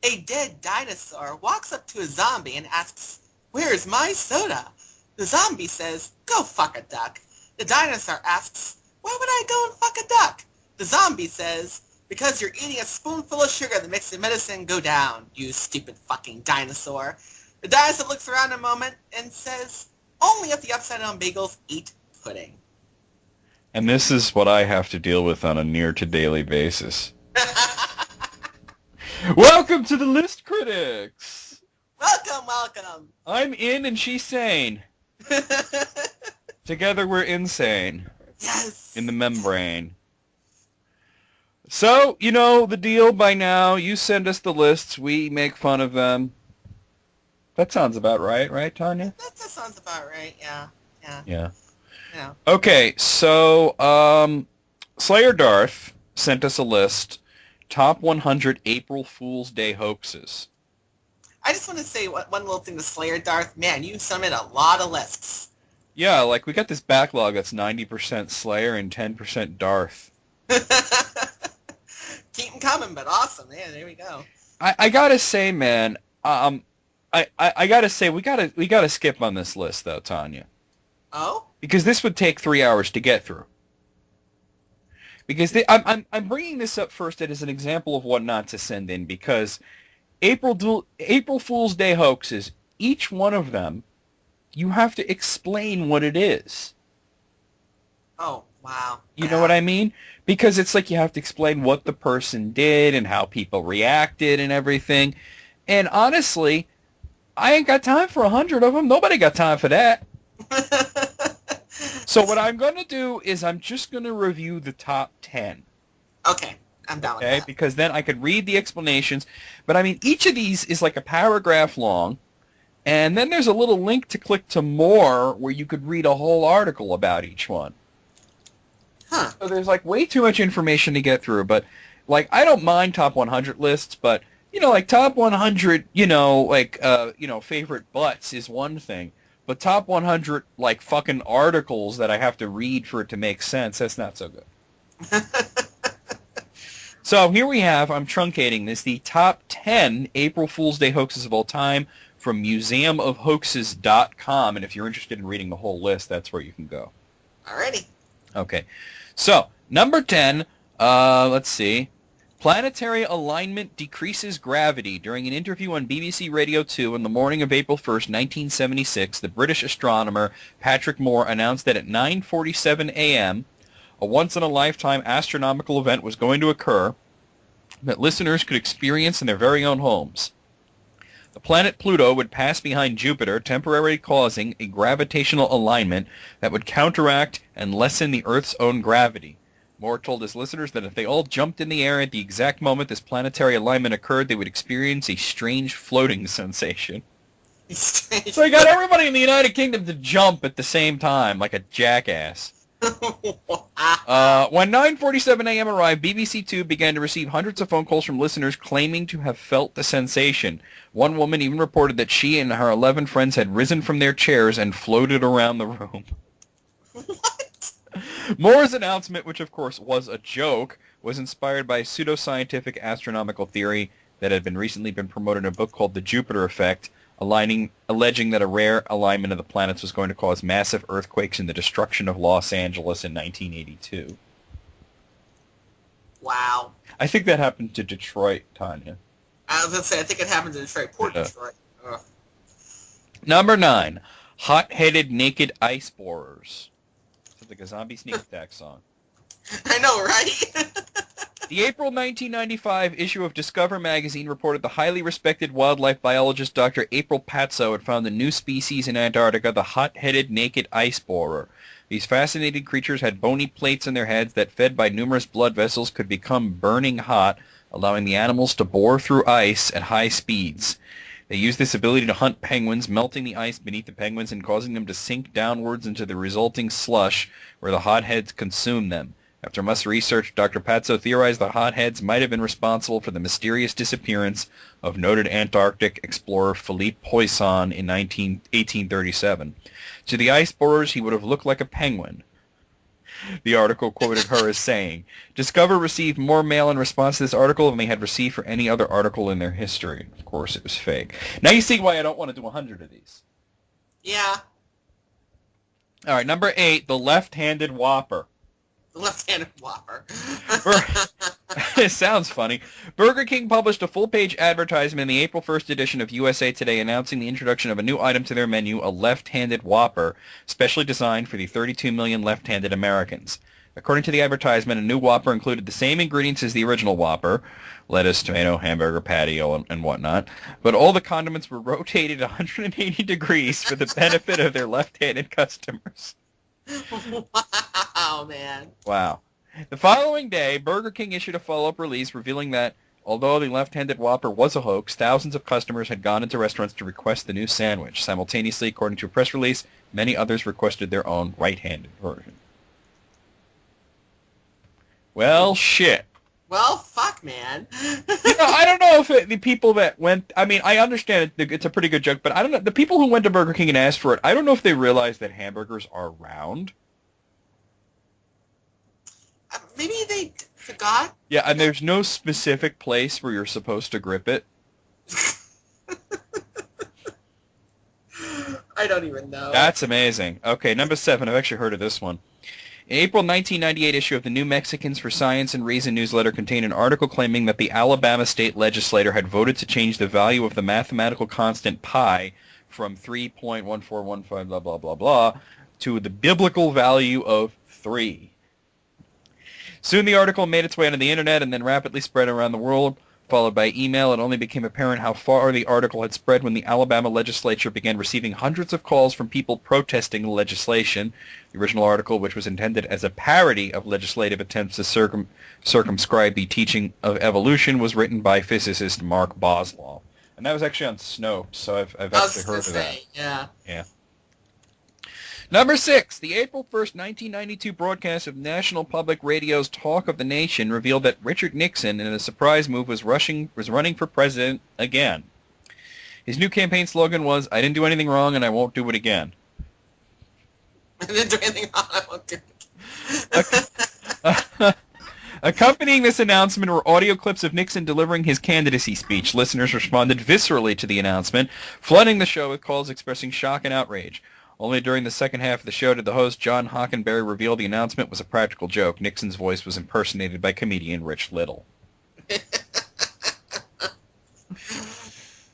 A dead dinosaur walks up to a zombie and asks, "Where's my soda?" The zombie says, "Go fuck a duck." The dinosaur asks, "Why would I go and fuck a duck?" The zombie says, "Because you're eating a spoonful of sugar that makes the medicine go down, you stupid fucking dinosaur." The dinosaur looks around a moment and says, "Only if the upside-down bagels eat pudding." And this is what I have to deal with on a near-to-daily basis. Welcome to the List Critics! Welcome! I'm in and she's sane. Together we're insane. Yes! In the membrane. So, you know the deal by now. You send us the lists, we make fun of them. That sounds about right, Tanya? That sounds about right, yeah. Yeah. Okay, so, Slayer Darth sent us a list. Top 100 April Fool's Day hoaxes. I just want to say one little thing to Slayer Darth. Man, you submit a lot of lists. Yeah, like we got this backlog that's 90% Slayer and 10% Darth. Keep them coming, but awesome. Yeah, there we go. I gotta say, man, I gotta say we gotta skip on this list though, Tanya. Oh? Because this would take 3 hours to get through. Because I'm bringing this up first as an example of what not to send in, because April Fool's Day hoaxes, each one of them, you have to explain what it is. Oh, wow. You know what I mean? Because it's like you have to explain what the person did and how people reacted and everything. And honestly, I ain't got time for 100 of them. Nobody got time for that. So what I'm going to do is I'm just going to review the top 10. Okay, I'm down with that. Because then I could read the explanations. But I mean, each of these is like a paragraph long. And then there's a little link to click to more where you could read a whole article about each one. Huh. So there's like way too much information to get through. But like, I don't mind top 100 lists, but you know, like top 100, favorite butts is one thing. But top 100, like, fucking articles that I have to read for it to make sense, that's not so good. So here we have, I'm truncating this, the top 10 April Fool's Day hoaxes of all time from museumofhoaxes.com. And if you're interested in reading the whole list, that's where you can go. Alrighty. Okay. So, number 10, let's see. Planetary alignment decreases gravity. During an interview on BBC Radio 2 on the morning of April 1st, 1976, the British astronomer Patrick Moore announced that at 9:47 a.m., a once-in-a-lifetime astronomical event was going to occur that listeners could experience in their very own homes. The planet Pluto would pass behind Jupiter, temporarily causing a gravitational alignment that would counteract and lessen the Earth's own gravity. Moore told his listeners that if they all jumped in the air at the exact moment this planetary alignment occurred, they would experience a strange floating sensation. So he got everybody in the United Kingdom to jump at the same time, like a jackass. When 9:47 a.m. arrived, BBC Two began to receive hundreds of phone calls from listeners claiming to have felt the sensation. One woman even reported that she and her 11 friends had risen from their chairs and floated around the room. What? Moore's announcement, which of course was a joke, was inspired by a pseudoscientific astronomical theory that had recently been promoted in a book called The Jupiter Effect, alleging that a rare alignment of the planets was going to cause massive earthquakes and the destruction of Los Angeles in 1982. Wow. I think that happened to Detroit, Tanya. I was going to say, I think it happened to Detroit. Poor Detroit. Ugh. Number 9, hot-headed naked ice borers. Sounds like a zombie sneak attack song. I know, right? The April 1995 issue of Discover magazine reported the highly respected wildlife biologist Dr. April Patso had found a new species in Antarctica, the hot-headed naked ice borer. These fascinating creatures had bony plates in their heads that, fed by numerous blood vessels, could become burning hot, allowing the animals to bore through ice at high speeds. They used this ability to hunt penguins, melting the ice beneath the penguins and causing them to sink downwards into the resulting slush, where the hotheads consumed them. After much research, Dr. Patso theorized the hotheads might have been responsible for the mysterious disappearance of noted Antarctic explorer Philippe Poisson in 1837. To the ice borers, he would have looked like a penguin. The article quoted her as saying, Discover received more mail in response to this article than they had received for any other article in their history. Of course, it was fake. Now you see why I don't want to do 100 of these. Yeah. All right, number 8, the left-handed Whopper. The left-handed Whopper. It sounds funny. Burger King published a full-page advertisement in the April 1st edition of USA Today announcing the introduction of a new item to their menu, a left-handed Whopper, specially designed for the 32 million left-handed Americans. According to the advertisement, a new Whopper included the same ingredients as the original Whopper, lettuce, tomato, hamburger, patty, and whatnot, but all the condiments were rotated 180 degrees for the benefit of their left-handed customers. Wow, man. Wow. The following day, Burger King issued a follow-up release revealing that, although the left-handed Whopper was a hoax, thousands of customers had gone into restaurants to request the new sandwich. Simultaneously, according to a press release, many others requested their own right-handed version. Well, shit. Well, fuck, man. I don't know if the people that went... I mean, I understand it's a pretty good joke, but I don't know. The people who went to Burger King and asked for it, I don't know if they realized that hamburgers are round. Maybe they forgot. Yeah, and there's no specific place where you're supposed to grip it. I don't even know. That's amazing. Okay, number 7. I've actually heard of this one. An April 1998 issue of the New Mexicans for Science and Reason newsletter contained an article claiming that the Alabama state legislature had voted to change the value of the mathematical constant pi from 3.1415 blah blah blah blah to the biblical value of 3. Soon the article made its way onto the internet and then rapidly spread around the world. Followed by email, it only became apparent how far the article had spread when the Alabama legislature began receiving hundreds of calls from people protesting the legislation. The original article, which was intended as a parody of legislative attempts to circumscribe the teaching of evolution, was written by physicist Mark Boslaw. And that was actually on Snopes, so I've actually heard of that. Yeah. Yeah. Number 6, the April 1st, 1992 broadcast of National Public Radio's Talk of the Nation revealed that Richard Nixon, in a surprise move, was running for president again. His new campaign slogan was, I didn't do anything wrong and I won't do it again. I didn't do anything wrong, I won't do it. Accompanying this announcement were audio clips of Nixon delivering his candidacy speech. Listeners responded viscerally to the announcement, flooding the show with calls expressing shock and outrage. Only during the second half of the show did the host, John Hockenberry, reveal the announcement was a practical joke. Nixon's voice was impersonated by comedian Rich Little.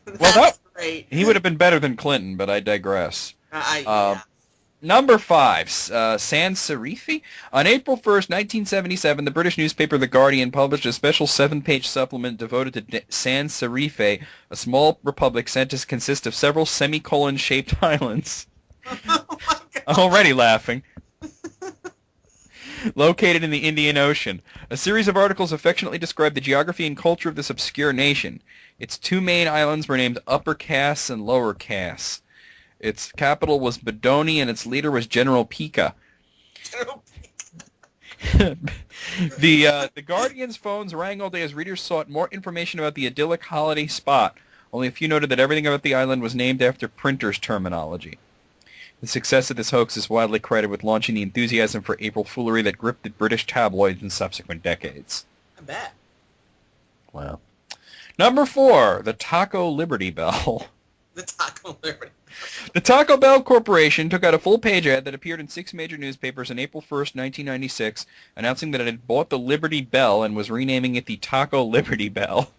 That's great. He would have been better than Clinton, but I digress. Yeah. Number 5, sans serif. On April 1st, 1977, the British newspaper The Guardian published a special 7-page supplement devoted to sans serif, a small republic said to consist of several semicolon-shaped islands. Oh my God. I'm already laughing. Located in the Indian Ocean. A series of articles affectionately described the geography and culture of this obscure nation. Its 2 main islands were named Upper Cass and Lower Cass. Its capital was Bodoni, and its leader was General Pika. The Guardian's phones rang all day as readers sought more information about the idyllic holiday spot. Only a few noted that everything about the island was named after printer's terminology. The success of this hoax is widely credited with launching the enthusiasm for April foolery that gripped the British tabloids in subsequent decades. I bet. Wow. Number 4, the Taco Liberty Bell. The Taco Liberty. The Taco Bell Corporation took out a full-page ad that appeared in 6 major newspapers on April 1st, 1996, announcing that it had bought the Liberty Bell and was renaming it the Taco Liberty Bell.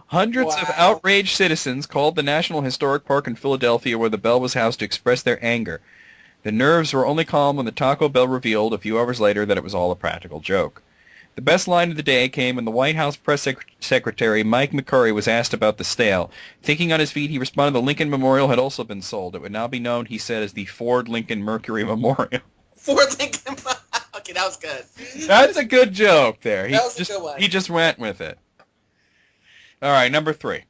Hundreds of outraged citizens called the National Historic Park in Philadelphia where the Bell was housed to express their anger. The nerves were only calm when the Taco Bell revealed a few hours later that it was all a practical joke. The best line of the day came when the White House press secretary Mike McCurry was asked about the sale. Thinking on his feet, he responded the Lincoln Memorial had also been sold. It would now be known, he said, as the Ford Lincoln Mercury Memorial. Ford Lincoln. Okay, that was good. That's a good joke there. That was a good one. He just went with it. All right, number 3.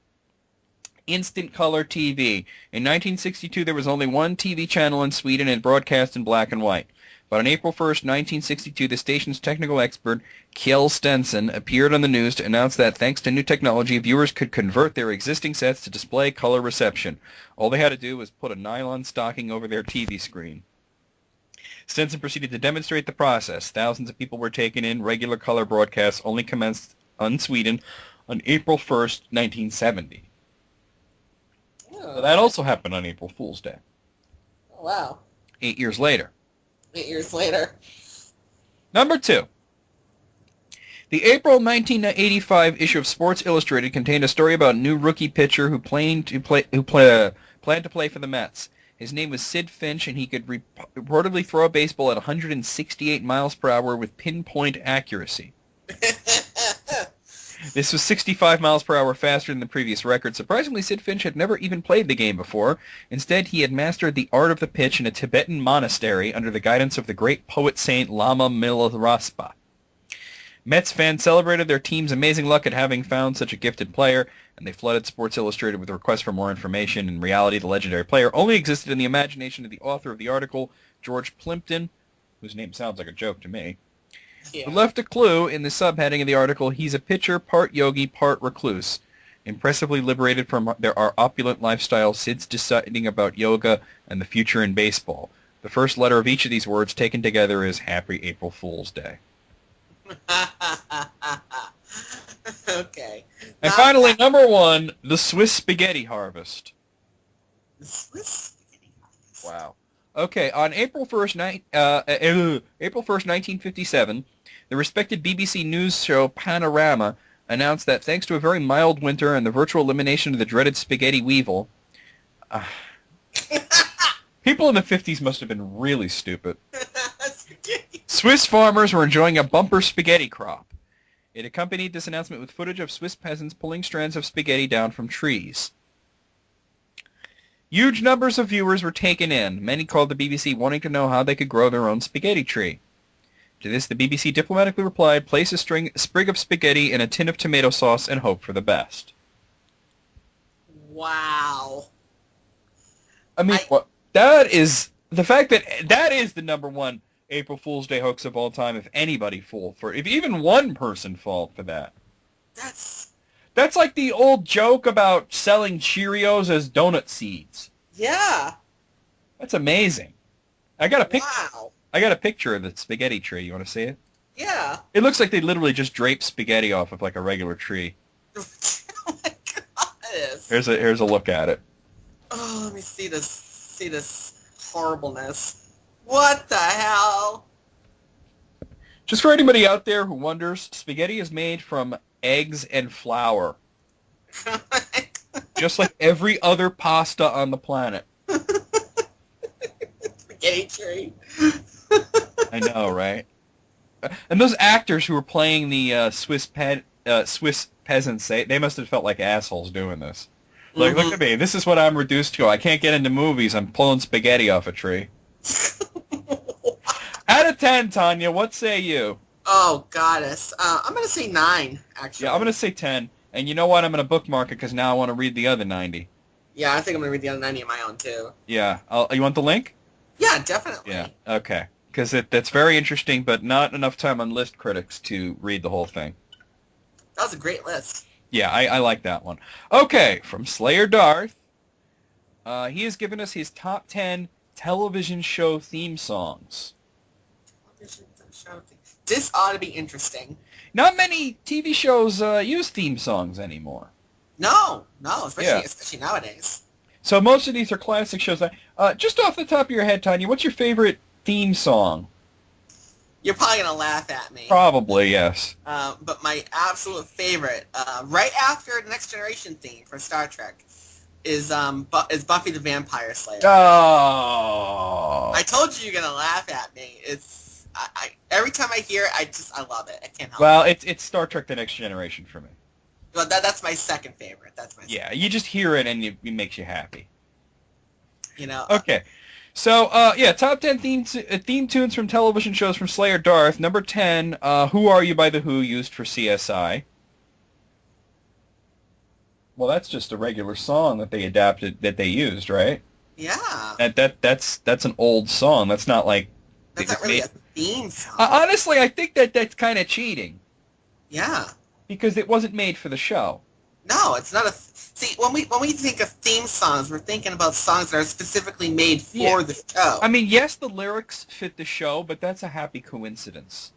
Instant color TV. In 1962, there was only one TV channel in Sweden and broadcast in black and white. But on April 1st, 1962, the station's technical expert, Kjell Stenson, appeared on the news to announce that thanks to new technology, viewers could convert their existing sets to display color reception. All they had to do was put a nylon stocking over their TV screen. Stenson proceeded to demonstrate the process. Thousands of people were taken in. Regular color broadcasts only commenced in Sweden on April 1st, 1970. Oh, So that also happened on April Fool's Day. oh, wow. 8 years later. 8 years later. Number 2. The April 1985 issue of Sports Illustrated contained a story about a new rookie pitcher who planned to play for the Mets. His name was Sid Finch, and he could reportedly throw a baseball at 168 miles per hour with pinpoint accuracy. This was 65 miles per hour faster than the previous record. Surprisingly, Sid Finch had never even played the game before. Instead, he had mastered the art of the pitch in a Tibetan monastery under the guidance of the great poet saint Lama Milarepa. Mets fans celebrated their team's amazing luck at having found such a gifted player, and they flooded Sports Illustrated with requests for more information. In reality, the legendary player only existed in the imagination of the author of the article, George Plimpton, whose name sounds like a joke to me, who left a clue in the subheading of the article. He's a pitcher, part yogi, part recluse. Impressively liberated from our opulent lifestyle, Sid's deciding about yoga and the future in baseball. The first letter of each of these words taken together is Happy April Fool's Day. Okay. And finally, number 1, the Swiss spaghetti harvest. The Swiss spaghetti harvest. Wow. Okay, on April 1st, April 1st, 1957, the respected BBC news show Panorama announced that thanks to a very mild winter and the virtual elimination of the dreaded spaghetti weevil, people in the 50s must have been really stupid. Swiss farmers were enjoying a bumper spaghetti crop. It accompanied this announcement with footage of Swiss peasants pulling strands of spaghetti down from trees. Huge numbers of viewers were taken in. Many called the BBC wanting to know how they could grow their own spaghetti tree. To this, the BBC diplomatically replied, place a sprig of spaghetti in a tin of tomato sauce and hope for the best. Wow. I mean, that is... The fact that that is the number 1 April Fool's Day hoax of all time, if anybody fall for it. If even one person fall for that. That's like the old joke about selling Cheerios as donut seeds. Yeah. That's amazing. I got a picture. Wow. I got a picture of the spaghetti tree. You want to see it? Yeah. It looks like they literally just drape spaghetti off of like a regular tree. Oh my god. Here's a look at it. Oh, let me see this horribleness. What the hell? Just for anybody out there who wonders, spaghetti is made from eggs and flour. Just like every other pasta on the planet. Spaghetti tree. I know, right? And those actors who were playing the Swiss peasants, they must have felt like assholes doing this. Like, look at me. This is what I'm reduced to. I can't get into movies. I'm pulling spaghetti off a tree. Out of 10, Tanya, what say you? Oh, goddess. I'm going to say 9, actually. Yeah, I'm going to say 10. And you know what? I'm going to bookmark it because now I want to read the other 90. Yeah, I think I'm going to read the other 90 on my own, too. Yeah. You want the link? Yeah, definitely. Yeah, okay. Because that's very interesting, but not enough time on List Critics to read the whole thing. That was a great list. Yeah, I like that one. Okay, from Slayer Darth, he has given us his top 10 television show theme songs. This ought to be interesting. Not many TV shows use theme songs anymore. No, especially nowadays. So most of these are classic shows. Just off the top of your head, Tanya, what's your favorite theme song? You're probably going to laugh at me. Probably, yes. But my absolute favorite, right after the Next Generation theme for Star Trek, is Buffy the Vampire Slayer. Oh. I told you you're going to laugh at me. Every time I hear it, I love it. I can't help it. Well, it's Star Trek The Next Generation for me. Well, that's my second favorite. Yeah, you just hear it and it makes you happy. You know. Okay. So, top 10 theme tunes from television shows from Slayer Darth. Number 10, Who Are You by The Who, used for CSI. Well, that's just a regular song that they adapted, that they used, right? Yeah. That's an old song. That's not like... That's not really a theme song. Honestly, I think that's kind of cheating. Yeah. Because it wasn't made for the show. No, it's not See, when we think of theme songs, we're thinking about songs that are specifically made for the show. I mean, yes, the lyrics fit the show, but that's a happy coincidence.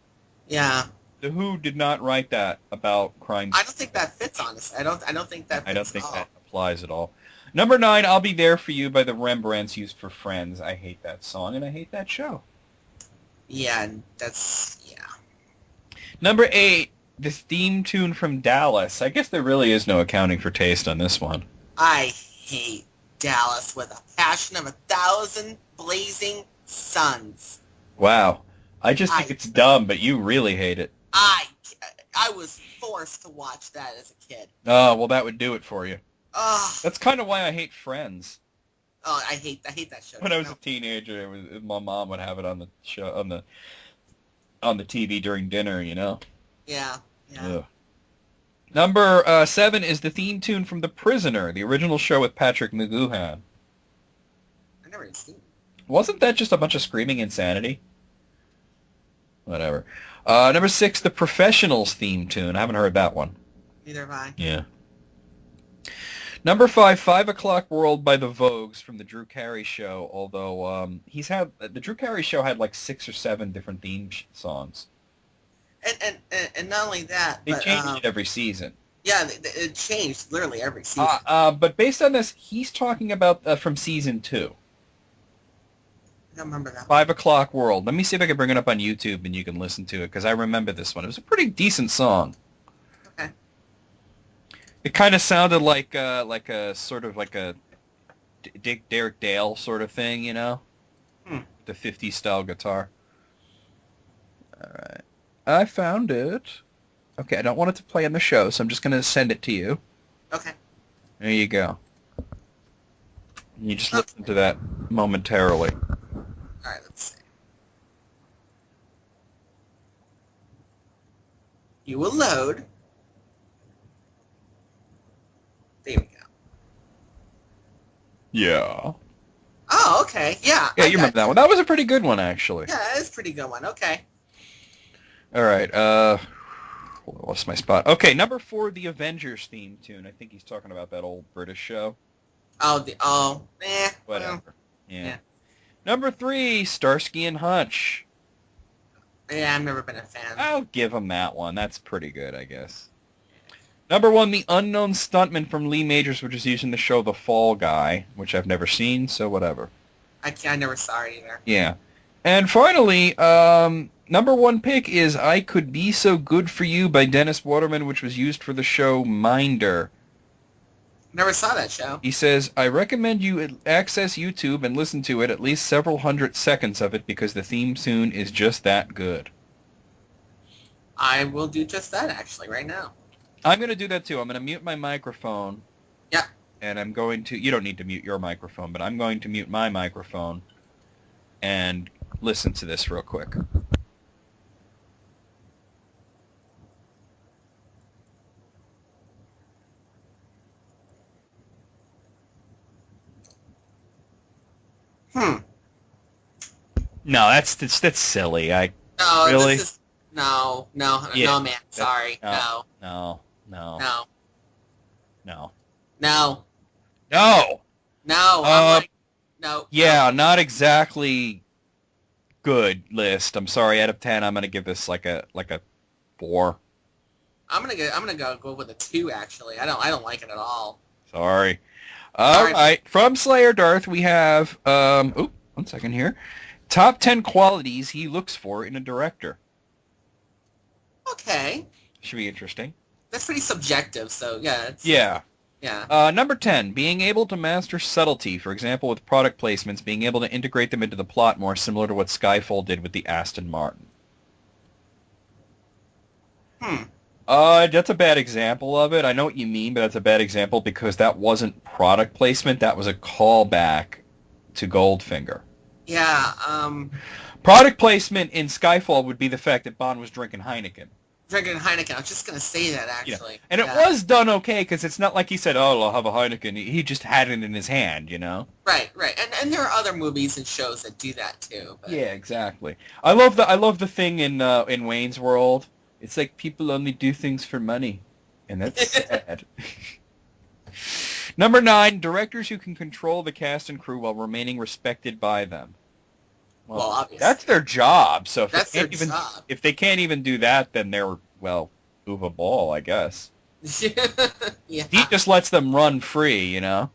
Yeah. The Who did not write that about crime. I don't think that fits, honestly. I don't think that fits. I don't think that applies at all. Number 9, I'll Be There For You by the Rembrandts used for Friends. I hate that song, and I hate that show. Yeah, yeah. Number 8, the theme tune from Dallas. I guess there really is no accounting for taste on this one. I hate Dallas with a passion of 1,000 blazing suns. Wow. I just think it's dumb, but you really hate it. I was forced to watch that as a kid. Oh, well, that would do it for you. Oh. That's kind of why I hate Friends. Oh, I hate that show. When I was a teenager, my mom would have it on the show on the TV during dinner, you know. Yeah. Ugh. Number 7 is the theme tune from The Prisoner, the original show with Patrick McGoohan. I never even seen it. Wasn't that just a bunch of screaming insanity? Whatever. Number 6, The Professionals theme tune. I haven't heard that one. Neither have I. Yeah. Number 5, 5 O'Clock World by the Vogues from the Drew Carey Show, although the Drew Carey Show had like 6 or 7 different theme songs. And not only that, They changed it every season. Yeah, it changed literally every season. But based on this, he's talking about from season 2. I don't remember that. 5 O'Clock World. Let me see if I can bring it up on YouTube and you can listen to it, because I remember this one. It was a pretty decent song. Okay. It kind of sounded like a sort of like a Derek Dale sort of thing, you know? The 50s style guitar. All right. I found it. Okay, I don't want it to play on the show, so I'm just going to send it to you. Okay. There you go. You just listen to that momentarily. All right, let's see. You will load. There we go. Yeah. Oh, okay. Yeah. Yeah, you remember that one. That was a pretty good one, actually. Yeah, that is a pretty good one. Okay. All right. Lost my spot. Okay, number 4, the Avengers theme tune. I think he's talking about that old British show. Whatever. Well, yeah. Number 3, Starsky and Hutch. Yeah, I've never been a fan. I'll give him that one. That's pretty good, I guess. Number 1, the Unknown Stuntman from Lee Majors, which is used in the show The Fall Guy, which I've never seen, so whatever. I never saw it either. Yeah. And finally, number 1 pick is I Could Be So Good For You by Dennis Waterman, which was used for the show Minder. Never saw that show. He says, I recommend you access YouTube and listen to it, at least several hundred seconds of it, because the theme tune is just that good. I will do just that, actually, right now. I'm going to do that, too. I'm going to mute my microphone. Yeah. And I'm going to... You don't need to mute your microphone, but I'm going to mute my microphone and listen to this real quick. No, that's silly. No, really? No, man. Sorry. No. No. Yeah, not exactly good list. I'm sorry. Out of 10, I'm gonna give this like a 4. I'm gonna go with a 2. Actually, I don't like it at all. Sorry. All right. From Slayer Darth, we have 1 second here. Top 10 qualities he looks for in a director. Okay. Should be interesting. That's pretty subjective, so yeah. Yeah. Number 10, being able to master subtlety, for example, with product placements, being able to integrate them into the plot more similar to what Skyfall did with the Aston Martin. That's a bad example of it. I know what you mean, but that's a bad example because that wasn't product placement. That was a callback to Goldfinger. Yeah, Product placement in Skyfall would be the fact that Bond was drinking Heineken. I was just going to say that, actually. Yeah. And it was done okay, because it's not like he said, oh, I'll have a Heineken. He just had it in his hand, you know? Right. And there are other movies and shows that do that, too. But... Yeah, exactly. I love the thing in Wayne's World. It's like people only do things for money. And that's sad. Number 9, directors who can control the cast and crew while remaining respected by them. Well, obviously. That's their job. So job. If they can't even do that, then they're, well, move a ball, I guess. Yeah. He just lets them run free, you know?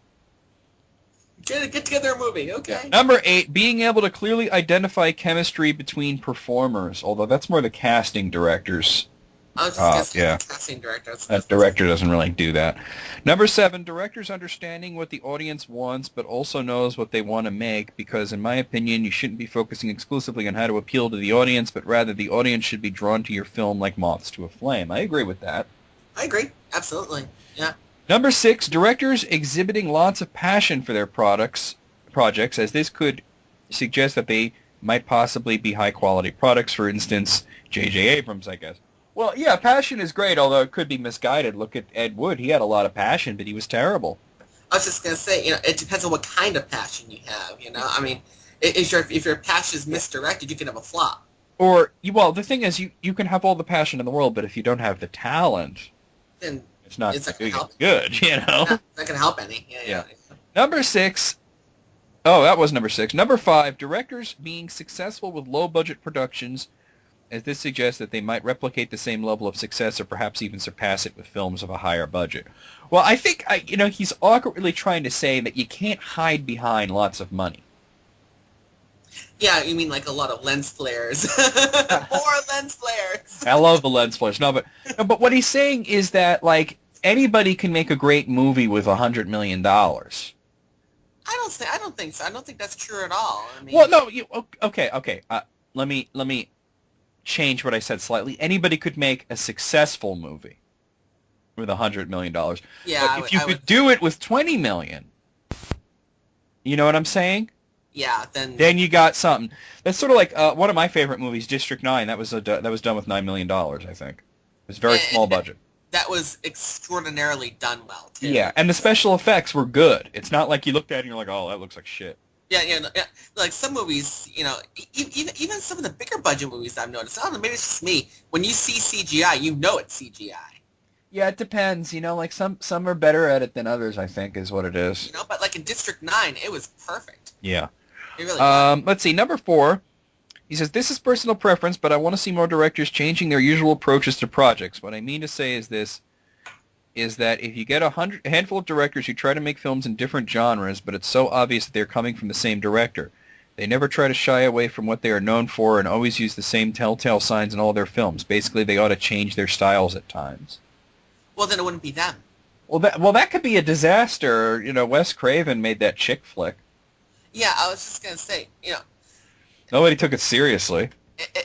Get together a movie, okay. Yeah. Number 8, being able to clearly identify chemistry between performers, although that's more the casting directors. I was just going to say casting directors. That director doesn't really do that. Number 7, directors understanding what the audience wants, but also knows what they want to make, because in my opinion, you shouldn't be focusing exclusively on how to appeal to the audience, but rather the audience should be drawn to your film like moths to a flame. I agree with that. I agree. Absolutely. Yeah. Number 6, directors exhibiting lots of passion for their projects, as this could suggest that they might possibly be high-quality products. For instance, J.J. Abrams, I guess. Well, yeah, passion is great, although it could be misguided. Look at Ed Wood. He had a lot of passion, but he was terrible. I was just going to say, it depends on what kind of passion you have, I mean, if your passion is misdirected, you can have a flop. Or, well, the thing is, you can have all the passion in the world, but if you don't have the talent, then it's not good, you know? Yeah, it's not going to help any. Yeah. Number 6. Oh, that was number 6. Number 5, directors being successful with low-budget productions, as this suggests that they might replicate the same level of success or perhaps even surpass it with films of a higher budget. Well, I think, he's awkwardly trying to say that you can't hide behind lots of money. Yeah, you mean like a lot of lens flares. More lens flares. I love the lens flares. No, but what he's saying is that, like, anybody can make a great movie with $100 million. I don't think so. I don't think that's true at all. I mean, well, no, okay. Let me change what I said slightly. Anybody could make a successful movie with $100 million. Yeah, but if you could do it with $20 million, you know what I'm saying? Yeah, then you got something. That's sort of like one of my favorite movies, District 9. That was done with $9 million, I think. It was very small budget. That was extraordinarily done well, too. Yeah, and the special effects were good. It's not like you looked at it and you're like, oh, that looks like shit. Yeah. Like some movies, even some of the bigger budget movies I've noticed, I don't know, maybe it's just me. When you see CGI, you know it's CGI. Yeah, it depends. Like some are better at it than others, I think, is what it is. But like in District 9, it was perfect. Yeah. It really was. Let's see, number 4. He says, this is personal preference, but I want to see more directors changing their usual approaches to projects. What I mean to say is that if you get a handful of directors who try to make films in different genres, but it's so obvious that they're coming from the same director, they never try to shy away from what they are known for and always use the same telltale signs in all their films. Basically, they ought to change their styles at times. Well, then it wouldn't be them. Well, that could be a disaster. Wes Craven made that chick flick. Yeah, I was just going to say, Nobody took it seriously.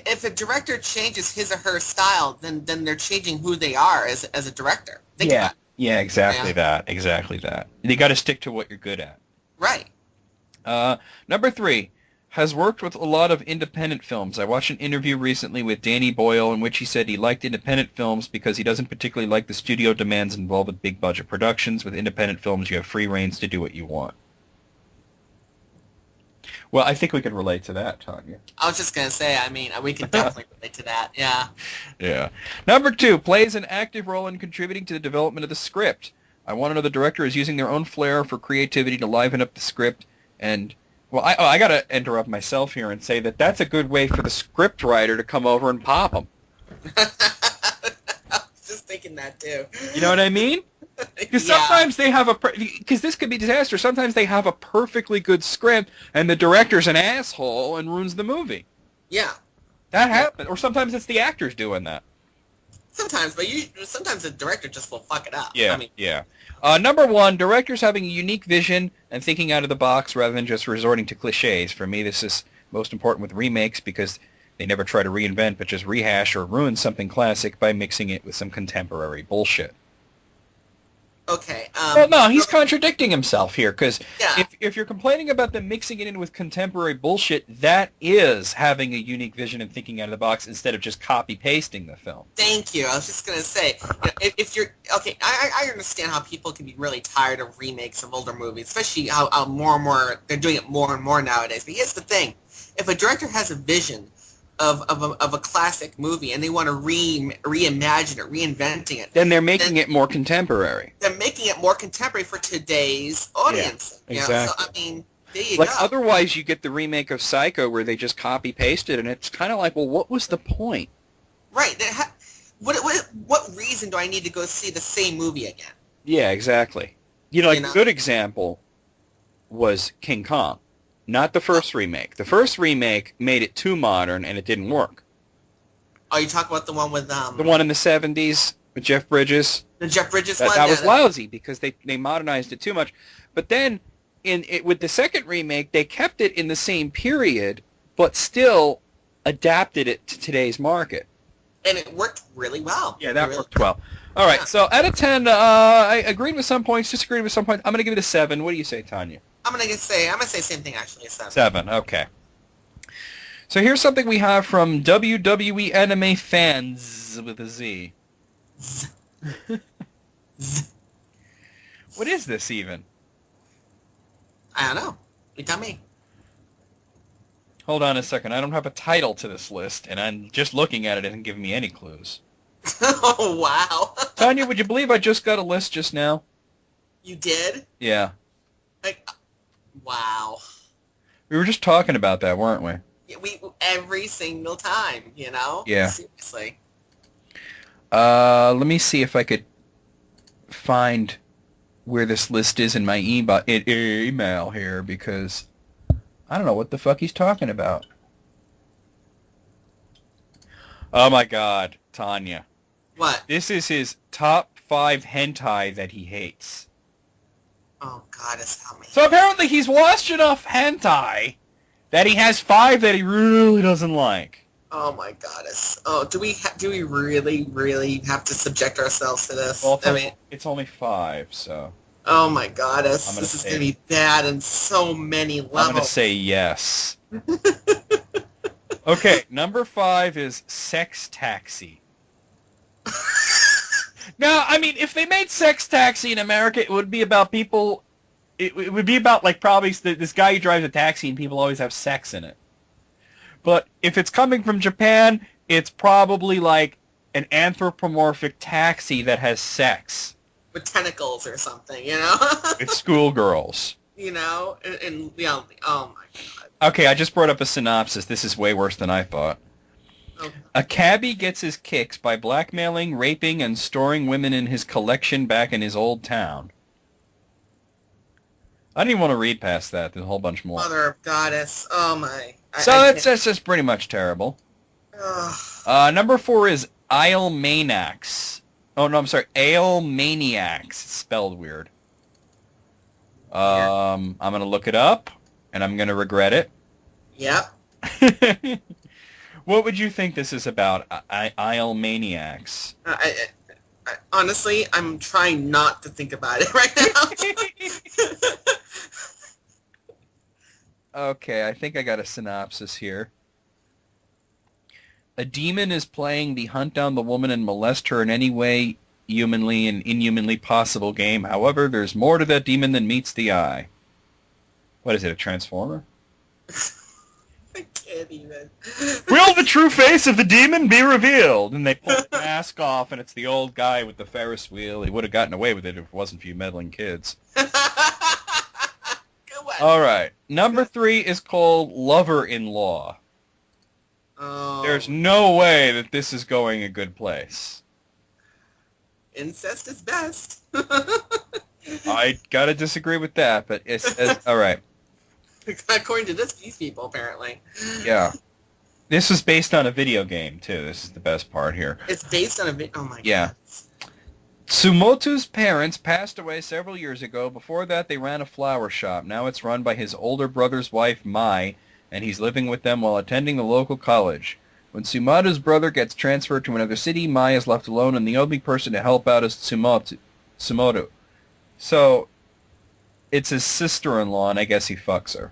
If a director changes his or her style, then they're changing who they are as a director. Think about it. Yeah, exactly that. Exactly that. You got to stick to what you're good at. Right. Number 3, has worked with a lot of independent films. I watched an interview recently with Danny Boyle in which he said he liked independent films because he doesn't particularly like the studio demands involved with big budget productions. With independent films, you have free reins to do what you want. Well, I think we can relate to that, Tanya. I was just going to say, we can definitely relate to that, yeah. Yeah. Number 2, plays an active role in contributing to the development of the script. I want to know the director is using their own flair for creativity to liven up the script. And, well, I got to interrupt myself here and say that that's a good way for the script writer to come over and pop them. I was just thinking that, too. You know what I mean? Because sometimes they have because this could be disaster. Sometimes they have a perfectly good script, and the director's an asshole and ruins the movie. Yeah. That happens. Or sometimes it's the actors doing that. Sometimes, but sometimes the director just will fuck it up. Yeah. Number 1, directors having a unique vision and thinking out of the box rather than just resorting to cliches. For me, this is most important with remakes because they never try to reinvent, but just rehash or ruin something classic by mixing it with some contemporary bullshit. Okay. Well, no, he's contradicting himself here, because yeah. if you're complaining about them mixing it in with contemporary bullshit, that is having a unique vision and thinking out of the box instead of just copy-pasting the film. Thank you. I was just going to say, if you're... Okay, I understand how people can be really tired of remakes of older movies, especially how more and more... They're doing it more and more nowadays. But here's the thing. If a director has a vision of a classic movie, and they want to reimagine it, reinventing it. Then they're making it more contemporary. They're making it more contemporary for today's audience. Yeah, exactly. So, I mean, there you like, go. otherwise, you get the remake of Psycho where they just copy-pasted, and it's kind of like, well, what was the point? Right. What reason do I need to go see the same movie again? Yeah, exactly. A good example was King Kong. Not the first remake. The first remake made it too modern, and it didn't work. Oh, you talk about the one with... The one in the 70s with Jeff Bridges? The Jeff Bridges one? That was lousy because they modernized it too much. But then, with the second remake, they kept it in the same period, but still adapted it to today's market. And it worked really well. Yeah, that worked well. All right, so out of 10, I agreed with some points, disagreed with some points. I'm going to give it a 7. What do you say, Tanya? I'm gonna say the same thing, actually, a 7. 7, okay. So here's something we have from WWE Anime Fans with a Z. What is this even? I don't know. You tell me. Hold on a second. I don't have a title to this list, and I'm just looking at it. It isn't giving me any clues. Oh, wow. Tanya, would you believe I just got a list just now? You did? Yeah. Wow. We were just talking about that, weren't we? Yeah, every single time, Yeah. Seriously. Let me see if I could find where this list is in my email here, because I don't know what the fuck he's talking about. Oh my god, Tanya. What? This is his top 5 hentai that he hates. Oh god, tell me. So apparently he's watched enough hentai that he has 5 that he really doesn't like. Oh my goddess. Oh, do we really have to subject ourselves to this? Well, it's only 5, so... Oh my goddess. This is going to be bad in so many levels. I'm going to say yes. Okay, number 5 is Sex Taxi. Now, I mean, if they made Sex Taxi in America, it would be about people... It would be about, like, probably this guy who drives a taxi and people always have sex in it. But if it's coming from Japan, it's probably, like, an anthropomorphic taxi that has sex. With tentacles or something, It's schoolgirls. and oh my god. Okay, I just brought up a synopsis. This is way worse than I thought. Okay. A cabbie gets his kicks by blackmailing, raping, and storing women in his collection back in his old town. I didn't even want to read past that. There's a whole bunch more. Mother of goddess. Oh my. That's just pretty much terrible. Number 4 is Isle Maniacs. Oh, no, I'm sorry. Ale Maniacs. It's spelled weird. I'm going to look it up, and I'm going to regret it. Yep. What would you think this is about, Isle Maniacs? Honestly, I'm trying not to think about it right now. Okay, I think I got a synopsis here. A demon is playing the hunt down the woman and molest her in any way humanly and inhumanly possible game. However, there's more to that demon than meets the eye. What is it, a transformer? I can't even. Will the true face of the demon be revealed? And they pull the mask off, and it's the old guy with the Ferris wheel. He would have gotten away with it if it wasn't for you meddling kids. All right. Number 3 is called Lover-in-Law. Oh. There's no way that this is going a good place. Incest is best. I gotta disagree with that, but it's all right. According to these people, apparently. Yeah. This was based on a video game, too. This is the best part here. It's based on a video... Oh, my God. Yeah. Tsumoto's parents passed away several years ago. Before that, they ran a flower shop. Now it's run by his older brother's wife, Mai, and he's living with them while attending the local college. When Tsumoto's brother gets transferred to another city, Mai is left alone, and the only person to help out is Tsumoto. So, it's his sister-in-law, and I guess he fucks her.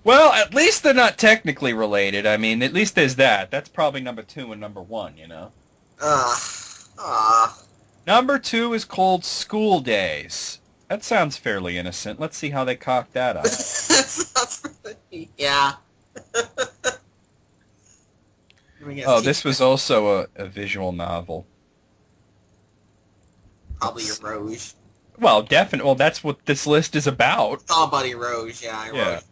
Well, at least they're not technically related. I mean, at least there's that. That's probably number 2 and number 1, Number 2 is called School Days. That sounds fairly innocent. Let's see how they cock that up. That sounds really... Yeah. Oh, this was also a visual novel. Probably your Rouge. Well, definitely. Well, that's what this list is about. It's all Buddy Rouge, yeah. Yeah. Rouge.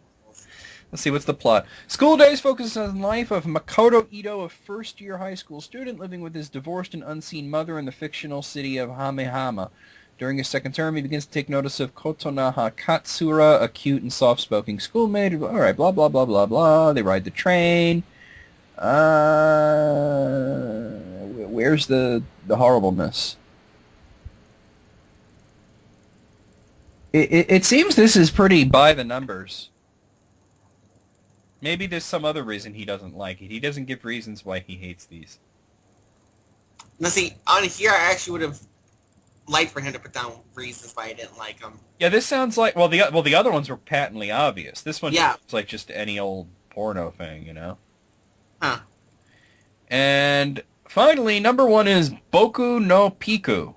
Let's see, what's the plot? School Days focuses on the life of Makoto Ito, a first-year high school student living with his divorced and unseen mother in the fictional city of Hamehama. During his second term, he begins to take notice of Kotonaha Katsura, a cute and soft-spoken schoolmate. All right, blah, blah, blah, blah, blah. They ride the train. Where's the horribleness? It seems this is pretty by the numbers. Maybe there's some other reason he doesn't like it. He doesn't give reasons why he hates these. Now see, on here I actually would have liked for him to put down reasons why I didn't like him. Yeah, this sounds like the other ones were patently obvious. This one Yeah. sounds like just any old porno thing, you know? Huh. And finally, number 1 is Boku no Piku.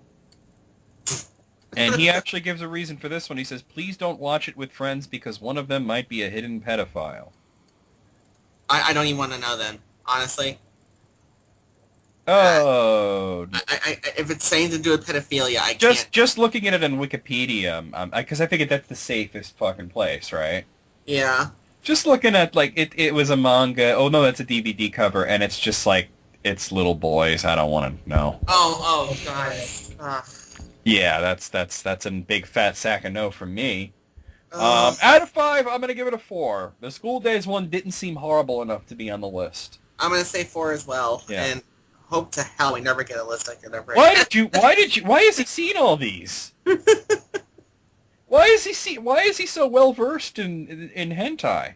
And he actually gives a reason for this one. He says, please don't watch it with friends because one of them might be a hidden pedophile. I don't even want to know then, honestly. Oh. If it's saying to do with pedophilia, I can't. Just looking at it on Wikipedia, because I figured that's the safest fucking place, right? Yeah. Just looking at, like, it was a manga. Oh, no, that's a DVD cover, and it's just, like, it's little boys. I don't want to know. Oh, God. Yeah, that's a big fat sack of no from me. Out of 5, I'm going to give it a 4. The School Days one didn't seem horrible enough to be on the list. I'm going to say 4 as well. Yeah. And hope to hell we never get a list like that ever. Why has he seen all these? Why is he so well versed in hentai?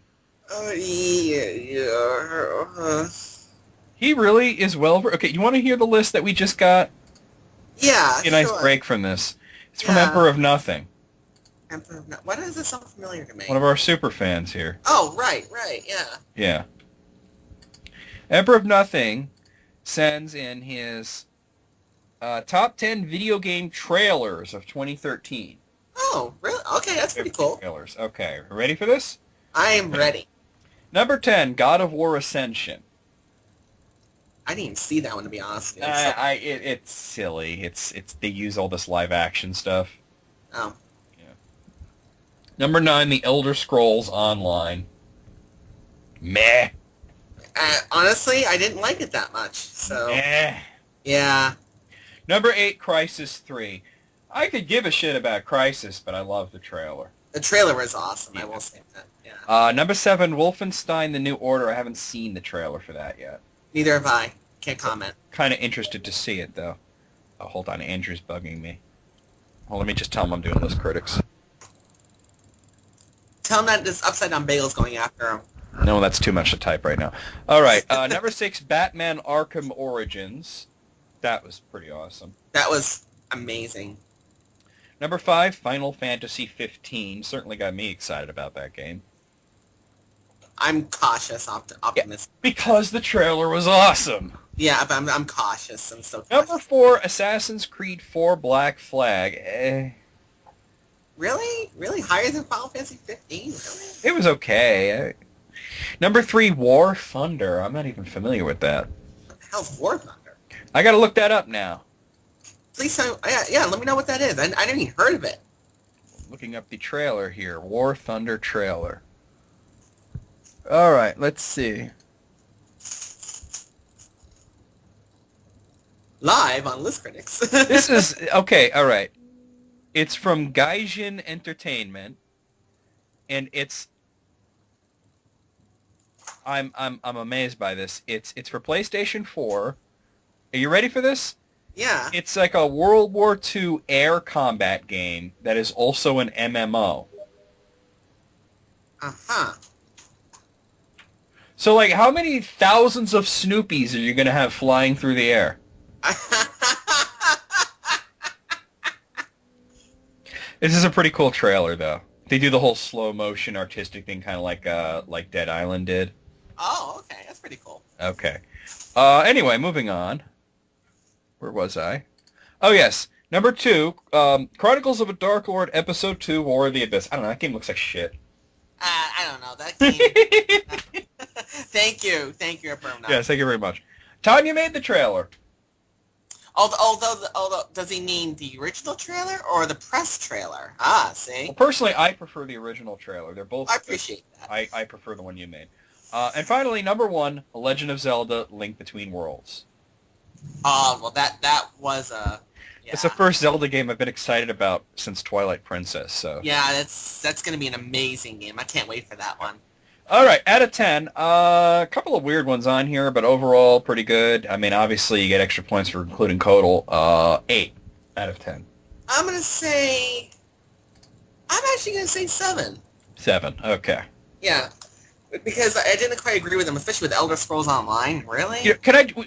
Yeah. He really is well versed. Okay, you want to hear the list that we just got? Yeah, A nice sure. break from this. It's from Yeah. Emperor of Nothing. Why does this sound familiar to me? One of our super fans here. Oh, right, yeah. Yeah. Emperor of Nothing sends in his top 10 video game trailers of 2013. Oh, really? Okay, that's pretty cool. Trailers. Okay, ready for this? I am ready. Number 10, God of War Ascension. I didn't even see that one, to be honest with you. It's silly. It's they use all this live action stuff. Oh. Number 9, The Elder Scrolls Online. Meh. Honestly, I didn't like it that much, so... Meh. Yeah. Number 8, Crysis 3. I could give a shit about Crysis, but I love the trailer. The trailer was awesome, I will say that, yeah. Number 7, Wolfenstein: The New Order. I haven't seen the trailer for that yet. Neither have I. Can't comment. Kind of interested to see it, though. Oh, hold on. Andrew's bugging me. Well, let me just tell him I'm doing List Critics. Tell him that this upside-down bagel's going after him. No, that's too much to type right now. All right. Number 6, Batman Arkham Origins. That was pretty awesome. That was amazing. Number 5, Final Fantasy 15. Certainly got me excited about that game. I'm cautious, optimistic. Yeah, because the trailer was awesome. Yeah, but I'm cautious. I'm so cautious. Number 4, Assassin's Creed 4 Black Flag. Really? Really? Higher than Final Fantasy 15? Really? It was okay. Number 3, War Thunder. I'm not even familiar with that. What the hell's War Thunder? I gotta look that up now. Please tell me. Yeah, let me know what that is. I haven't even heard of it. Looking up the trailer here. War Thunder trailer. All right, let's see. Live on List Critics. This is okay. All right, it's from Gaijin Entertainment, and it's. I'm amazed by this. It's for PlayStation 4. Are you ready for this? Yeah. It's like a World War II air combat game that is also an MMO. Uh-huh. So, like, how many thousands of Snoopies are you going to have flying through the air? This is a pretty cool trailer, though. They do the whole slow-motion artistic thing, kind of like Dead Island did. Oh, okay. That's pretty cool. Okay. Anyway, moving on. Where was I? Oh, yes. Number 2, Chronicles of a Dark Lord, Episode 2, War of the Abyss. I don't know, that game looks like shit. I I don't know. That game... Thank you, Affirm. Yes, thank you very much. Tanya made the trailer. Although, does he mean the original trailer or the press trailer? Ah, see? Well, personally, I prefer the original trailer. They're both... I appreciate that. I prefer the one you made. And finally, number 1, The Legend of Zelda: Link Between Worlds. Well, that was a... Yeah. It's the first Zelda game I've been excited about since Twilight Princess, so... Yeah, that's going to be an amazing game. I can't wait for that one. All right, out of 10, a couple of weird ones on here, but overall pretty good. I mean, obviously you get extra points for including Codal. 8 out of 10. I'm actually going to say 7. 7, okay. Yeah, because I didn't quite agree with him, especially with Elder Scrolls Online. Really? Yeah,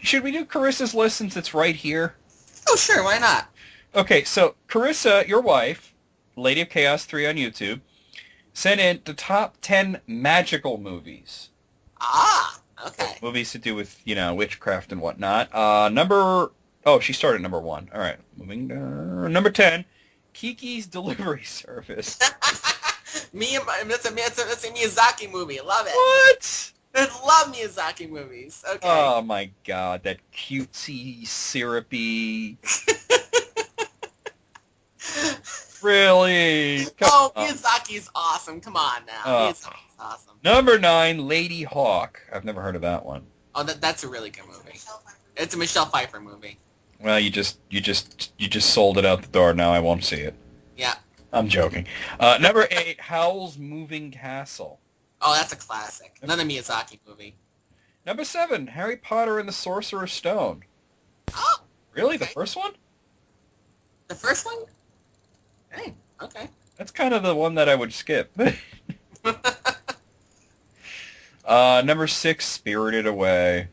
should we do Carissa's list since it's right here? Oh, sure, why not? Okay, so Carissa, your wife, Lady of Chaos 3 on YouTube, sent in the top 10 magical movies. Ah, okay. Movies to do with, witchcraft and whatnot. She started at number 1. All right, moving to number 10, Kiki's Delivery Service. That's a Miyazaki movie. I love it. What? I love Miyazaki movies. Okay. Oh my god, that cutesy, syrupy... Really? Come on. Miyazaki's awesome. Come on now. Miyazaki's awesome. Number 9, Lady Hawk. I've never heard of that one. Oh, that's a really good movie. It's a Michelle Pfeiffer movie. Well, you just sold it out the door. Now I won't see it. Yeah. I'm joking. Number 8, Howl's Moving Castle. Oh, that's a classic. Another Miyazaki movie. Number 7, Harry Potter and the Sorcerer's Stone. Oh. Really? Okay. The first one? The first one? Hey, okay. That's kind of the one that I would skip. Number 6, Spirited Away.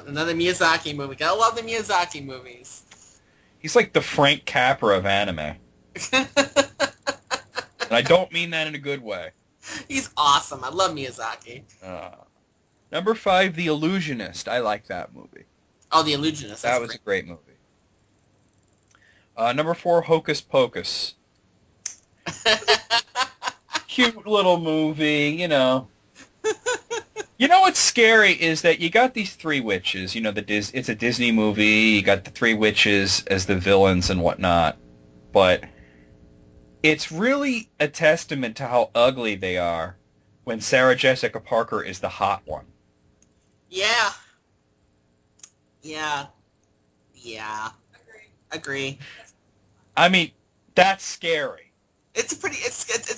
Another Miyazaki movie. Gotta love the Miyazaki movies. He's like the Frank Capra of anime. And I don't mean that in a good way. He's awesome. I love Miyazaki. Number 5, The Illusionist. I like that movie. Oh, The Illusionist. That was a great movie. Number 4, Hocus Pocus. Cute little movie, You know what's scary is that you got these 3 witches. It's a Disney movie. You got the 3 witches as the villains and whatnot. But it's really a testament to how ugly they are when Sarah Jessica Parker is the hot one. Yeah. Agree. I mean, that's scary. It's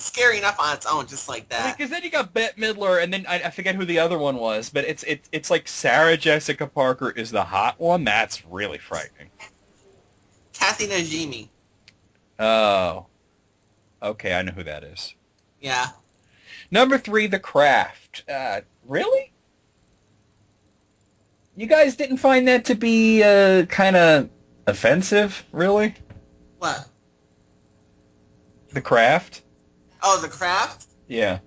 scary enough on its own, just like that. Because then you got Bette Midler, and then I forget who the other one was, but it's like Sarah Jessica Parker is the hot one. That's really frightening. Kathy Najimy. Oh. Okay, I know who that is. Yeah. Number 3, The Craft. Really? You guys didn't find that to be kind of offensive, really? What? The Craft? Oh, The Craft? Yeah.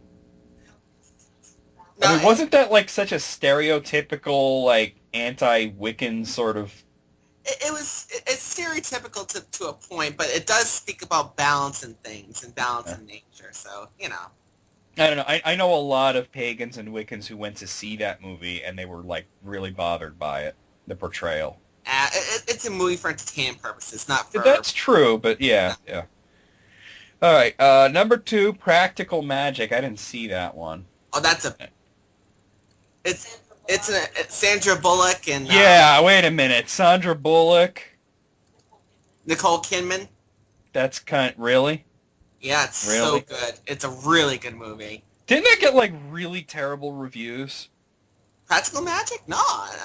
No, I mean, wasn't that like such a stereotypical, like, anti-Wiccan sort of... It's stereotypical to a point, but it does speak about balance in things and balance in nature, so, I don't know. I know a lot of pagans and Wiccans who went to see that movie, and they were, like, really bothered by it, the portrayal. It's a movie for entertainment purposes, not for... That's true, but yeah. All right, number 2, Practical Magic. I didn't see that one. Oh, it's Sandra Bullock and... Yeah, wait a minute. Sandra Bullock. Nicole Kidman. That's really? Yeah, it's really? So good. It's a really good movie. Didn't that get, like, really terrible reviews? Practical Magic? No,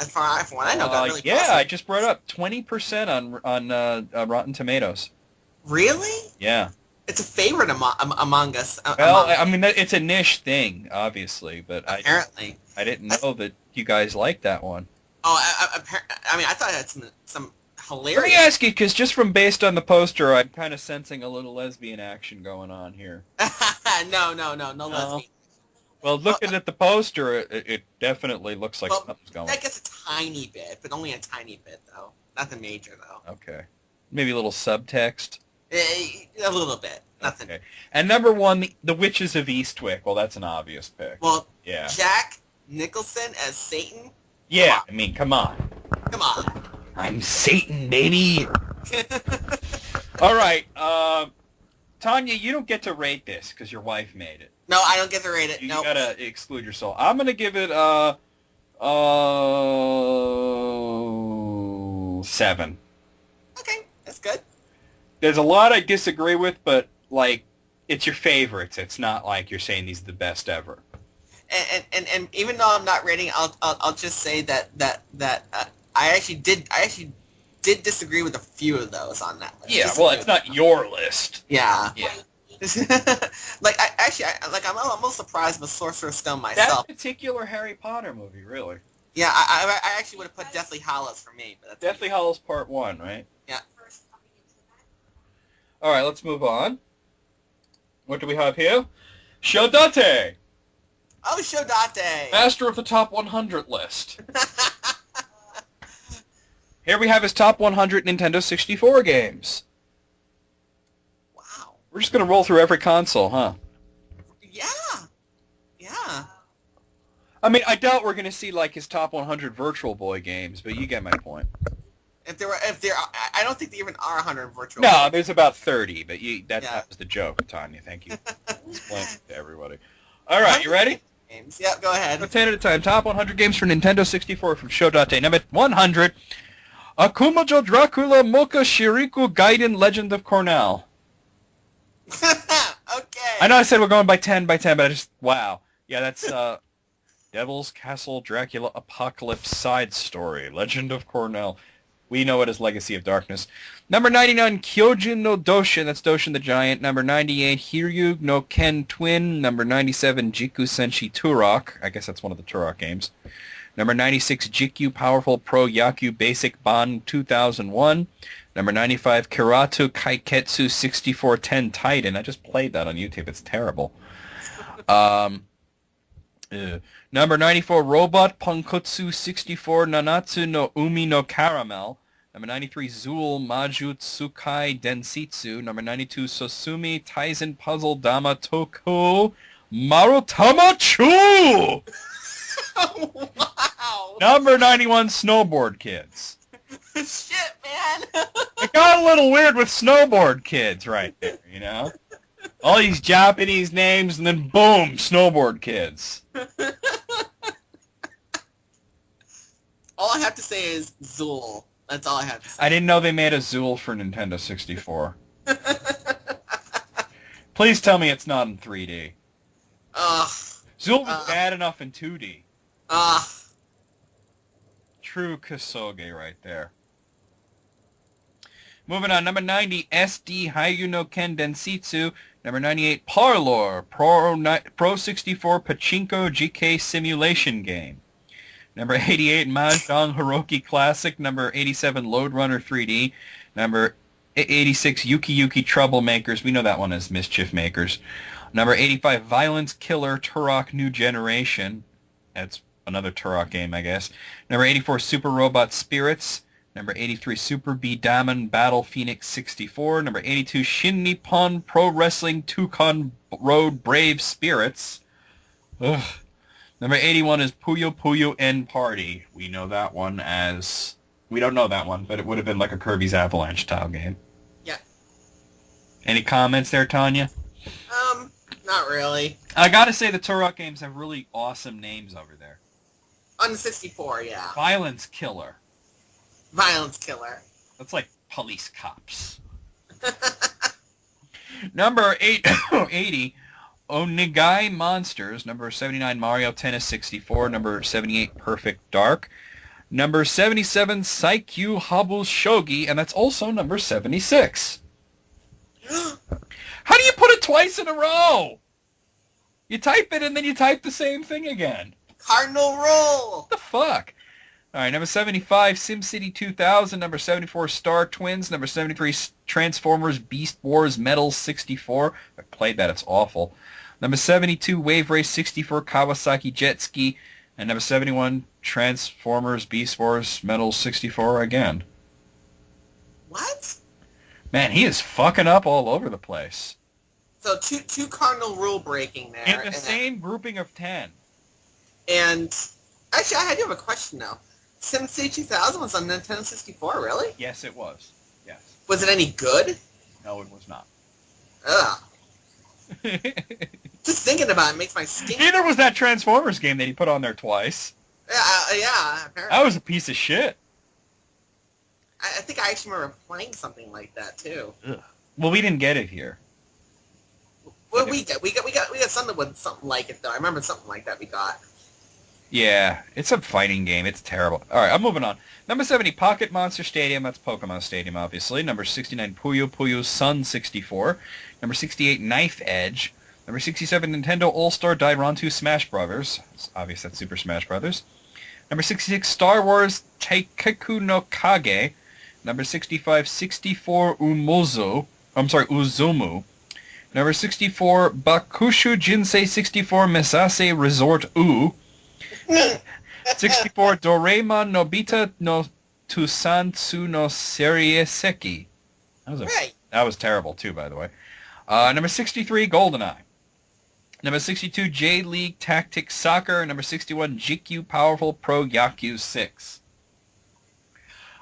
from what I know, got really yeah, positive. I just brought up 20% on Rotten Tomatoes. Really? Yeah. It's a favorite among us. Well, I mean, it's a niche thing, obviously, but apparently. I didn't know that you guys liked that one. Oh, I mean, I thought it had some hilarious... Let me ask you, because just from based on the poster, I'm kind of sensing a little lesbian action going on here. No lesbian. Well, looking at the poster, it definitely looks like something's going on. I guess a tiny bit, but only a tiny bit, though. Nothing major, though. Okay. Maybe a little subtext. A little bit. Nothing. Okay. And number 1, the Witches of Eastwick. Well, that's an obvious pick. Well, yeah. Jack Nicholson as Satan? Yeah, I mean, come on. Come on. I'm Satan, baby. All right. Tanya, you don't get to rate this because your wife made it. No, I don't get to rate it. You Nope. gotta exclude yourself. I'm gonna give it 7. Okay, that's good. There's a lot I disagree with, but like, it's your favorites. It's not like you're saying these are the best ever. And even though I'm not rating, I'll just say that I actually did disagree with a few of those on that list. Yeah, well, it's not your list. Yeah. Yeah. I'm almost surprised with Sorcerer's Stone myself. That particular Harry Potter movie, really. Yeah, I actually would have put Deathly Hallows for me. But that's Deathly Hallows Part 1, right? Yeah. All right, let's move on. What do we have here? Shodate! Oh, Shodate! Master of the Top 100 list. Here we have his Top 100 Nintendo 64 games. Wow. We're just going to roll through every console, huh? Yeah. Yeah. I mean, I doubt we're going to see, like, his Top 100 Virtual Boy games, but you get my point. I don't think there even are 100 virtual. No, there's about 30, but that was the joke, Tanya. Thank you. Explain it to everybody. All right, you ready? Games. Yep, go ahead. 10 at a time. Top 100 games for Nintendo 64 from Show.day. Number 100, Akumajo Dracula Mocha Shiriku Gaiden Legend of Cornell. Okay. I know I said we're going by 10, but I just, wow. Yeah, that's Devil's Castle Dracula Apocalypse Side Story, Legend of Cornell. We know it as Legacy of Darkness. Number 99, Kyojin no Doshin. That's Doshin the Giant. Number 98, Hiryu no Ken Twin. Number 97, Jiku Senshi Turok. I guess that's one of the Turok games. Number 96, Jikyu Powerful Pro Yaku Basic Bond 2001. Number 95, Kiratu Kaiketsu 6410 Titan. I just played that on YouTube. It's terrible. Number 94, Robot Pankotsu 64 Nanatsu no Umi no Caramel. Number 93, Zool Majutsukai Densitsu. Number 92, Sosumi Taizen Puzzle Dama Toko Marutama Chu! Wow. Number 91, Snowboard Kids. Shit, man. It got a little weird with Snowboard Kids right there, you know? All these Japanese names, and then boom, Snowboard Kids. All I have to say is Zool. That's all I have to say. I didn't know they made a Zool for Nintendo 64. Please tell me it's not in 3D. Ugh. Zool was bad enough in 2D. Ugh. True Kasoge right there. Moving on, number 90, SD Hayu no Ken Densitsu. Number 98, Parlor, Pro 64 Pachinko GK Simulation Game. Number 88, Mahjong Hiroki Classic. Number 87, Lode Runner 3D. Number 86, Yuki Yuki Troublemakers. We know that one as Mischief Makers. Number 85, Violence Killer Turok New Generation. That's another Turok game, I guess. Number 84, Super Robot Spirits. Number 83, Super B-Daman Battle Phoenix 64. Number 82, Shin Nippon Pro Wrestling Tukon Road Brave Spirits. Ugh. Number 81 is Puyo Puyo N Party. We know that one as... We don't know that one, but it would have been like a Kirby's Avalanche style game. Yeah. Any comments there, Tanya? Not really. I gotta say the Turok games have really awesome names over there. On the 64, yeah. Violence Killer. Violence Killer. That's like police cops. Number 80, Onigai Monsters. Number 79, Mario Tennis 64. Number 78, Perfect Dark. Number 77, Saikyu Habu Shogi, and that's also number 76. How do you put it twice in a row? You type it and then you type the same thing again. Cardinal Roll. What the fuck? All right, number 75, SimCity 2000. Number 74, Star Twins. Number 73, Transformers Beast Wars Metal 64. I played that. It's awful. Number 72, Wave Race 64, Kawasaki Jet Ski. And number 71, Transformers Beast Wars Metal 64 again. What? Man, he is fucking up all over the place. So two cardinal rule breaking there. In the same grouping of 10. And actually, I do have a question now. SimCity 2000 was on Nintendo 64, really? Yes, it was. Yes. Was it any good? No, it was not. Ugh. Just thinking about it makes my skin... Neither was that Transformers game that he put on there twice. Yeah, apparently. That was a piece of shit. I think I actually remember playing something like that, too. Ugh. Well, we didn't get it here. Well, we got something with something like it, though. I remember something like that we got. Yeah, it's a fighting game. It's terrible. All right, I'm moving on. Number 70, Pocket Monster Stadium. That's Pokemon Stadium, obviously. Number 69, Puyo Puyo Sun 64. Number 68, Knife Edge. Number 67, Nintendo All-Star Dairantu Smash Brothers. It's obvious that's Super Smash Brothers. Number 66, Star Wars Taikeku no Kage. Number 65, 64 Uzumu. Number 64, Bakushu Jinsei 64 Mesase Resort U. 64, Doraemon Nobita no Tusantsu no Serieseki. That was terrible, too, by the way. Number 63, GoldenEye. Number 62, J-League Tactics Soccer. Number 61, GQ Powerful Pro Yaku 6.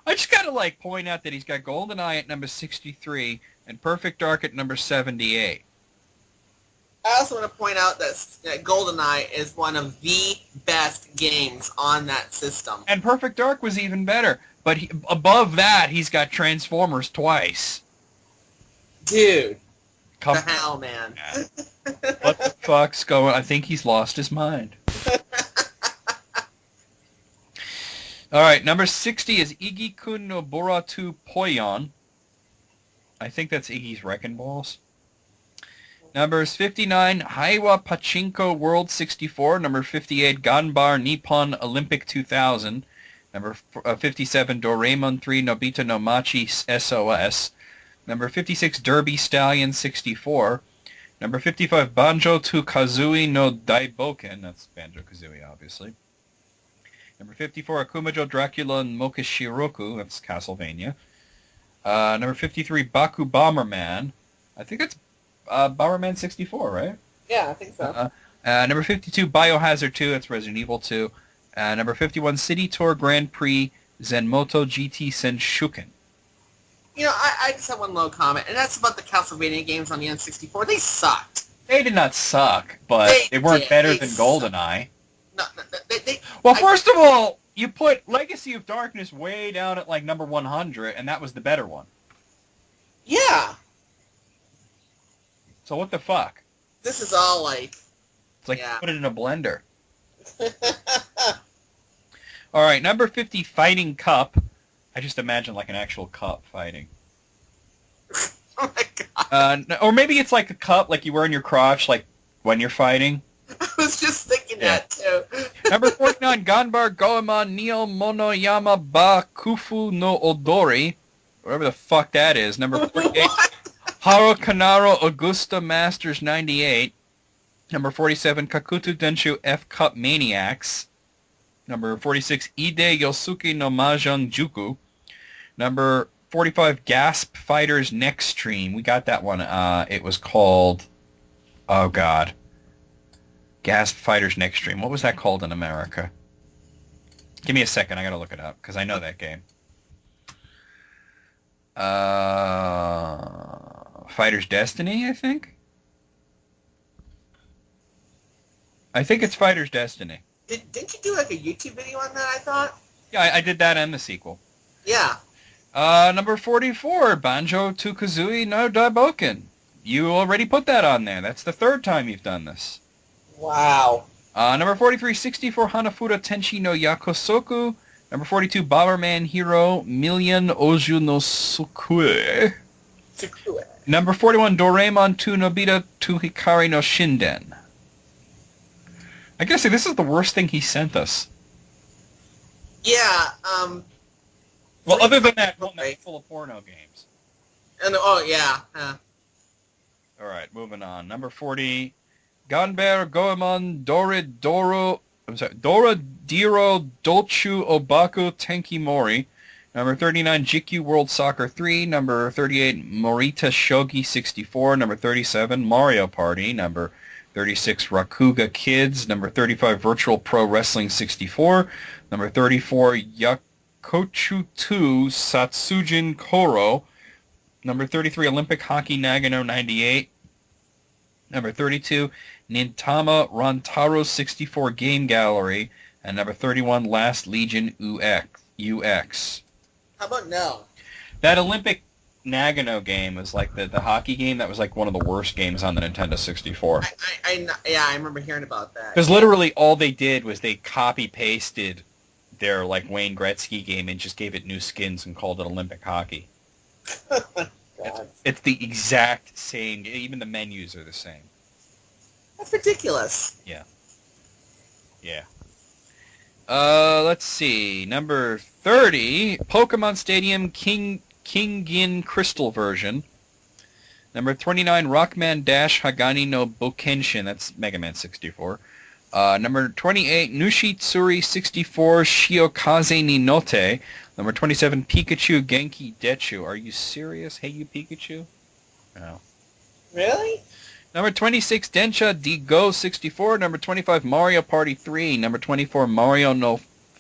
I just got to, point out that he's got GoldenEye at number 63 and Perfect Dark at number 78. I also want to point out that GoldenEye is one of the best games on that system. And Perfect Dark was even better. But above that, he's got Transformers twice. Dude. Come the hell, man. What the fuck's going on? I think he's lost his mind. All right, number 60 is Iggy-kun no Boratu Poyon. I think that's Iggy's Wrecking Balls. Numbers 59, Haiwa Pachinko World 64. Number 58, Ganbar Nippon Olympic 2000. Number 57, Doraemon 3 Nobita no Machi SOS. Number 56, Derby Stallion 64. Number 55, Banjo to Kazooie no Daiboken. That's Banjo-Kazooie, obviously. Number 54, Akumajo Dracula and Mokishiroku. That's Castlevania. Number 53, Baku Bomberman. I think that's Bomberman 64, right? Yeah, I think so. Number 52, Biohazard 2. That's Resident Evil 2. Number 51, City Tour Grand Prix Zenmoto GT Senshuken. You know, I just have one little comment, and that's about the Castlevania games on the N64. They sucked. They did not suck, but they weren't better than GoldenEye. No, First of all, you put Legacy of Darkness way down at, number 100, and that was the better one. Yeah. So what the fuck? This is all It's like put it in a blender. All right, number 50, Fighting Cup. I just imagine an actual cup fighting. Oh my god. Or maybe it's like a cup you wear in your crotch when you're fighting. I was just thinking that too. Number 49, Ganbar Goemon Neo Monoyama Ba Kufu no Odori. Whatever the fuck that is. Number 48, Haro Kanaro Augusta Masters 98. Number 47, Kakuto Denshu F Cup Maniacs. Number 46, Ide Yosuke no Mahjong Juku. Number 45, Gasp Fighters Next Stream. We got that one. It was called... Oh, God. Gasp Fighters Next Stream. What was that called in America? Give me a second. I gotta look it up, because I know that game. Fighters Destiny, I think? I think it's Fighters Destiny. Didn't you do a YouTube video on that, I thought? Yeah, I did that and the sequel. Yeah. Number 44, Banjo to Kazooie no Daiboken. You already put that on there. That's the third time you've done this. Wow. Number 43, 64, Hanafuda Tenshi no Yakosoku. Number 42, Bomberman Hero Million Oju no Sukue. Number 41, Doraemon 2 Nobita to Hikari no Shinden. I gotta say, this is the worst thing he sent us. Yeah, Well, other than that one that's full of porno games. And yeah. All right, moving on. Number 40, Ganber Goemon Dora Diro Dolchu Obaku Tenkimori. Number 39, GQ World Soccer 3. Number 38, Morita Shogi 64. Number 37, Mario Party. Number 36, Rakuga Kids. Number 35, Virtual Pro Wrestling 64. Number 34, Yakochu 2 Satsujin Koro. Number 33, Olympic Hockey Nagano 98. Number 32, Nintama Rantaro 64 Game Gallery. And number 31, Last Legion UX. How about no? That Olympic Nagano game was like the hockey game that was like one of the worst games on the Nintendo 64. I remember hearing about that. Because literally all they did was they copy-pasted their like Wayne Gretzky game and just gave it new skins and called it Olympic Hockey. It's the exact same. Even the menus are the same. That's ridiculous. Yeah. Let's see. Number 30, Pokemon Stadium Kingin Crystal version. Number 29, Rockman Dash Hagani no Bokenshin. That's Mega Man 64. Number 28, Nushi Tsuri 64 Shiokaze ni Note. Number 27, Pikachu Genki Dechu. Are you serious? Hey, you Pikachu? No. Really? Number 26, Densha D Go 64. Number 25, Mario Party 3. Number 24, Mario no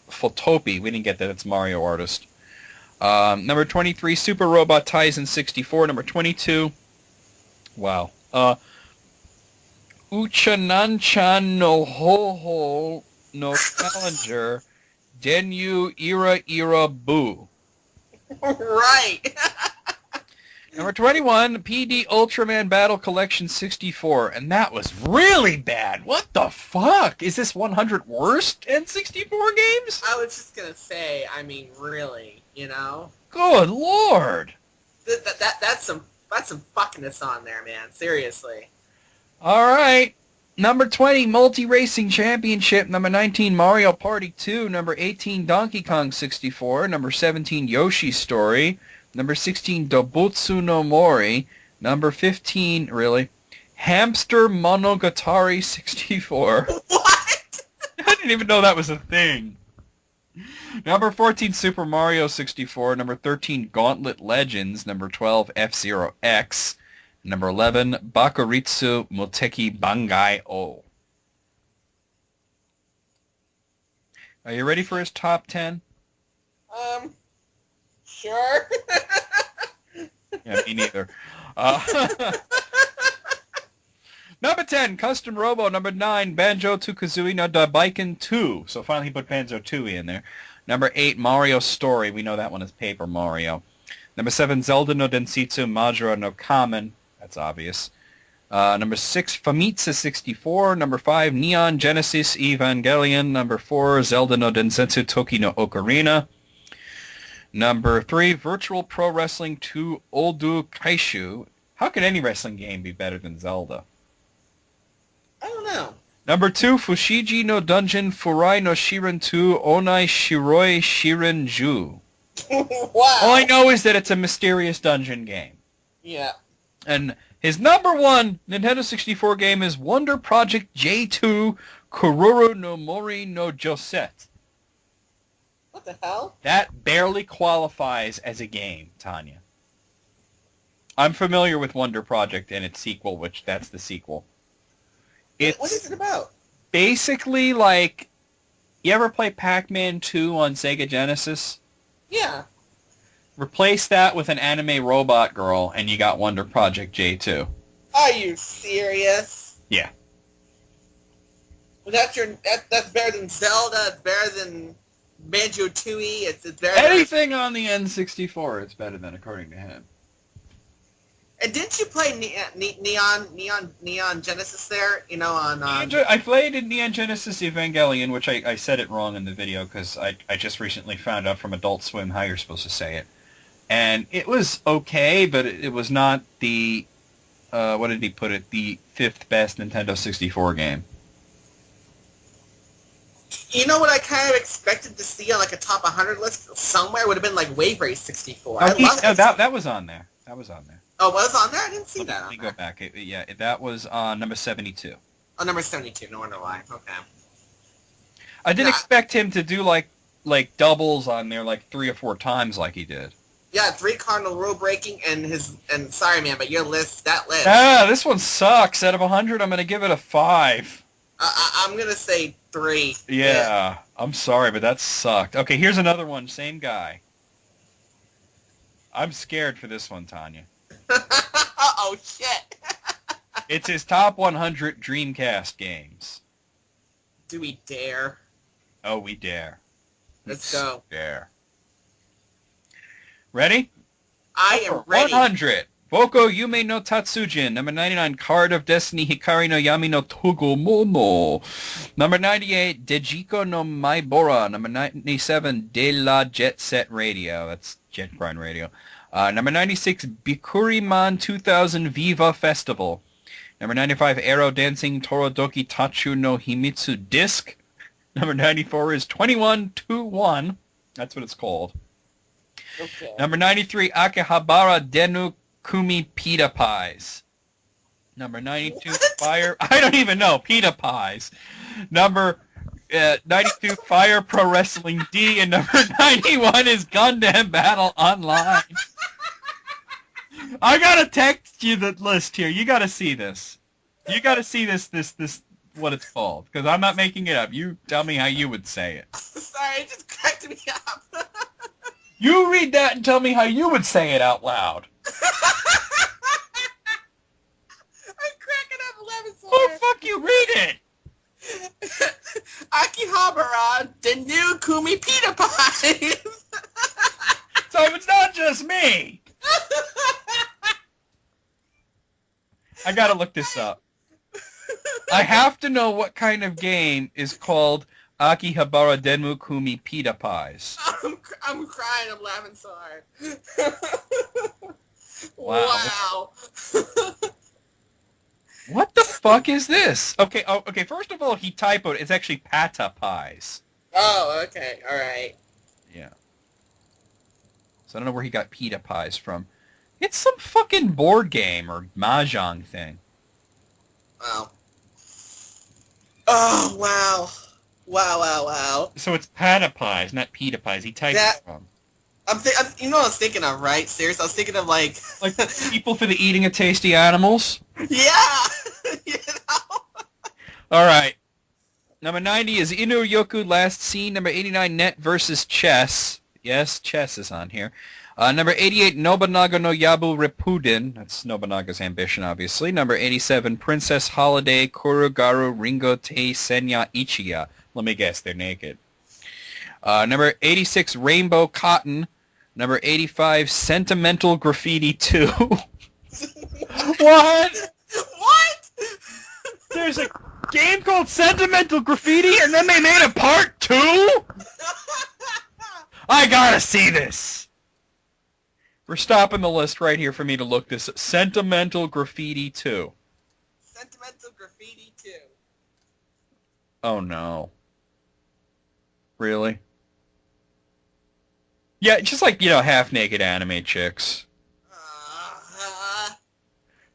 Photopi. We didn't get that. It's Mario Artist. Number 23, Super Robot Tyson 64. Number 22, wow. Uchananchan no Ho-Ho no Challenger Denyu Ira Boo. Right. Number 21, PD Ultraman Battle Collection 64, and that was really bad. What the fuck? Is this 100 worst N64 games? I was just gonna say, I mean, really, you know? Good lord. That's some fuckiness on there, man. Seriously. All right. Number 20, Multi-Racing Championship. Number 19, Mario Party 2. Number 18, Donkey Kong 64. Number 17, Yoshi's Story. Number 16, Dobutsu no Mori. Number 15, really, Hamster Monogatari 64. What? I didn't even know that was a thing. Number 14, Super Mario 64. Number 13, Gauntlet Legends. Number 12, F-Zero X. Number 11, Bakuritsu Moteki Bangai O. Are you ready for his top 10? Sure. Yeah, me neither. Number 10, Custom Robo. Number 9, Banjo-Tooie no Daibaken 2. So finally he put Banjo-Tooie in there. Number 8, Mario Story. We know that one is Paper Mario. Number 7, Zelda no Densetsu Majora no Kamen. That's obvious. Number 6, Famitsu 64. Number 5, Neon Genesis Evangelion. Number 4, Zelda no Densetsu Toki no Ocarina. Number 3, Virtual Pro Wrestling 2 Oldu Kaishu. How could any wrestling game be better than Zelda? I don't know. Number 2, Fushigi no Dungeon Furai no Shiren 2 Onai Shiroi Shiren Ju. Wow. All I know is that it's a mysterious dungeon game. Yeah. And his number 1 Nintendo 64 game is Wonder Project J2 Kururu no Mori no Josette. What the hell? That barely qualifies as a game, Tanya. I'm familiar with Wonder Project and its sequel, which that's the sequel. What is it about? Basically like, you ever play Pac-Man 2 on Sega Genesis? Yeah. Replace that with an anime robot girl, and you got Wonder Project J2. Are you serious? Yeah. Well, that's better than Zelda. It's better than Banjo-Tooie. It's better Anything on the N64, it's better than, according to him. And didn't you play Neon Genesis there? You know, on... I played in Neon Genesis Evangelion, which I said it wrong in the video, because I just recently found out from Adult Swim how you're supposed to say it. And it was okay, but it was not the, what did he put it, the 5th best Nintendo 64 game. You know what I kind of expected to see on like a top 100 list somewhere would have been like Wave Race 64. That was on there. That was on there. Oh, was on there? I didn't see that. Let me go back. That was on number 72. Oh, number 72. No wonder why. Okay. I didn't expect him to do like like doubles on there like 3 or 4 times like he did. Yeah, 3 cardinal rule breaking and sorry man, but that list. Ah, this one sucks. Out of 100, I'm gonna give it a 5. I'm gonna say 3. Yeah, I'm sorry, but that sucked. Okay, here's another one. Same guy. I'm scared for this one, Tanya. Oh shit. It's his top 100 Dreamcast games. Do we dare? Oh, we dare. Let's go. Dare. Ready? I am ready. 100. Boko Yume no Tatsujin. Number 99, Card of Destiny Hikari no Yami no Togomono. Number 98, Dejiko no Maibora. Number 97, De La Jet Set Radio. That's Jet Grind Radio. Number 96, Bikuriman 2000 Viva Festival. Number 95, Arrow Dancing Torodoki Tachu no Himitsu Disc. Number 94 is 2121. That's what it's called. Okay. Number 93, Akihabara Denu Kumi Pita Pies. Number 92, Fire... I don't even know. Pita Pies. Number 92, Fire Pro Wrestling D. And number 91 is Gundam Battle Online. I gotta text you the list here. You gotta see this. You gotta see this, what it's called. Because I'm not making it up. You tell me how you would say it. Sorry, it just cracked me up. You read that and tell me how you would say it out loud. I'm cracking up 11 Oh, fuck you, read it! Akihabara, the new Kumi Pita Pies. So it's not just me! I gotta look this up. I have to know what kind of game is called Akihabara Denmu Kumi Pita Pies. I'm crying, I'm laughing so hard. Wow. Wow. What the fuck is this? Okay, first of all, he typoed. It's actually Pata Pies. Oh, okay, alright. Yeah. So I don't know where he got Pita Pies from. It's some fucking board game or mahjong thing. Wow. Oh, wow. Wow. So it's Pata Pies, not Pita Pies. He typed it from. You know what I was thinking of, right? Seriously, I was thinking of like people for the eating of tasty animals? Yeah! You know? Alright. Number 90 is Inu Yoku Last Scene. Number 89, Net versus Chess. Yes, chess is on here. Number 88, Nobunaga no Yabu Repuden. That's Nobunaga's ambition, obviously. Number 87, Princess Holiday Kurugaru Ringo Te Senya Ichiya. Let me guess, they're naked. Number 86, Rainbow Cotton. Number 85, Sentimental Graffiti 2. What? What? There's a game called Sentimental Graffiti and then they made a part 2? I gotta see this. We're stopping the list right here for me to look this up. Sentimental Graffiti 2. Sentimental Graffiti 2. Oh no. Really? Yeah, just like, half-naked anime chicks.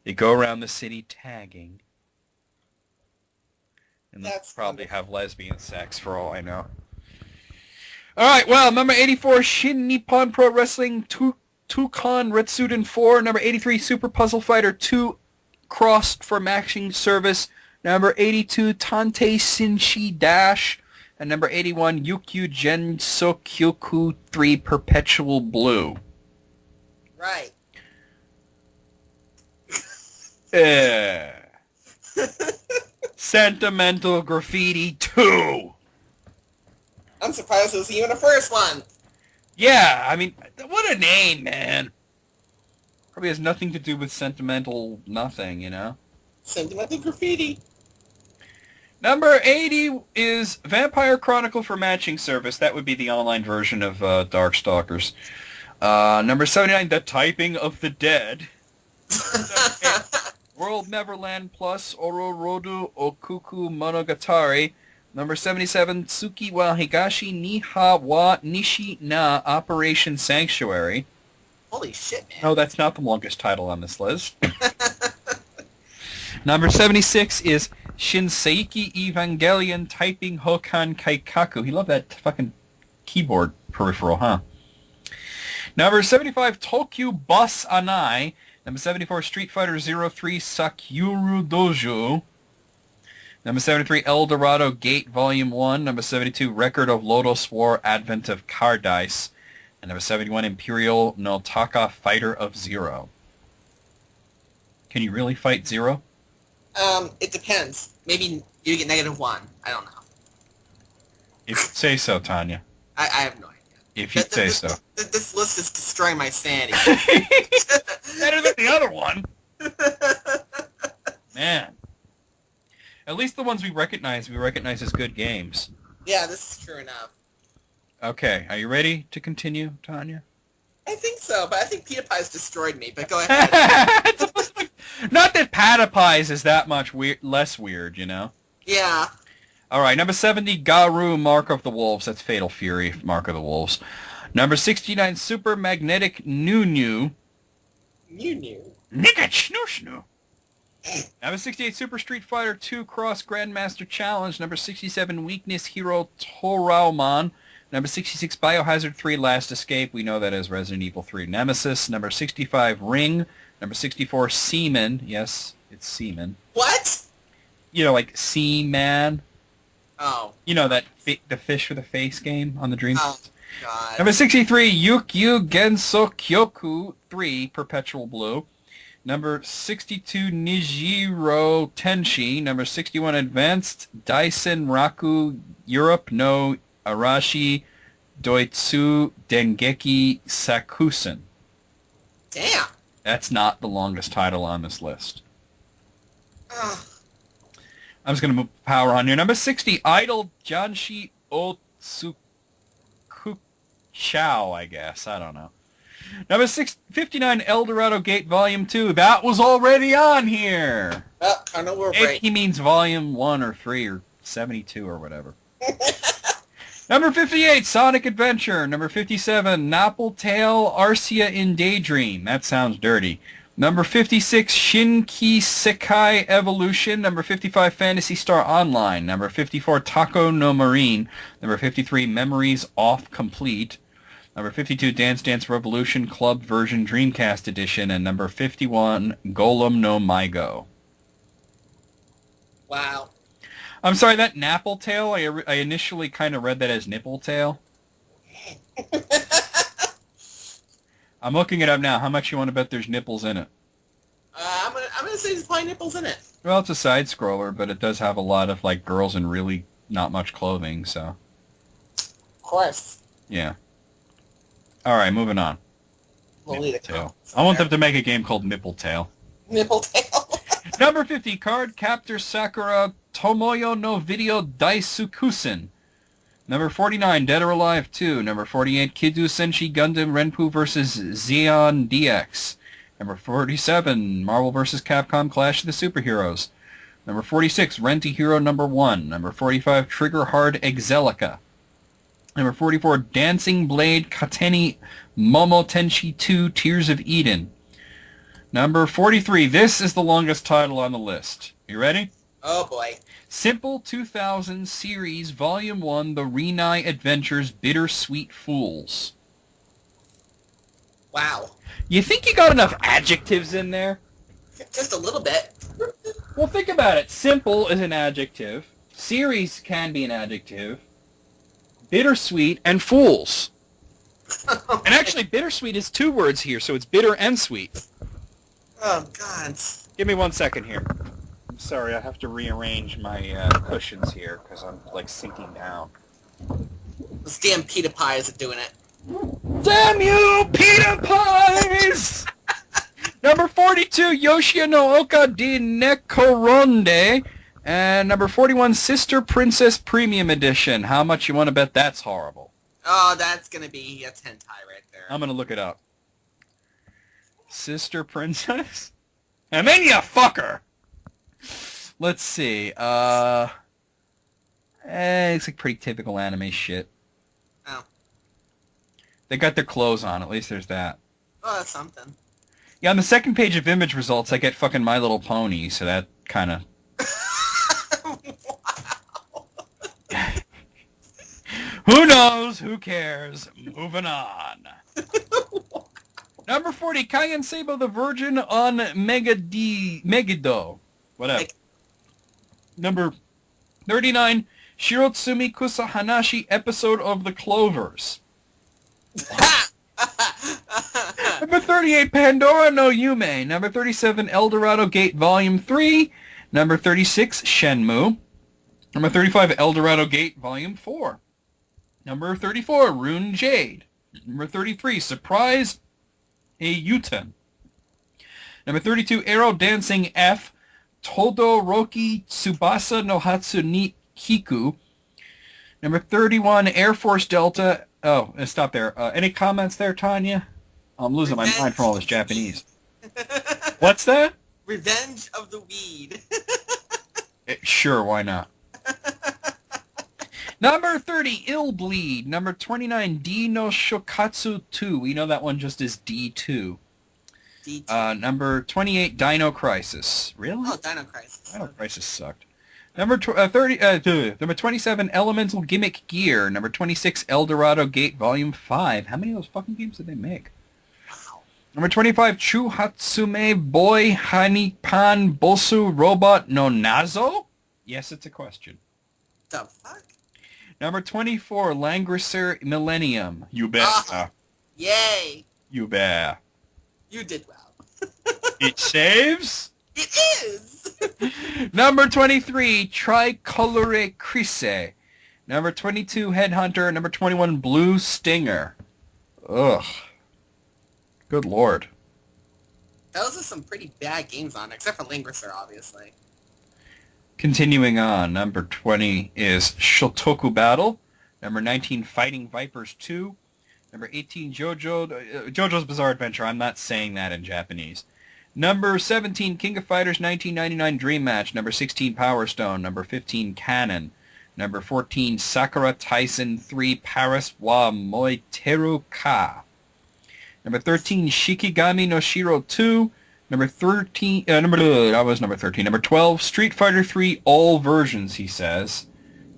They go around the city tagging. And they'll probably have lesbian sex for all I know. Alright, well, number 84, Shin Nippon Pro Wrestling Tukon Retsuden 4. Number 83, Super Puzzle Fighter 2 Crossed for Matching Service. Number 82, Tante Shinshi Dash. And number 81, Yukyu Jensokyoku 3 Perpetual Blue. Right. Sentimental Graffiti 2. I'm surprised it was even the first one. Yeah, I mean, what a name, man. Probably has nothing to do with sentimental nothing, Sentimental Graffiti. Number 80 is Vampire Chronicle for Matching Service. That would be the online version of Darkstalkers. Number 79, The Typing of the Dead. World Neverland Plus Ororodu Okuku Monogatari. Number 77, Tsuki wa Higashi Niha wa Nishi na Operation Sanctuary. Holy shit, man. No, that's not the longest title on this list. Number 76 is Shinseiki Evangelion Typing Hokan Kaikaku. He loved that fucking keyboard peripheral, huh? Number 75, Tokyo Bus Anai. Number 74, Street Fighter 03 Sakura Dojo. Number 73, El Dorado Gate Volume 1. Number 72, Record of Lotus War Advent of Cardice. And number 71, Imperial no Taka Fighter of Zero. Can you really fight Zero? It depends. Maybe you get -1. I don't know. If you say so, Tanya. I have no idea. If you say so. This list is destroying my sanity. Better than the other one. Man. At least the ones we recognize as good games. Yeah, this is true enough. Okay, are you ready to continue, Tanya? I think so, but I think Pita Pies destroyed me, but go ahead. Not that Pata Pies is that much less weird, you know? Yeah. Alright, number 70, Garu, Mark of the Wolves. That's Fatal Fury, Mark of the Wolves. Number 69, Super Magnetic Nunu. Nunu? Nigga Shnu. Number 68, Super Street Fighter 2 Cross Grandmaster Challenge. Number 67, Weakness Hero Torauman. Number 66, Biohazard 3 Last Escape. We know that as Resident Evil 3 Nemesis. Number 65, Ring. Number 64, Seaman. Yes, it's Seaman. What? You know, like Seaman. Oh. You know, that the fish with a face game on the Dreamcast. Oh, God. Number 63, Yukyu Genso Kyoku 3 Perpetual Blue. Number 62, Nijiro Tenshi. Number 61, Advanced Daisen Raku Europe no Arashi Doitsu Dengeki Sakusen. Damn. That's not the longest title on this list. Ugh. I'm just going to move power on here. Number 60, Idol Janshi Otsukuchao, I guess. I don't know. Number 59, El Dorado Gate Volume 2. That was already on here. Oh, I know we're right. He means Volume 1 or 3 or 72 or whatever. Number 58, Sonic Adventure. Number 57, Napple Tale Arcia in Daydream. That sounds dirty. Number 56, Shinki Sekai Evolution. Number 55, Phantasy Star Online. Number 54, Taco no Marine. Number 53, Memories Off Complete. Number 52, Dance Dance Revolution Club Version Dreamcast Edition. And number 51, Golem no Maigo. Wow. I'm sorry, that Napple Tail, I initially kind of read that as Nipple Tail. I'm looking it up now. How much you want to bet there's nipples in it? I'm gonna say there's probably nipples in it. Well, it's a side scroller, but it does have a lot of like girls in really not much clothing, so. Of course. Yeah. All right, moving on. We'll leave it. Tail. I want them to make a game called Nipple Tail. Nipple tail. Number 50, Card Captor Sakura Tomoyo no Video Daisukusen. Number 49, Dead or Alive 2. Number 48, Kidou Senshi Gundam Renpu vs. Xeon DX. Number 47, Marvel vs. Capcom Clash of the Superheroes. Number 46, Rent a Hero number 1. Number 45, Trigger Hard Exelica. Number 44, Dancing Blade Kateni Momo Tenshi 2 Tears of Eden. Number 43, this is the longest title on the list. You ready? Oh boy. Simple 2000 Series Volume 1, The Renai Adventures Bittersweet Fools. Wow. You think you got enough adjectives in there? Just a little bit. Well, think about it. Simple is an adjective. Series can be an adjective. Bittersweet and fools. And actually, bittersweet is 2 words here, so it's bitter and sweet. Oh, God. Give me 1 second here. I'm sorry, I have to rearrange my cushions here because I'm, like, sinking down. Those damn pita pies are doing it. Damn you, pita pies! Number 42, Yoshia no Oka di Nekoronde. And number 41, Sister Princess Premium Edition. How much you want to bet that's horrible? Oh, that's going to be a hentai right there. I'm going to look it up. Sister Princess? And then you fucker! Let's see. It's like pretty typical anime shit. Oh. They got their clothes on. At least there's that. Oh, that's something. Yeah, on the second page of image results, I get fucking My Little Pony, so that kind of... Wow. Who knows? Who cares? Moving on. Number 40, Kayan Sabo the Virgin on Megiddo. Whatever. Like, Number 39, Shirotsumi Kusahanashi episode of The Clovers. Number 38, Pandora no Yume. Number 37, Eldorado Gate Volume 3. Number 36, Shenmue. Number 35, Eldorado Gate Volume 4. Number 34, Rune Jade. Number 33, Surprise Ayuten. Number 32, Arrow Dancing F. Todoroki Tsubasa no Hatsu ni Hiku. Number 31, Air Force Delta. Oh, stop there. Any comments there, Tanya? I'm losing my mind from all this Japanese. What's that? Revenge of the Weed. Sure, why not? Number 30, Ill Bleed. Number 29, D no Shokatsu 2. We know that one just as D2. D2. Number 28, Dino Crisis. Really? Oh, Dino Crisis. Dino Crisis sucked. Number 27, Elemental Gimmick Gear. Number 26, Eldorado Gate Volume 5. How many of those fucking games did they make? Wow. Number 25, Chu Hatsume Boy Hanipan Bosu Robot no Nazo? Yes, it's a question. The fuck? Number 24, Langrisser Millennium. You bet. Yay. You bet. You did well. It saves? It is! Number 23, Tricolore Crise. Number 22, Headhunter. Number 21, Blue Stinger. Ugh. Good lord. Those are some pretty bad games on it, except for Langrisser, obviously. Continuing on, number 20 is Shotoku Battle. Number 19, Fighting Vipers 2. Number 18, JoJo's Bizarre Adventure. I'm not saying that in Japanese. Number 17, King of Fighters 1999 Dream Match. Number 16, Power Stone. Number 15, Cannon. Number 14, Sakura Tyson 3 Paris wa Moiteru Ka. Number 13, Shikigami no Shiro 2. Number 13, number 13. Number 12, Street Fighter 3 All Versions, he says.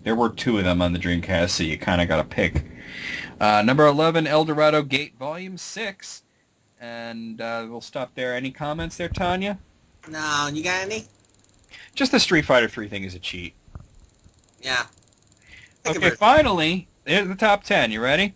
There were 2 of them on the Dreamcast, so you kind of got to pick. Number 11, Eldorado Gate Volume 6. And we'll stop there. Any comments there, Tanya? No, you got any? Just the Street Fighter 3 thing is a cheat. Yeah. Okay, finally, here's the top 10. You ready?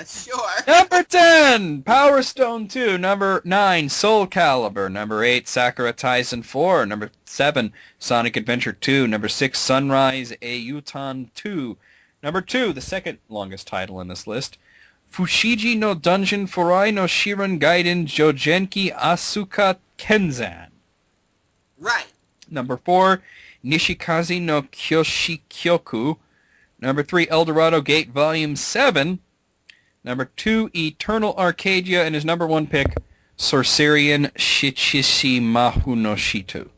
Sure. Number 10, Power Stone 2. Number 9, Soul Calibur. Number 8, Sakura Tyson 4. Number 7, Sonic Adventure 2. Number 6, Sunrise Ayutan 2. Number 2, the second longest title in this list, Fushigi no Dungeon Furai no Shiren Gaiden Jojenki Asuka Kenzan. Right. Number 4, Nishikaze no Kyoshikyoku. Number 3, Eldorado Gate Volume 7. Number 2, Eternal Arcadia, and his number 1 pick, Sorcerian Shichishi Mahu no Shitu.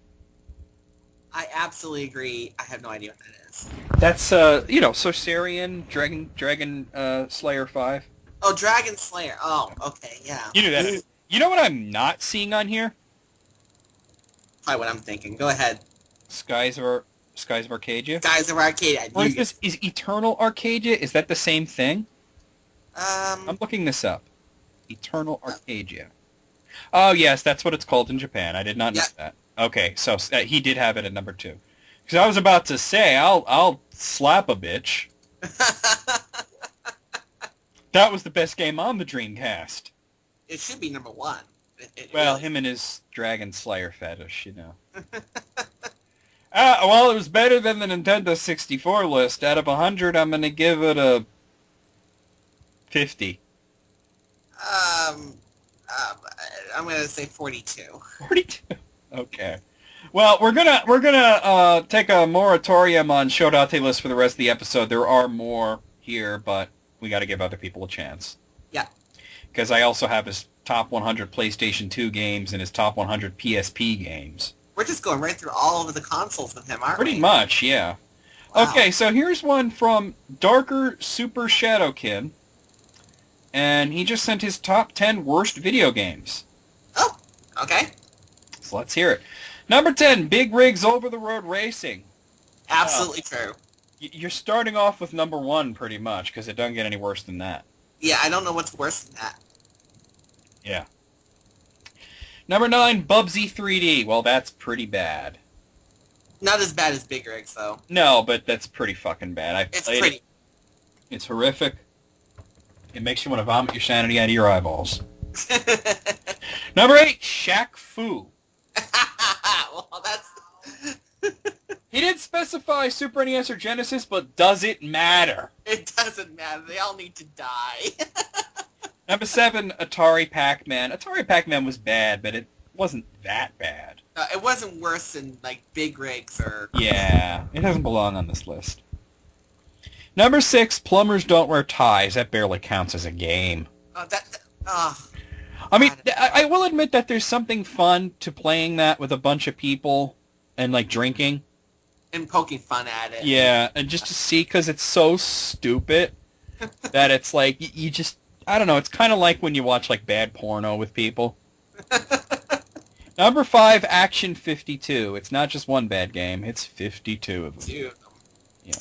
I absolutely agree. I have no idea what that is. That's, Sorcerian, Dragon Slayer 5. Oh, Dragon Slayer. Oh, okay, yeah. You knew that. You know what I'm not seeing on here? Probably what I'm thinking. Go ahead. Skies of Arcadia? Guys of Arcadia. Or is Eternal Arcadia, is that the same thing? I'm I'm looking this up. Eternal Arcadia. Oh, yes, that's what it's called in Japan. I did not know that. Okay, so he did have it at number 2. Because I was about to say, I'll slap a bitch. That was the best game on the Dreamcast. It should be number 1. Well, him and his Dragon Slayer fetish, you know. Well, it was better than the Nintendo 64 list. Out of 100, I'm going to give it a 50. I'm going to say 42. 42. Okay. Well, we're gonna take a moratorium on Shodate list for the rest of the episode. There are more here, but we got to give other people a chance. Yeah. Because I also have his top 100 PlayStation 2 games and his top 100 PSP games. We're just going right through all of the consoles with him, aren't we? Pretty much, yeah. Wow. Okay, so here's one from Darker Super Shadowkin, and he just sent his top 10 worst video games. Oh, okay. So let's hear it. Number 10, Big Rigs Over the Road Racing. Absolutely true. You're starting off with number 1 pretty much, because it doesn't get any worse than that. Yeah, I don't know what's worse than that. Yeah. Number 9, Bubsy 3D. Well, that's pretty bad. Not as bad as Big Rigs, though. No, but that's pretty fucking bad. I It's played pretty. it. It's horrific. It makes you want to vomit your sanity out of your eyeballs. Number 8, Shaq Fu. Well, that's... He didn't specify Super NES or Genesis, but does it matter? It doesn't matter. They all need to die. Number 7, Atari Pac-Man. Atari Pac-Man was bad, but it wasn't that bad. It wasn't worse than, like, Big Rigs or... Yeah, it doesn't belong on this list. Number 6, Plumbers Don't Wear Ties. That barely counts as a game. I mean, I will admit that there's something fun to playing that with a bunch of people and, like, drinking. And poking fun at it. Yeah, and just to see, because it's so stupid that it's like, you just, I don't know, it's kind of like when you watch, like, bad porno with people. Number 5, Action 52. It's not just one bad game, it's 52 of them. 2 of them. Yeah.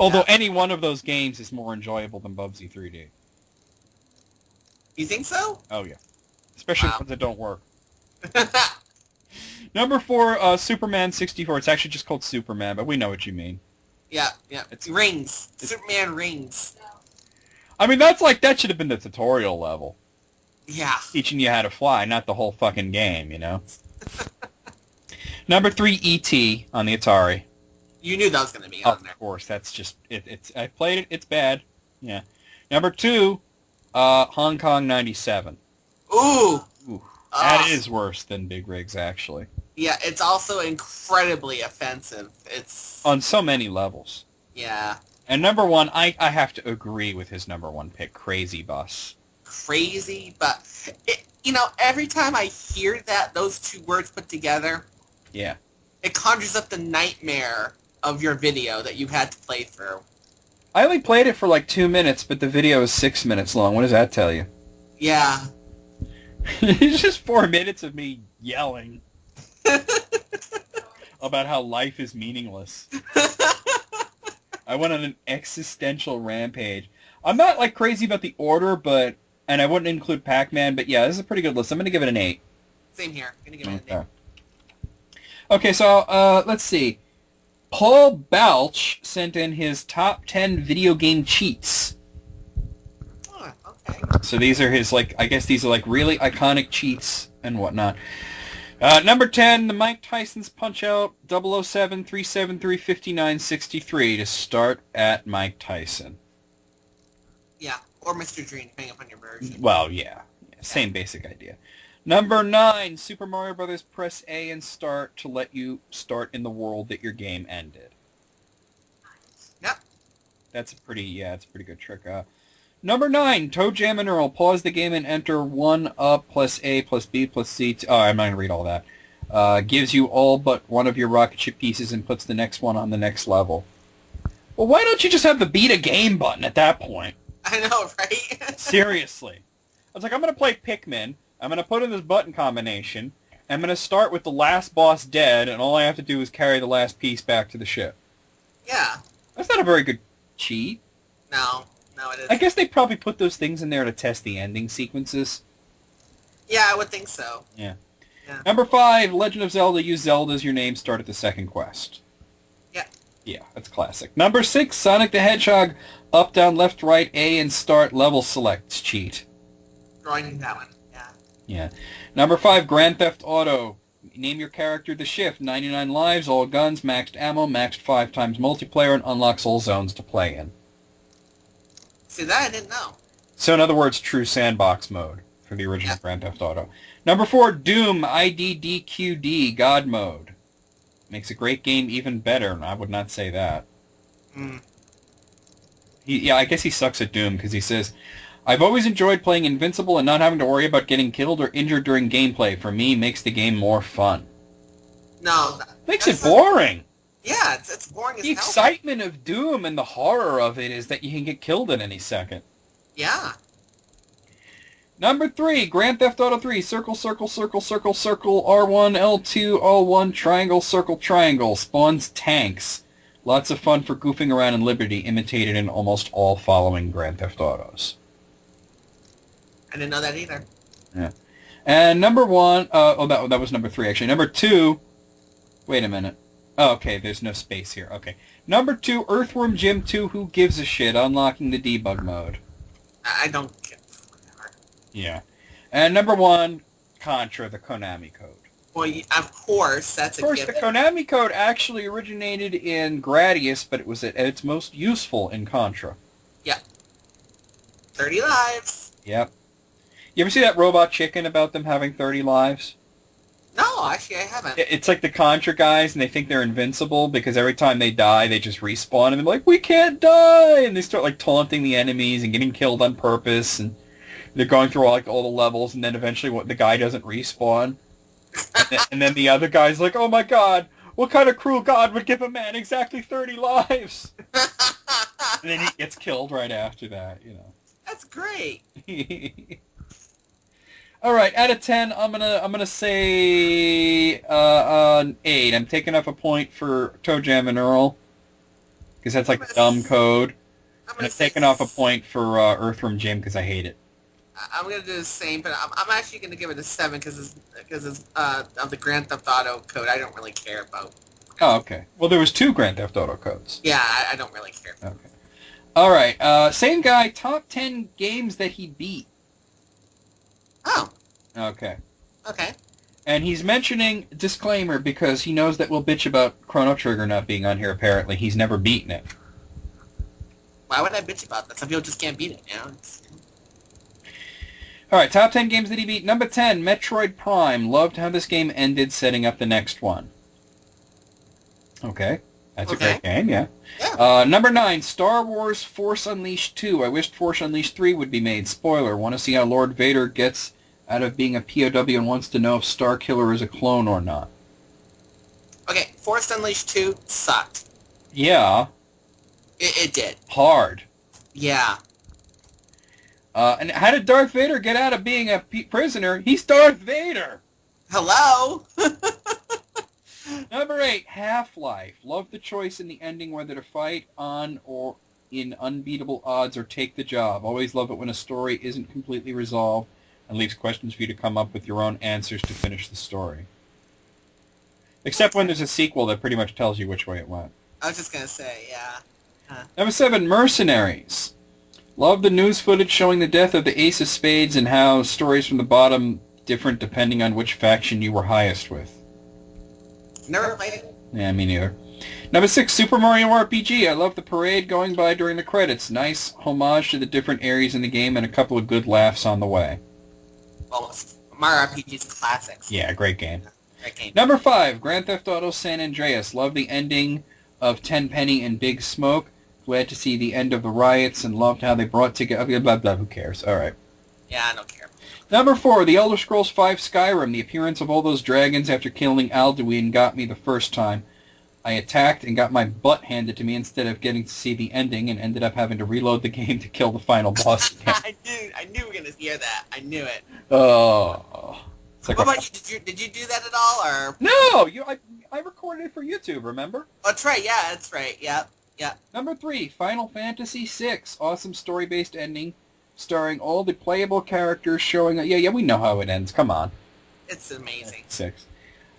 Although any one of those games is more enjoyable than Bubsy 3D. You think so? Oh, yeah. Especially ones that don't work. Number 4, Superman 64. It's actually just called Superman, but we know what you mean. Yeah. It's Rings. Superman Rings. I mean, that should have been the tutorial level. Yeah. Teaching you how to fly, not the whole fucking game, you know? Number 3, E.T. on the Atari. You knew that was going to be on there. Of course, that's just, I played it, it's bad. Yeah. Number 2, Hong Kong 97. Ooh. That is worse than Big Rigs, actually. Yeah, it's also incredibly offensive. It's... On so many levels. Yeah. And number 1, I have to agree with his number 1 pick, Crazy Bus. Crazy, but, every time I hear those 2 words put together, Yeah. it conjures up the nightmare of your video that you had to play through. I only played it for like 2 minutes, but the video is 6 minutes long. What does that tell you? Yeah. It's just 4 minutes of me yelling about how life is meaningless. I went on an existential rampage. I'm not like crazy about the order, and I wouldn't include Pac-Man, but yeah, this is a pretty good list. I'm going to give it an 8. Same here. I'm going to give it an 8. Okay, so let's see. Paul Balch sent in his top 10 video game cheats. Oh, okay. So these are his, I guess these are really iconic cheats and whatnot. Number 10, the Mike Tyson's Punch-Out 007 373 5963 to start at Mike Tyson. Yeah, or Mr. Dream, depending upon your version. Well, yeah. Same basic idea. Number 9, Super Mario Bros. Press A and start to let you start in the world that your game ended. Yep. That's a pretty good trick. Number 9, Toe Jam and Earl. Pause the game and enter 1 up plus A plus B plus C. I'm not going to read all that. Gives you all but one of your rocket ship pieces and puts the next one on the next level. Well, why don't you just have the beat a game button at that point? I know, right? Seriously. I was like, I'm going to play Pikmin. I'm going to put in this button combination. I'm going to start with the last boss dead, and all I have to do is carry the last piece back to the ship. Yeah. That's not a very good cheat. No, it isn't. I guess they probably put those things in there to test the ending sequences. Yeah, I would think so. Yeah. Yeah. Number 5, Legend of Zelda. Use Zelda as your name. Start at the second quest. Yeah. Yeah, that's classic. Number 6, Sonic the Hedgehog. Up, down, left, right, A, and start. Level selects cheat. Drawing that one. Yeah. Number 5, Grand Theft Auto. Name your character The Shift. 99 lives, all guns, maxed ammo, maxed 5 times multiplayer, and unlocks all zones to play in. See, that I didn't know. So in other words, true sandbox mode for the original Grand Theft Auto. Number 4, Doom. IDDQD. God mode. Makes a great game even better, and I would not say that. I guess he sucks at Doom, because he says, I've always enjoyed playing Invincible and not having to worry about getting killed or injured during gameplay. For me, makes the game more fun. No. Makes it boring. Yeah, it's boring as The hell. excitement of Doom and the horror of it is that you can get killed at any second. Yeah. Number 3, Grand Theft Auto 3. Circle, circle, circle, circle, circle, R1, L2, O1, triangle, circle, triangle. Spawns tanks. Lots of fun for goofing around in Liberty, imitated in almost all following Grand Theft Autos. I didn't know that either. Yeah. And number 1, that was number 3, actually. Number 2, wait a minute. Oh, okay, there's no space here. Okay. Number 2, Earthworm Jim 2, Who Gives a Shit, unlocking the debug mode. I don't care. Whatever. Yeah. And number 1, Contra, the Konami code. Well, of course, that's a given. Of course, the Konami code actually originated in Gradius, but it was at its most useful in Contra. Yep. 30 lives. Yep. You ever see that Robot Chicken about them having 30 lives? No, actually, I haven't. It's like the Contra guys, and they think they're invincible because every time they die, they just respawn, and they're like, we can't die! And they start like taunting the enemies and getting killed on purpose, and they're going through all the levels, and then eventually the guy doesn't respawn. And then the other guy's like, oh my god, what kind of cruel god would give a man exactly 30 lives? And then he gets killed right after that, you know. That's great. All right, out of 10, I'm gonna say an 8. I'm taking off a point for Toe Jam and Earl because that's like dumb code. And I'm taking off a point for Earthworm Jim because I hate it. I'm gonna do the same, but I'm actually gonna give it a 7 because of the Grand Theft Auto code. I don't really care about. Oh, okay. Well, there was 2 Grand Theft Auto codes. Yeah, I don't really care. Okay. All right. Same guy. Top 10 games that he beat. Oh. Okay. Okay. And he's mentioning disclaimer because he knows that we'll bitch about Chrono Trigger not being on here. Apparently, he's never beaten it. Why would I bitch about that? Some people just can't beat it, you know? All right, top 10 games that he beat. Number 10, Metroid Prime. Loved how this game ended, setting up the next one. Okay. That's a great game, yeah. Number 9, Star Wars Force Unleashed 2. I wished Force Unleashed 3 would be made. Spoiler, want to see how Lord Vader gets out of being a POW and wants to know if Starkiller is a clone or not. Okay, Force Unleashed 2 sucked. Yeah. It did. Hard. Yeah. And how did Darth Vader get out of being a prisoner? He's Darth Vader! Hello? Number 8, Half-Life. Love the choice in the ending whether to fight on or in unbeatable odds or take the job. Always love it when a story isn't completely resolved and leaves questions for you to come up with your own answers to finish the story. Except when there's a sequel that pretty much tells you which way it went. I was just going to say, yeah. Huh. Number 7, Mercenaries. Love the news footage showing the death of the Ace of Spades and how stories from the bottom different depending on which faction you were highest with. Never played it. Yeah, me neither. Number 6, Super Mario RPG. I love the parade going by during the credits. Nice homage to the different areas in the game and a couple of good laughs on the way. Well, Mario RPG's classics. Yeah, great game. Great game. Number 5, Grand Theft Auto San Andreas. Love the ending of Tenpenny and Big Smoke. Glad to see the end of the riots and loved how they brought together... Blah, blah, who cares? All right. Yeah, I don't care. Number 4, The Elder Scrolls V Skyrim. The appearance of all those dragons after killing Alduin got me the first time. I attacked and got my butt handed to me instead of getting to see the ending and ended up having to reload the game to kill the final boss again. I knew we were going to hear that. I knew it. Oh. Like what about you? Did you do that at all? Or No! I recorded it for YouTube, remember? Oh, that's right. Yeah, that's right. Yep. Yep. Number 3, Final Fantasy VI. Awesome story-based ending starring all the playable characters showing... Yeah, we know how it ends. Come on. It's amazing. 6.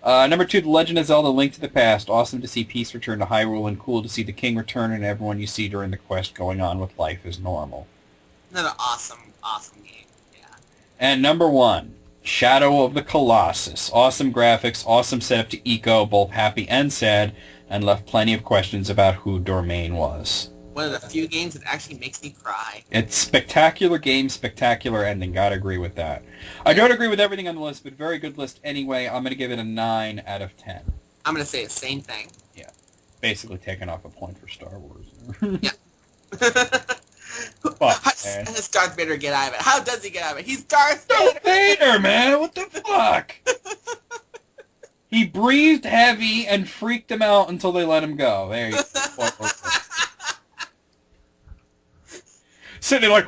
Number 2, The Legend of Zelda: Link to the Past. Awesome to see peace return to Hyrule and cool to see the king return and everyone you see during the quest going on with life as normal. Another awesome game. Yeah. And number 1, Shadow of the Colossus. Awesome graphics, awesome setup to Eco, both happy and sad, and left plenty of questions about who Dormain was. One of the few games that actually makes me cry. It's spectacular game, spectacular ending. Gotta agree with that. I don't agree with everything on the list, but very good list anyway. I'm going to give it a 9 out of 10. I'm going to say the same thing. Yeah. Basically taking off a point for Star Wars. Yeah. Fuck, How does Darth Vader get out of it? How does he get out of it? He's Darth Darth Vader, man! What the fuck? He breathed heavy and freaked them out until they let him go. There you go. Sitting there like...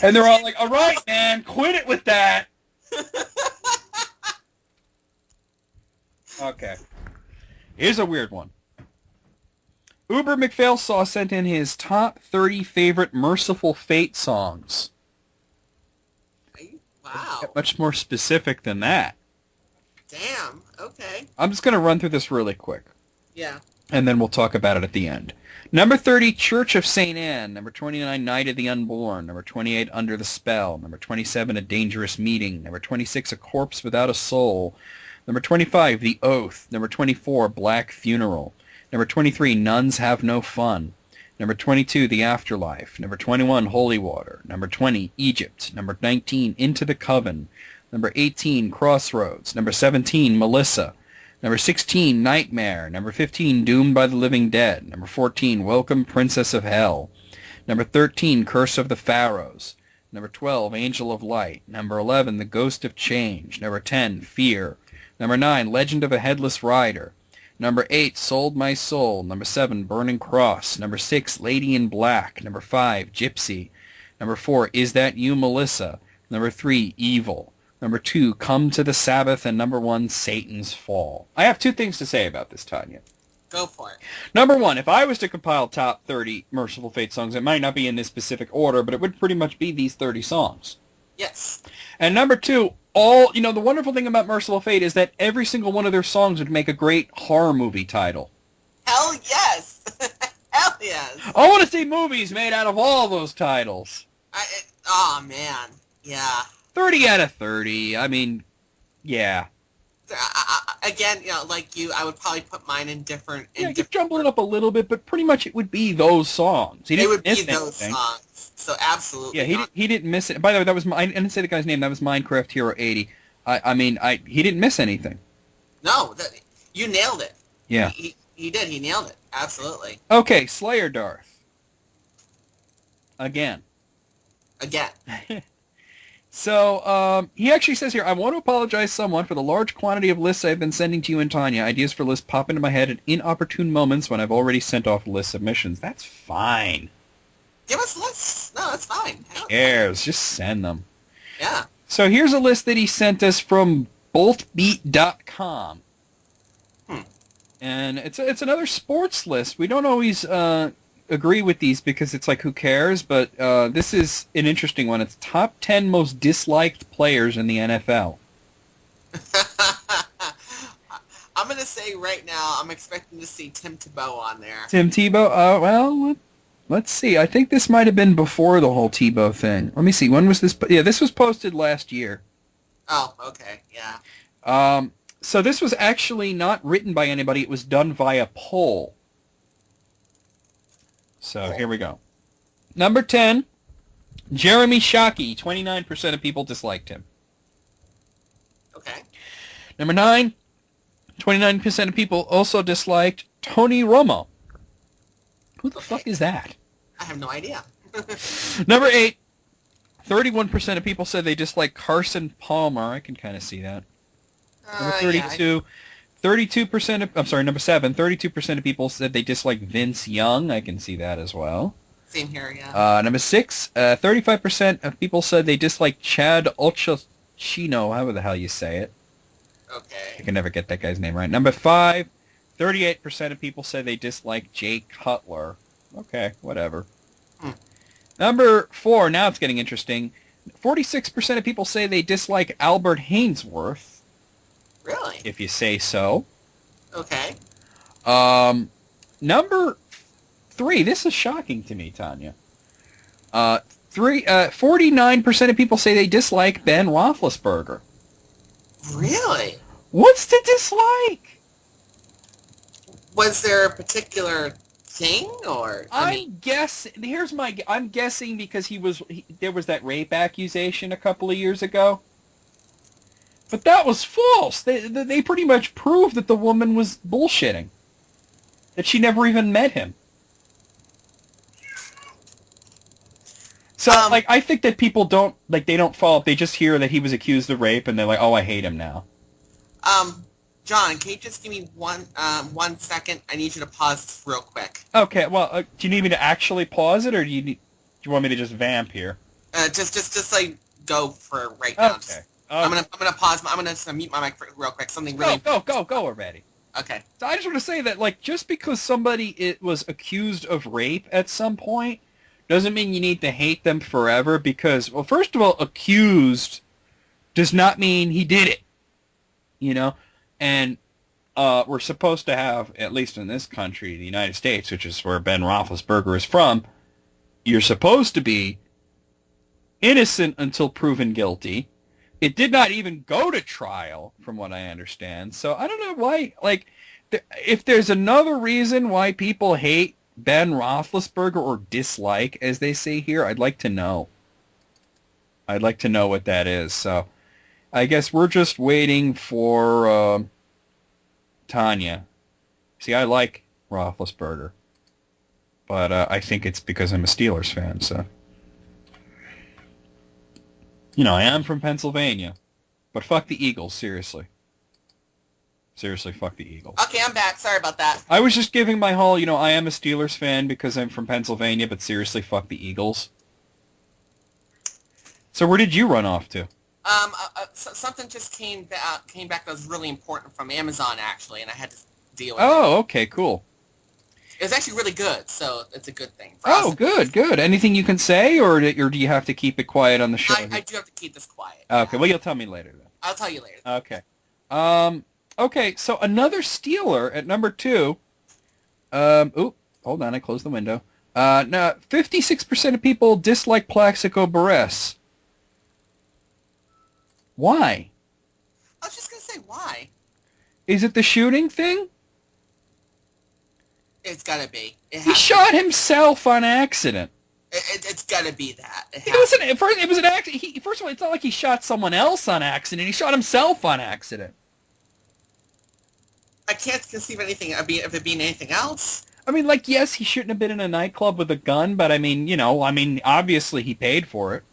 And they're all like, all right, man, quit it with that. Okay. Here's a weird one. Uber McPhailsaw sent in his top 30 favorite Mercyful Fate songs. Wow. Much more specific than that. Damn. Okay. I'm just going to run through this really quick. Yeah. And then we'll talk about it at the end. Number 30, Church of St. Anne. Number 29, Night of the Unborn. Number 28, Under the Spell. Number 27, A Dangerous Meeting. Number 26, A Corpse Without a Soul. Number 25, The Oath. Number 24, Black Funeral. Number 23, Nuns Have No Fun. Number 22, The Afterlife. Number 21, Holy Water. Number 20, Egypt. Number 19, Into the Coven. Number 18, Crossroads. Number 17, Melissa. Number 16, Nightmare. Number 15, Doomed by the Living Dead. Number 14, Welcome, Princess of Hell. Number 13, Curse of the Pharaohs. Number 12, Angel of Light. Number 11, The Ghost of Change. Number 10, Fear. Number 9, Legend of a Headless Rider. Number 8, Sold My Soul. Number 7, Burning Cross. Number 6, Lady in Black. Number 5, Gypsy. Number 4, Is That You, Melissa? Number 3, Evil. Number 2, Come to the Sabbath. And number 1, Satan's Fall. I have two things to say about this, Tanya. Go for it. Number 1, if I was to compile top 30 Mercyful Fate songs, it might not be in this specific order, but it would pretty much be these 30 songs. Yes. And number 2, the wonderful thing about Mercyful Fate is that every single one of their songs would make a great horror movie title. Hell yes. Hell yes. I want to see movies made out of all those titles. Oh, man. Yeah. 30 out of 30. I mean, yeah. Again, like you, I would probably put mine in different... Yeah, you're jumbling it up a little bit, but pretty much it would be those songs. It would be those songs. So absolutely. Yeah, he didn't miss it. By the way, I didn't say the guy's name. That was Minecraft Hero 80. He didn't miss anything. No, you nailed it. Yeah. He did. He nailed it. Absolutely. Okay, Slayer Darth. Again. So, he actually says here, I want to apologize somewhat for the large quantity of lists I've been sending to you and Tanya. Ideas for lists pop into my head at inopportune moments when I've already sent off list submissions. That's fine. Give us lists. No, that's fine. Who cares? Just send them. Yeah. So here's a list that he sent us from boltbeat.com. And it's another sports list. We don't always agree with these because it's like, who cares? But this is an interesting one. It's top 10 most disliked players in the NFL. I'm going to say right now, I'm expecting to see Tim Tebow on there. Tim Tebow? Well, let's see. I think this might have been before the whole Tebow thing. Let me see. When was this? Yeah, this was posted last year. Oh, okay. Yeah. So this was actually not written by anybody. It was done via poll. So here we go. Number 10, Jeremy Shockey. 29% of people disliked him. Okay. Number 9, 29% of people also disliked Tony Romo. Who the fuck is that? I have no idea. Number 8, 31% of people said they disliked Carson Palmer. I can kind of see that. Number 32, 32% of, number 7, 32% of people said they disliked Vince Young. I can see that as well. Same here, yeah. Number 6, 35% of people said they disliked Chad Ochocinco, however the hell you say it. Okay. I can never get that guy's name right. Number 5, 38% of people said they disliked Jay Cutler. Okay, whatever. Number 4, now it's getting interesting. 46% of people say they dislike Albert Hainsworth. Really? If you say so. Okay. Number 3, this is shocking to me, Tanya. 49% of people say they dislike Ben Roethlisberger. Really? What's the dislike? Was there a particular thing, or I'm guessing because there was that rape accusation a couple of years ago. But that was false. They pretty much proved that the woman was bullshitting. That she never even met him. So, I think that people don't follow up. They just hear that he was accused of rape, and they're like, oh, I hate him now. John, can you just give me one second? I need you to pause this real quick. Okay, well, do you need me to actually pause it, or do you want me to just vamp here? Just like go for right now. Okay. I'm gonna pause. I'm gonna mute my mic real quick. Something really. Go already. Okay. So I just want to say that, like, just because somebody was accused of rape at some point doesn't mean you need to hate them forever because, well, first of all, accused does not mean he did it, you know? And we're supposed to have, at least in this country, the United States, which is where Ben Roethlisberger is from, you're supposed to be innocent until proven guilty. It did not even go to trial, from what I understand. So I don't know why, like, if there's another reason why people hate Ben Roethlisberger or dislike, as they say here, I'd like to know. I'd like to know what that is. So I guess we're just waiting for Tanya. See, I like Roethlisberger, but I think it's because I'm a Steelers fan, so. You know, I am from Pennsylvania, but fuck the Eagles, seriously. Seriously, fuck the Eagles. Okay, I'm back. Sorry about that. I was just giving my whole, I am a Steelers fan because I'm from Pennsylvania, but seriously, fuck the Eagles. So where did you run off to? Something just came back that was really important from Amazon, actually, and I had to deal with it. Oh, okay, cool. It was actually really good, so it's a good thing. Oh, good, good. Anything you can say, or do you have to keep it quiet on the show? I do have to keep this quiet. Okay, well, you'll tell me later, then. I'll tell you later. Okay. Okay, so another Steeler at number 2. Hold on, I closed the window. Now, 56% of people dislike Plaxico Burress. Why? I was just going to say, why? Is it the shooting thing? It's got to be. He shot himself on accident. It's got to be that. It was an accident. First of all, it's not like he shot someone else on accident. He shot himself on accident. I can't conceive of it being anything else. I mean, like, yes, he shouldn't have been in a nightclub with a gun, but I mean, obviously he paid for it.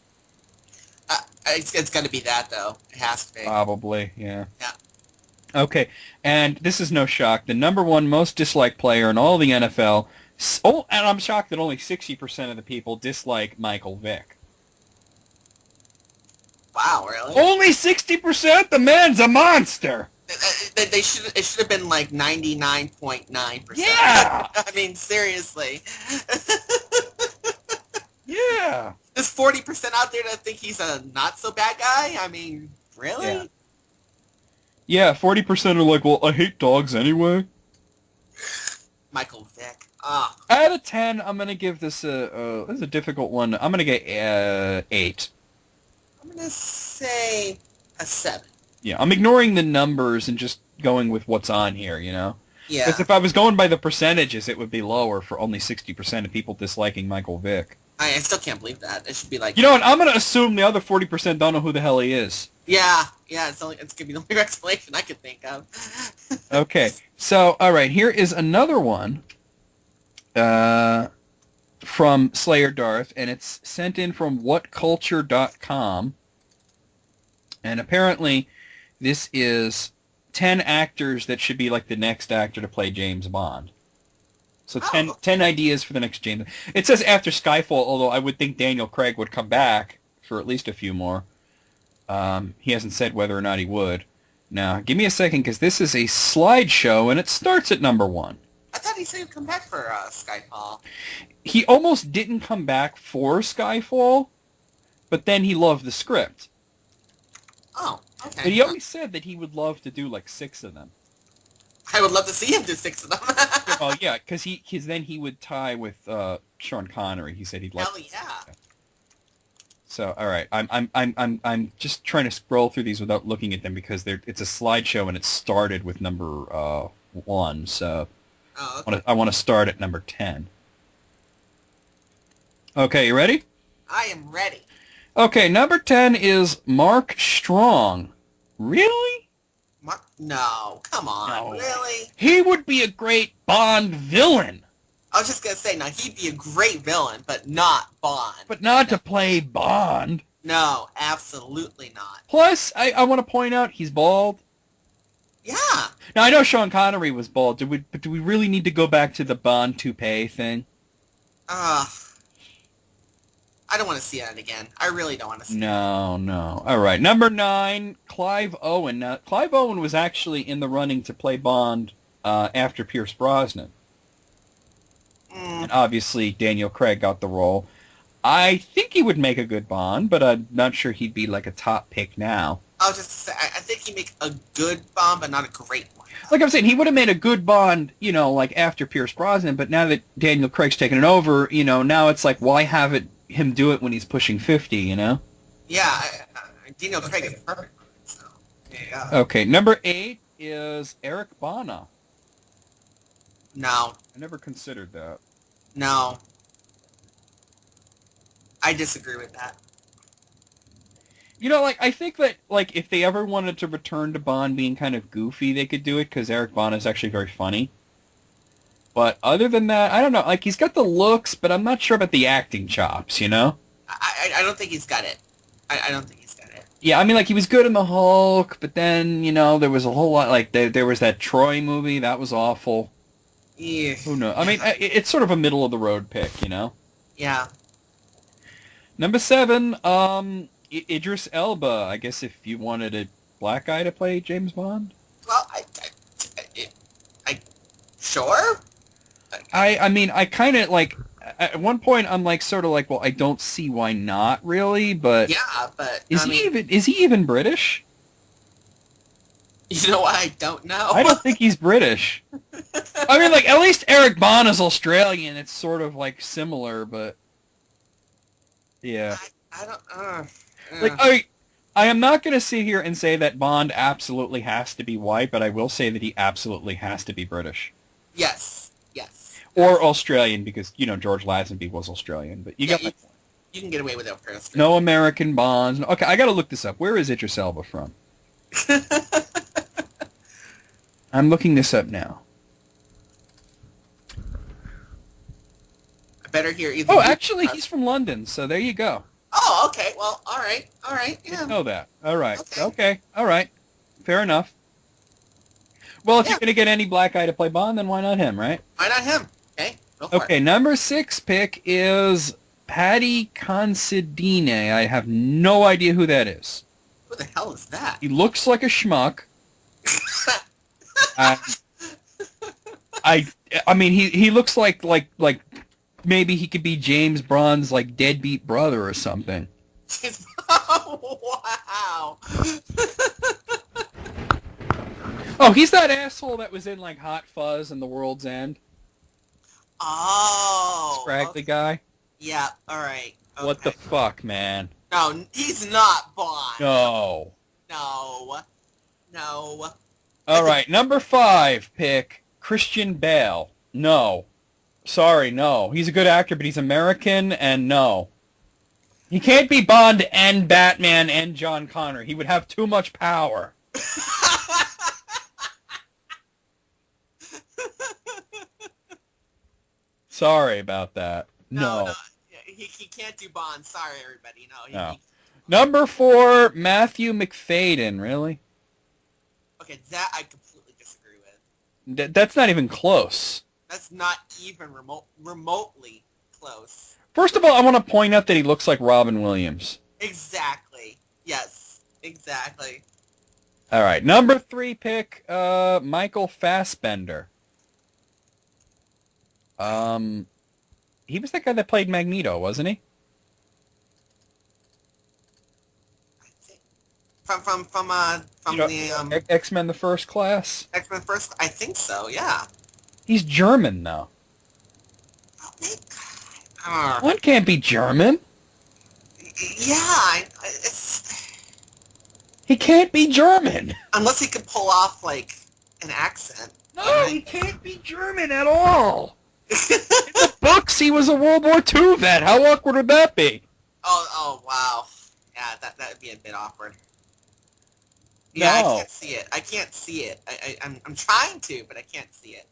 It's got to be that, though. It has to be. Probably, yeah. Yeah. Okay, and this is no shock. The number 1 most disliked player in all the NFL. Oh, and I'm shocked that only 60% of the people dislike Michael Vick. Wow, really? Only 60%? The man's a monster. It should have been like 99.9%. Yeah. I mean, seriously. Yeah. There's 40% out there that think he's a not so bad guy. I mean, really? Yeah, 40% are like, well, I hate dogs anyway. Michael Vick. Ah. Out of 10, I'm gonna give this this is a difficult one. I'm gonna get 8. I'm gonna say a 7. Yeah, I'm ignoring the numbers and just going with what's on here, Yeah. Because if I was going by the percentages, it would be lower for only 60% of people disliking Michael Vick. I still can't believe that. It should be like... You know what? I'm going to assume the other 40% don't know who the hell he is. Yeah, it's going to be the only explanation I could think of. Okay, so, all right, here is another one from Slayer Darth, and it's sent in from whatculture.com. And apparently, this is 10 actors that should be like the next actor to play James Bond. So 10 ideas for the next James. It says after Skyfall, although I would think Daniel Craig would come back for at least a few more. He hasn't said whether or not he would. Now, give me a second, because this is a slideshow, and it starts at number 1. I thought he said he'd come back for Skyfall. He almost didn't come back for Skyfall, but then he loved the script. Oh, okay. But he always said that he would love to do like 6 of them. I would love to see him do 6 of them. Well, yeah, because then he would tie with Sean Connery. He said he'd like. Hell yeah. So, all right, I'm just trying to scroll through these without looking at them because it's a slideshow and it started with number 1. So, okay. I want to start at number 10. Okay, you ready? I am ready. Okay, number 10 is Mark Strong. Really? No, come on, No. really? He would be a great Bond villain. I was just going to say, now, he'd be a great villain, but not Bond. But not to play Bond. No, absolutely not. Plus, I want to point out he's bald. Yeah. Now, I know Sean Connery was bald. Do we really need to go back to the Bond toupee thing? I don't want to see that again. I really don't want to see No. All right. Number 9, Clive Owen. Now, Clive Owen was actually in the running to play Bond after Pierce Brosnan. Mm. And obviously Daniel Craig got the role. I think he would make a good Bond, but I'm not sure he'd be like a top pick now. I was just say, I think he'd make a good Bond, but not a great one. Like I'm saying, he would have made a good Bond, like after Pierce Brosnan, but now that Daniel Craig's taken it over, now it's like, why have him do it when he's pushing 50, Yeah, Daniel Craig is perfect. So, yeah. Okay, number 8 is Eric Bana. No. I never considered that. No. I disagree with that. I think that, if they ever wanted to return to Bond being kind of goofy, they could do it, because Eric Bana is actually very funny. But other than that, I don't know. He's got the looks, but I'm not sure about the acting chops, I don't think he's got it. I don't think he's got it. Yeah, I mean, he was good in the Hulk, but then, there was a whole lot, there was that Troy movie, that was awful. Yeah. Who knows? I mean, it's sort of a middle-of-the-road pick, Yeah. Number 7, Idris Elba. I guess if you wanted a black guy to play James Bond. Well, I sure. I mean, I kind of at one point I'm well, I don't see why not really, but yeah, but is he even British? You know what? I don't know. I don't think he's British. I mean, at least Eric Bana's Australian. It's sort of similar, but yeah. I don't. I am not going to sit here and say that Bond absolutely has to be white, but I will say that he absolutely has to be British. Yes. Or Australian, because, George Lazenby was Australian, but you got my point. You can get away with it for Australia. No American Bonds. Okay, I got to look this up. Where is Idris Elba from? I'm looking this up now. I better hear either. Oh, actually, he's from London, so there you go. Oh, okay. Well, all right. Yeah. Didn't know that. All right. Okay. All right. Fair enough. Well, if you're going to get any black guy to play Bond, then why not him, right? Why not him? Okay. Go for Okay, it. number 6 pick is Paddy Considine. I have no idea who that is. Who the hell is that? He looks like a schmuck. I mean, he looks like maybe he could be James Bond's deadbeat brother or something. Wow. Oh, he's that asshole that was in Hot Fuzz and The World's End. Oh. Scraggly guy. Yeah. All right. Okay. What the fuck, man? No, he's not Bond. No. No. All right, number 5 pick, Christian Bale. No. Sorry, no. He's a good actor, but he's American, and no. He can't be Bond and Batman and John Connor. He would have too much power. Sorry about that. No. He can't do Bond. Sorry, everybody. No. Number 4, Matthew McFadden. Really? Okay, that I completely disagree with. That's not even close. That's not even remotely close. First of all, I want to point out that he looks like Robin Williams. Exactly. Yes. Exactly. All right. Number 3 pick, Michael Fassbender. He was that guy that played Magneto, wasn't he? I think from the X-Men: The First Class. X-Men First. I think so. Yeah. He's German, though. Oh, thank God. One can't be German. Yeah. He can't be German. Unless he could pull off an accent. No, he can't be German at all. In the books, he was a World War II vet. How awkward would that be? Oh, wow. Yeah, that would be a bit awkward. Yeah, No. I can't see it. I'm trying to, but I can't see it.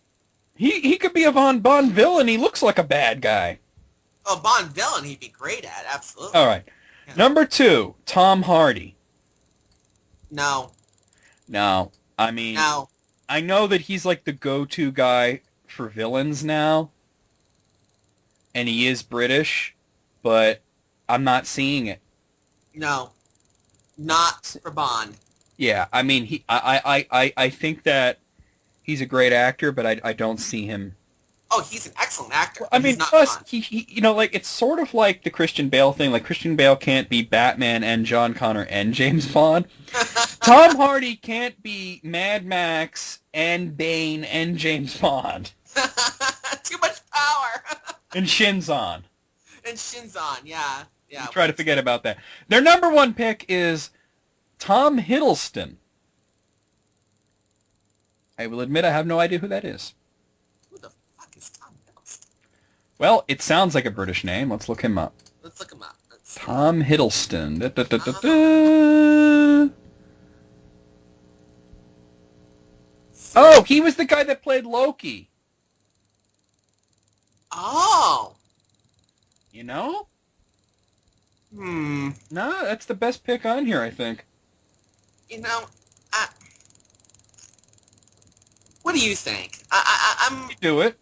He could be a Bond villain. He looks like a bad guy. Oh, Bond villain, he'd be great at. Absolutely. All right. Yeah. Number 2, Tom Hardy. No. I mean, No. I know that he's the go-to guy for villains now, and he is British, but I'm not seeing it. No. Not for Bond. Yeah, I mean, I think that he's a great actor, but I don't see him. Oh, he's an excellent actor. I But mean, he's not plus, Bond. he, you know, like, it's sort of like the Christian Bale thing. Like, Christian Bale can't be Batman and John Connor and James Bond. Tom Hardy can't be Mad Max and Bane and James Bond. Too much power. And Shinzon. And Shinzon, yeah. Yeah. Try to forget about that. Their number one pick is Tom Hiddleston. I will admit I have no idea who that is. Who the fuck is Tom Hiddleston? Well, it sounds like a British name. Let's look him up. Let's look him up. Let's see. Tom Hiddleston. Da, da, da, da, da. Oh, he was the guy that played Loki. Oh. You know? Hmm. No, that's the best pick on here, I think. You know, what do you think? I'm You do it.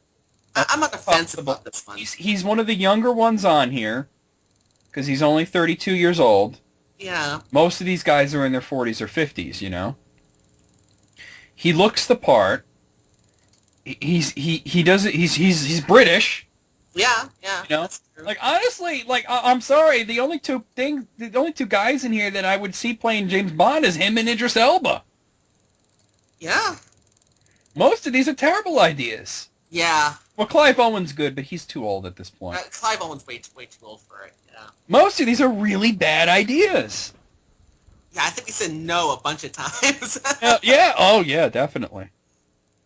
I'm on the fence about this one. He's one of the younger ones on here, because he's only 32 years old. Yeah. Most of these guys are in their 40s or 50s, you know? He looks the part. He does it. He's British. Yeah. Yeah. You know? That's true. Like, honestly, like, I'm sorry, the only two guys in here that I would see playing James Bond is him and Idris Elba. Yeah. Most of these are terrible ideas. Yeah. Well, Clive Owen's good, but he's too old at this point. Clive Owen's way too old for it. Yeah. Most of these are really bad ideas. Yeah, I think we said no a bunch of times. Yeah. Oh, yeah, definitely.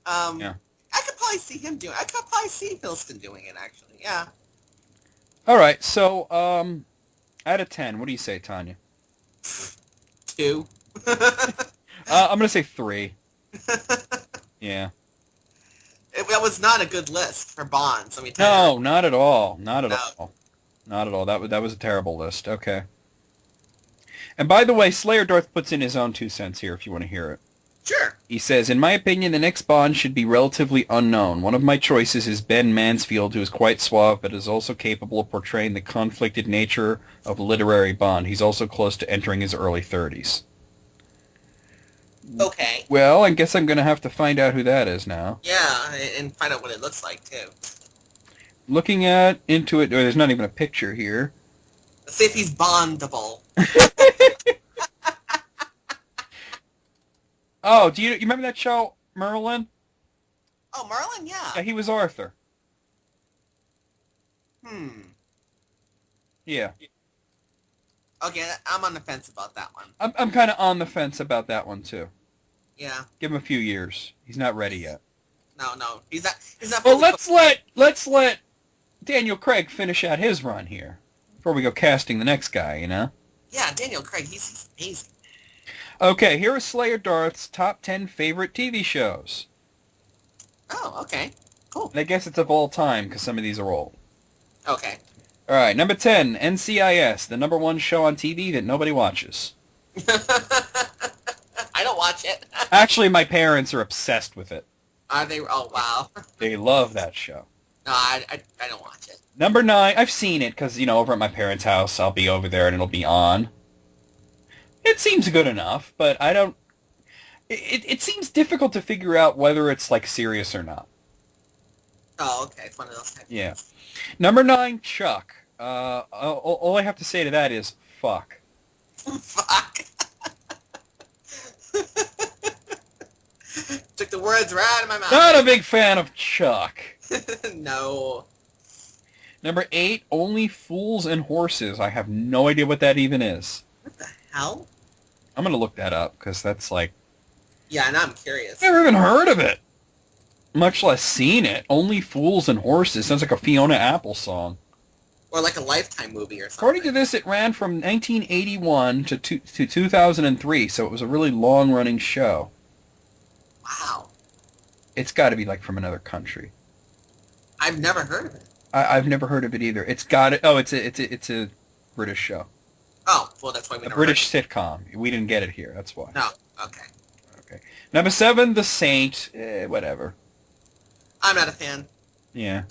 Yeah. I could probably see him doing. I could probably see Hiddleston doing it. Actually, yeah. All right. So, out of 10, what do you say, Tanya? 2. I'm gonna say 3. Yeah. That was not a good list for Bonds. Let me tell you. No, not at all. Not at all. Not at all. That was a terrible list. Okay. And by the way, Slayer Darth puts in his own 2 cents here if you want to hear it. Sure. He says, in my opinion, the next Bond should be relatively unknown. One of my choices is Ben Mansfield, who is quite suave, but is also capable of portraying the conflicted nature of literary Bond. He's also close to entering his early 30s. Okay. Well, I guess I'm going to have to find out who that is now. Yeah, and find out what it looks like, too. Looking into it, there's not even a picture here. Let's see if he's Bondable. Oh, do you remember that show, Merlin? Oh, Merlin, yeah. Yeah, he was Arthur. Yeah. Okay, I'm on the fence about that one. I'm kind of on the fence about that one, too. Yeah. Give him a few years. He's not ready yet. No, he's not. Well, let's let Daniel Craig finish out his run here before we go casting the next guy, you know? Yeah, Daniel Craig, he's amazing. Okay, here are Slayer Darth's top 10 favorite TV shows. Oh, okay. Cool. And I guess it's of all time, because some of these are old. Okay. All right, number 10, NCIS, the number one show on TV that nobody watches. I don't watch it. Actually, my parents are obsessed with it. Are they? Oh, wow. They love that show. No, I don't watch it. Number 9, I've seen it, because, over at my parents' house, I'll be over there and it'll be on. It seems good enough, but I don't... It seems difficult to figure out whether it's, serious or not. Oh, okay. It's one of those types. Yeah. Number 9, Chuck. All I have to say to that is, fuck. Fuck. Took the words right out of my mouth. Not a big fan of Chuck. No. Number 8, Only Fools and Horses. I have no idea what that even is. What the hell? I'm going to look that up, because that's Yeah, and I'm curious. Never even heard of it. Much less seen it. Only Fools and Horses. Sounds like a Fiona Apple song. Or like a Lifetime movie or something. According to this, it ran from 1981 to 2003, so it was a really long-running show. Wow. It's got to be, from another country. I've never heard of it. I've never heard of it either. It's got it. Oh, it's a British show. Oh, well, that's why we A never British sitcom. We didn't get it here. That's why. No. Okay. Okay. Number 7, The Saint. Whatever. I'm not a fan. Yeah.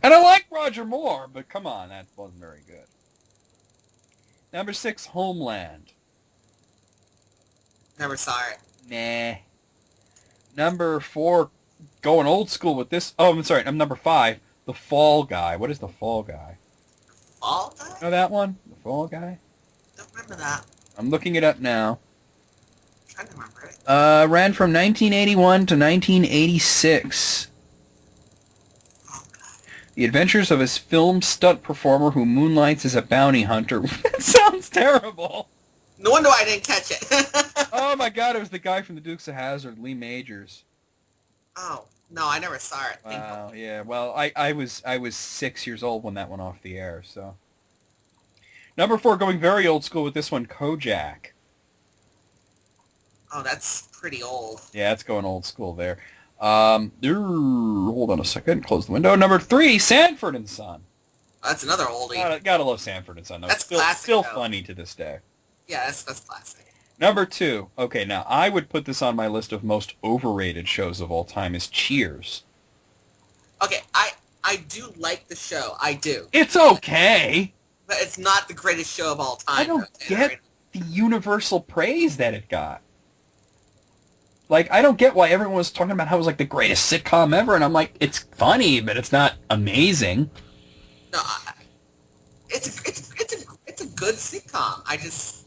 And I like Roger Moore, but come on, that wasn't very good. Number 6, Homeland. Never saw it. Nah. Number 4, going old school with this. Oh, I'm sorry. I'm number 5. The Fall Guy. What is The Fall Guy? Fall Guy? Know that one? The Fall Guy? Don't remember that. I'm looking it up now. I'm trying to remember it. Ran from 1981 to 1986. The adventures of his film stunt performer who moonlights as a bounty hunter. That sounds terrible. No wonder why I didn't catch it. Oh my god, it was the guy from the Dukes of Hazzard, Lee Majors. Oh, no, I never saw it. Wow, yeah. Well, I was 6 years old when that went off the air, so. Number 4, going very old school with this one, Kojak. Oh, that's pretty old. Yeah, it's going old school there. Hold on a second. Close the window. Number 3, Sanford and Son. That's another oldie. Gotta love Sanford and Son. Though. That's It's classic, still though. funny to this day. Yeah, that's classic. Number 2. Okay, now I would put this on my list of most overrated shows of all time. Is Cheers. Okay, I do like the show. I do. It's okay. But it's not the greatest show of all time. I don't get the universal praise that it got. Like, I don't get why everyone was talking about how it was like the greatest sitcom ever, and I'm like, it's funny, but it's not amazing. No, it's a good sitcom.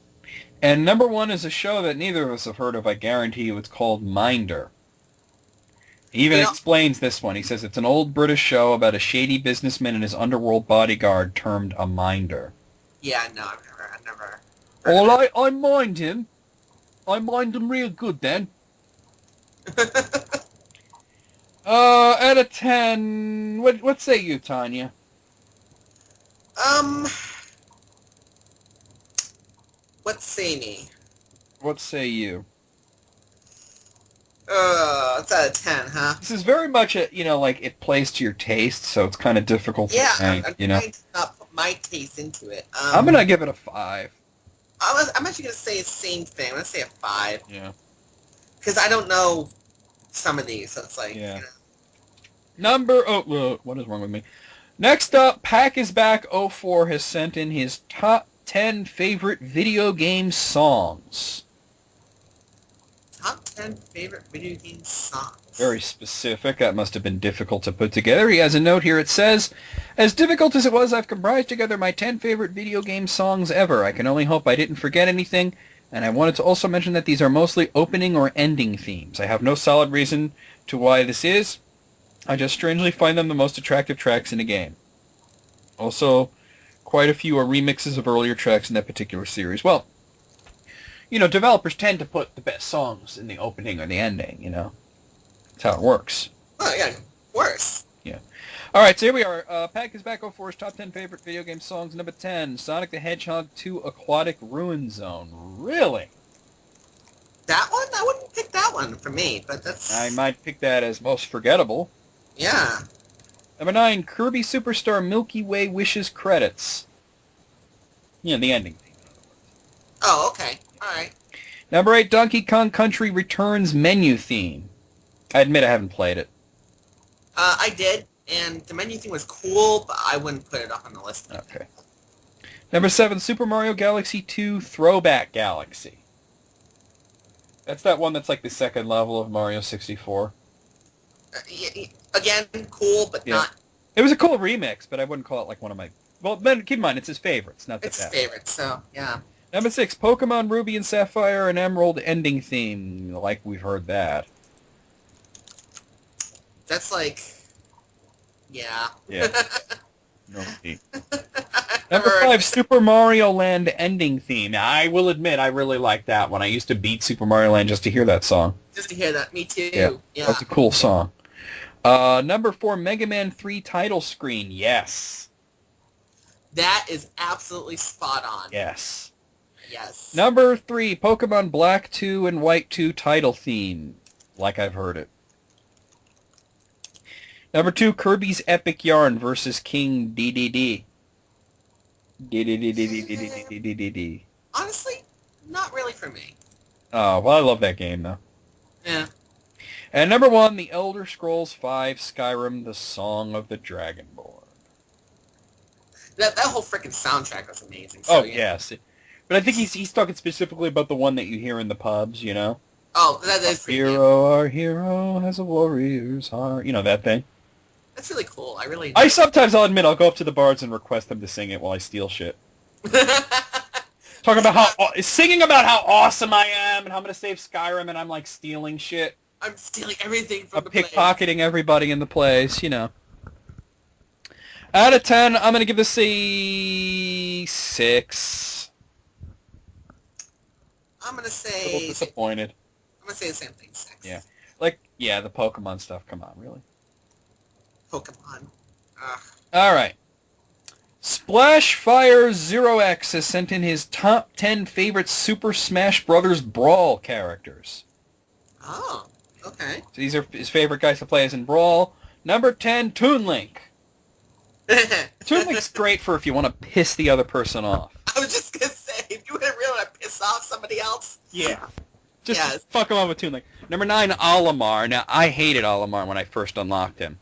And number 1 is a show that neither of us have heard of, I guarantee you. It's called Minder. He even explains this one. He says it's an old British show about a shady businessman and his underworld bodyguard termed a minder. Yeah, no, I've never. All right, I mind him. I mind him real good then. Out of 10, what say you, Tanya? What say me? What say you? It's out of 10, huh? This is very much like it plays to your taste, so it's kind of difficult to rank, I'm trying to not put my taste into it. I'm gonna give it a 5. I'm actually gonna say the same thing. I'm gonna say a 5. Yeah. Because I don't know some of these, so it's like, Yeah. What is wrong with me? Next up, Pack is Back 04 has sent in his top 10 favorite video game songs. Top 10 favorite video game songs. Very specific. That must have been difficult to put together. He has a note here. It says, as difficult as it was, I've comprised together my 10 favorite video game songs ever. I can only hope I didn't forget anything. And I wanted to also mention that these are mostly opening or ending themes. I have no solid reason to why this is. I just strangely find them the most attractive tracks in the game. Also, quite a few are remixes of earlier tracks in that particular series. Well, developers tend to put the best songs in the opening or the ending, That's how it works. Oh, yeah, worse. Yeah. All right, so here we are. Pack is Back 04's top 10 favorite video game songs. Number 10, Sonic the Hedgehog 2 Aquatic Ruin Zone. Really? That one? I wouldn't pick that one for me, but that's... I might pick that as most forgettable. Yeah. Number 9, Kirby Superstar Milky Way Wishes credits. The ending theme. Oh, okay. All right. Number 8, Donkey Kong Country Returns menu theme. I admit I haven't played it. I did, and the menu thing was cool, but I wouldn't put it up on the list. Okay. Number 7, Super Mario Galaxy 2 Throwback Galaxy. That's that one that's like the second level of Mario 64. Again, cool, but not... It was a cool remix, but I wouldn't call it like one of my... Well, then keep in mind, it's his favorites, not the best. It's his favorite, so, yeah. Number 6, Pokemon Ruby and Sapphire and Emerald ending theme. Like we've heard that. That's like... Yeah. Yeah. No heat. Number 5, Super Mario Land ending theme. Now, I will admit, I really like that one. I used to beat Super Mario Land just to hear that song. Just to hear that. Me too. Yeah. That's a cool song. Number 4, Mega Man 3 title screen. Yes. That is absolutely spot on. Yes. Yes. Number 3, Pokemon Black 2 and White 2 title theme. Like I've heard it. Number 2, Kirby's Epic Yarn versus King DDD. DDD. Honestly, not really for me. Oh, well, I love that game, though. Yeah. And number 1, The Elder Scrolls V Skyrim, The Song of the Dragonborn. That whole freaking soundtrack was amazing. So, yes. But I think he's talking specifically about the one that you hear in the pubs, Oh, Oh, that is pretty good. Our hero has a warrior's heart. You know that thing? That's really cool. I really I'll admit, I'll go up to the bards and request them to sing it while I steal shit. Talking about singing about how awesome I am and how I'm going to save Skyrim and I'm like stealing shit. I'm stealing everything from the place. Pickpocketing everybody in the place, you know. Out of 10, I'm going to give this a 6. I'm going to say... A little disappointed. I'm going to say the same thing, 6. Yeah. Like, yeah, the Pokemon stuff, come on, really? Pokemon. Ugh. Alright. Splashfire 0x has sent in his top 10 favorite Super Smash Bros. Brawl characters. Oh, okay. So these are his favorite guys to play as in Brawl. Number 10, Toon Link. Toon Link's great for if you want to piss the other person off. I was just going to say, if you really want to piss off somebody else. Yeah. Just fuck him off with Toon Link. Number 9, Olimar. Now, I hated Olimar when I first unlocked him.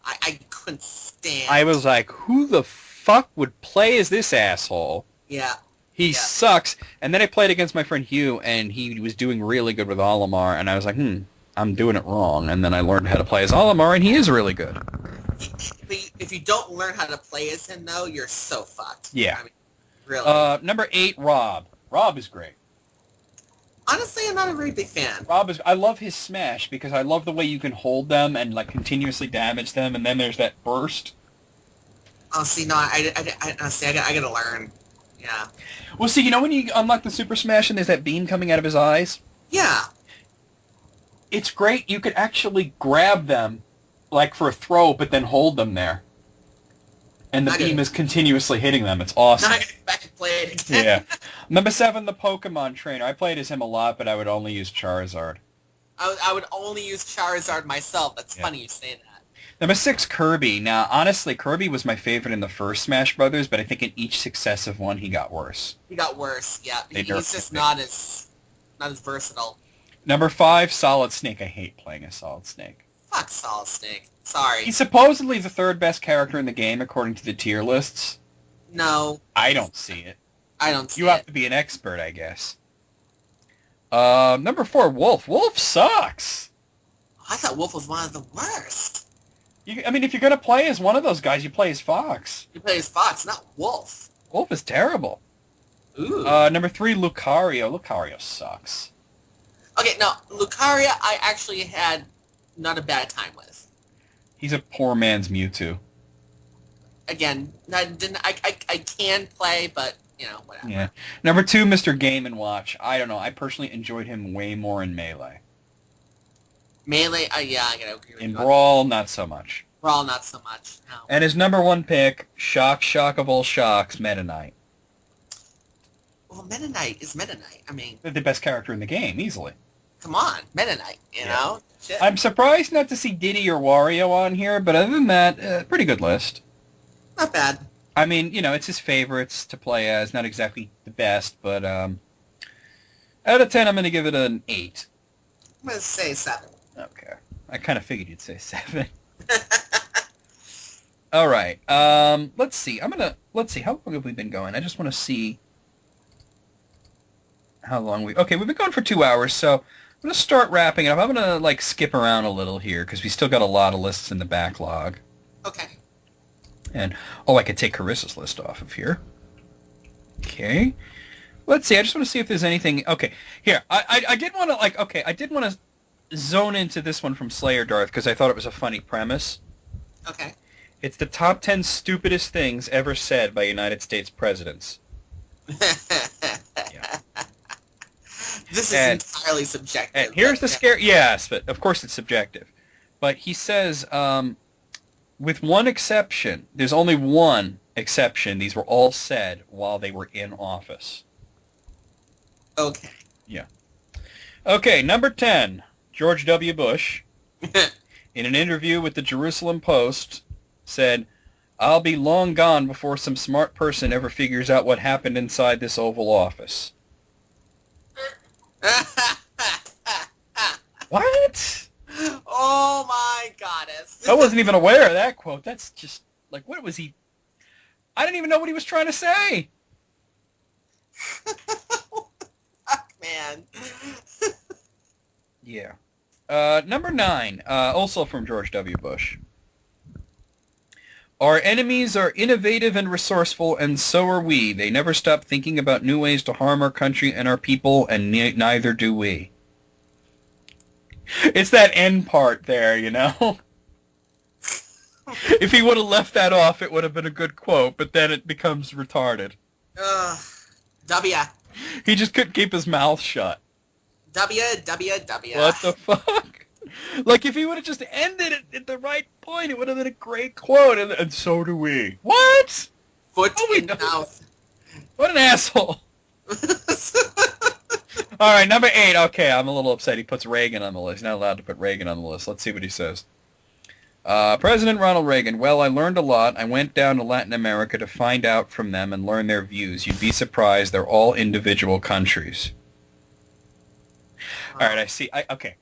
I couldn't stand. I was like, who the fuck would play as this asshole? Yeah. He sucks. And then I played against my friend Hugh, and he was doing really good with Olimar, and I was like, I'm doing it wrong. And then I learned how to play as Olimar, and he is really good. If you don't learn how to play as him, though, you're so fucked. Yeah. I mean, really. Number 8, Rob. Rob is great. Honestly, I'm not a very big fan. I love his smash because I love the way you can hold them and like continuously damage them, and then there's that burst. Oh, see, no, I gotta learn. Yeah. Well, see, you know when you unlock the Super Smash and there's that beam coming out of his eyes? Yeah. It's great. You could actually grab them, like for a throw, but then hold them there. And the beam is continuously hitting them. It's awesome. Now I gotta go back and play it again. Yeah. Number 7, the Pokemon Trainer. I played as him a lot, but I would only use Charizard. I would only use Charizard myself. That's funny you say that. Number 6, Kirby. Now, honestly, Kirby was my favorite in the first Smash Brothers, but I think in each successive one he got worse. He got worse, yeah. He's just not as versatile. Number 5, Solid Snake. I hate playing as Solid Snake. Fuck Solid Snake. Sorry. He's supposedly the 3rd best character in the game according to the tier lists. No. I don't see it. I don't see it. You have to be an expert, I guess. Number 4, Wolf. Wolf sucks. I thought Wolf was one of the worst. I mean, if you're going to play as one of those guys, you play as Fox. You play as Fox, not Wolf. Wolf is terrible. Ooh. Number 3, Lucario. Lucario sucks. Okay, no, Lucario I actually had not a bad time with. He's a poor man's Mewtwo. Again, I can play, but, you know, whatever. Yeah. Number 2, Mr. Game & Watch. I don't know. I personally enjoyed him way more in Melee. Melee, yeah, I gotta agree with you. In Brawl, not so much. Brawl, not so much, no. And his number 1 pick, shock of all shocks, Meta Knight. Well, Meta Knight is Meta Knight. I mean... They're the best character in the game, easily. Come on, Meta Knight, you know? Shit. I'm surprised not to see Diddy or Wario on here, but other than that, pretty good list. Not bad. I mean, you know, it's his favorites to play as. Not exactly the best, but out of 10, I'm going to give it an 8. I'm going to say 7. Okay. I kind of figured you'd say 7. All right. Let's see. Let's see. How long have we been going? I just want to see how long okay, we've been going for 2 hours, so I'm going to start wrapping it up. I'm going to, skip around a little here, because we still got a lot of lists in the backlog. Okay. And, I could take Carissa's list off of here. Okay. Let's see. I just want to see if there's anything... Okay. Here. I did want to, I did want to zone into this one from Slayer Darth, because I thought it was a funny premise. Okay. It's the top 10 stupidest things ever said by United States presidents. Yeah. This is entirely subjective. And here's the scare... Yes, but of course it's subjective. But he says, with one exception, there's only one exception, these were all said while they were in office. Okay. Yeah. Okay, number 10, George W. Bush, in an interview with the Jerusalem Post, said, "I'll be long gone before some smart person ever figures out what happened inside this Oval Office." What? Oh my goddess. I wasn't even aware of that quote. That's just, what was he... I didn't even know what he was trying to say. Fuck, man. Yeah. Number 9, also from George W. Bush. Our enemies are innovative and resourceful, and so are we. They never stop thinking about new ways to harm our country and our people, and neither do we. It's that end part there, you know? If he would have left that off, it would have been a good quote, but then it becomes retarded. W. He just couldn't keep his mouth shut. W. What the fuck? Like, if he would have just ended it at the right point, it would have been a great quote, and so do we. What? Foot in mouth. What an asshole. All right, number 8. Okay, I'm a little upset. He puts Reagan on the list. He's not allowed to put Reagan on the list. Let's see what he says. President Ronald Reagan. Well, I learned a lot. I went down to Latin America to find out from them and learn their views. You'd be surprised. They're all individual countries. All right, I see. Okay.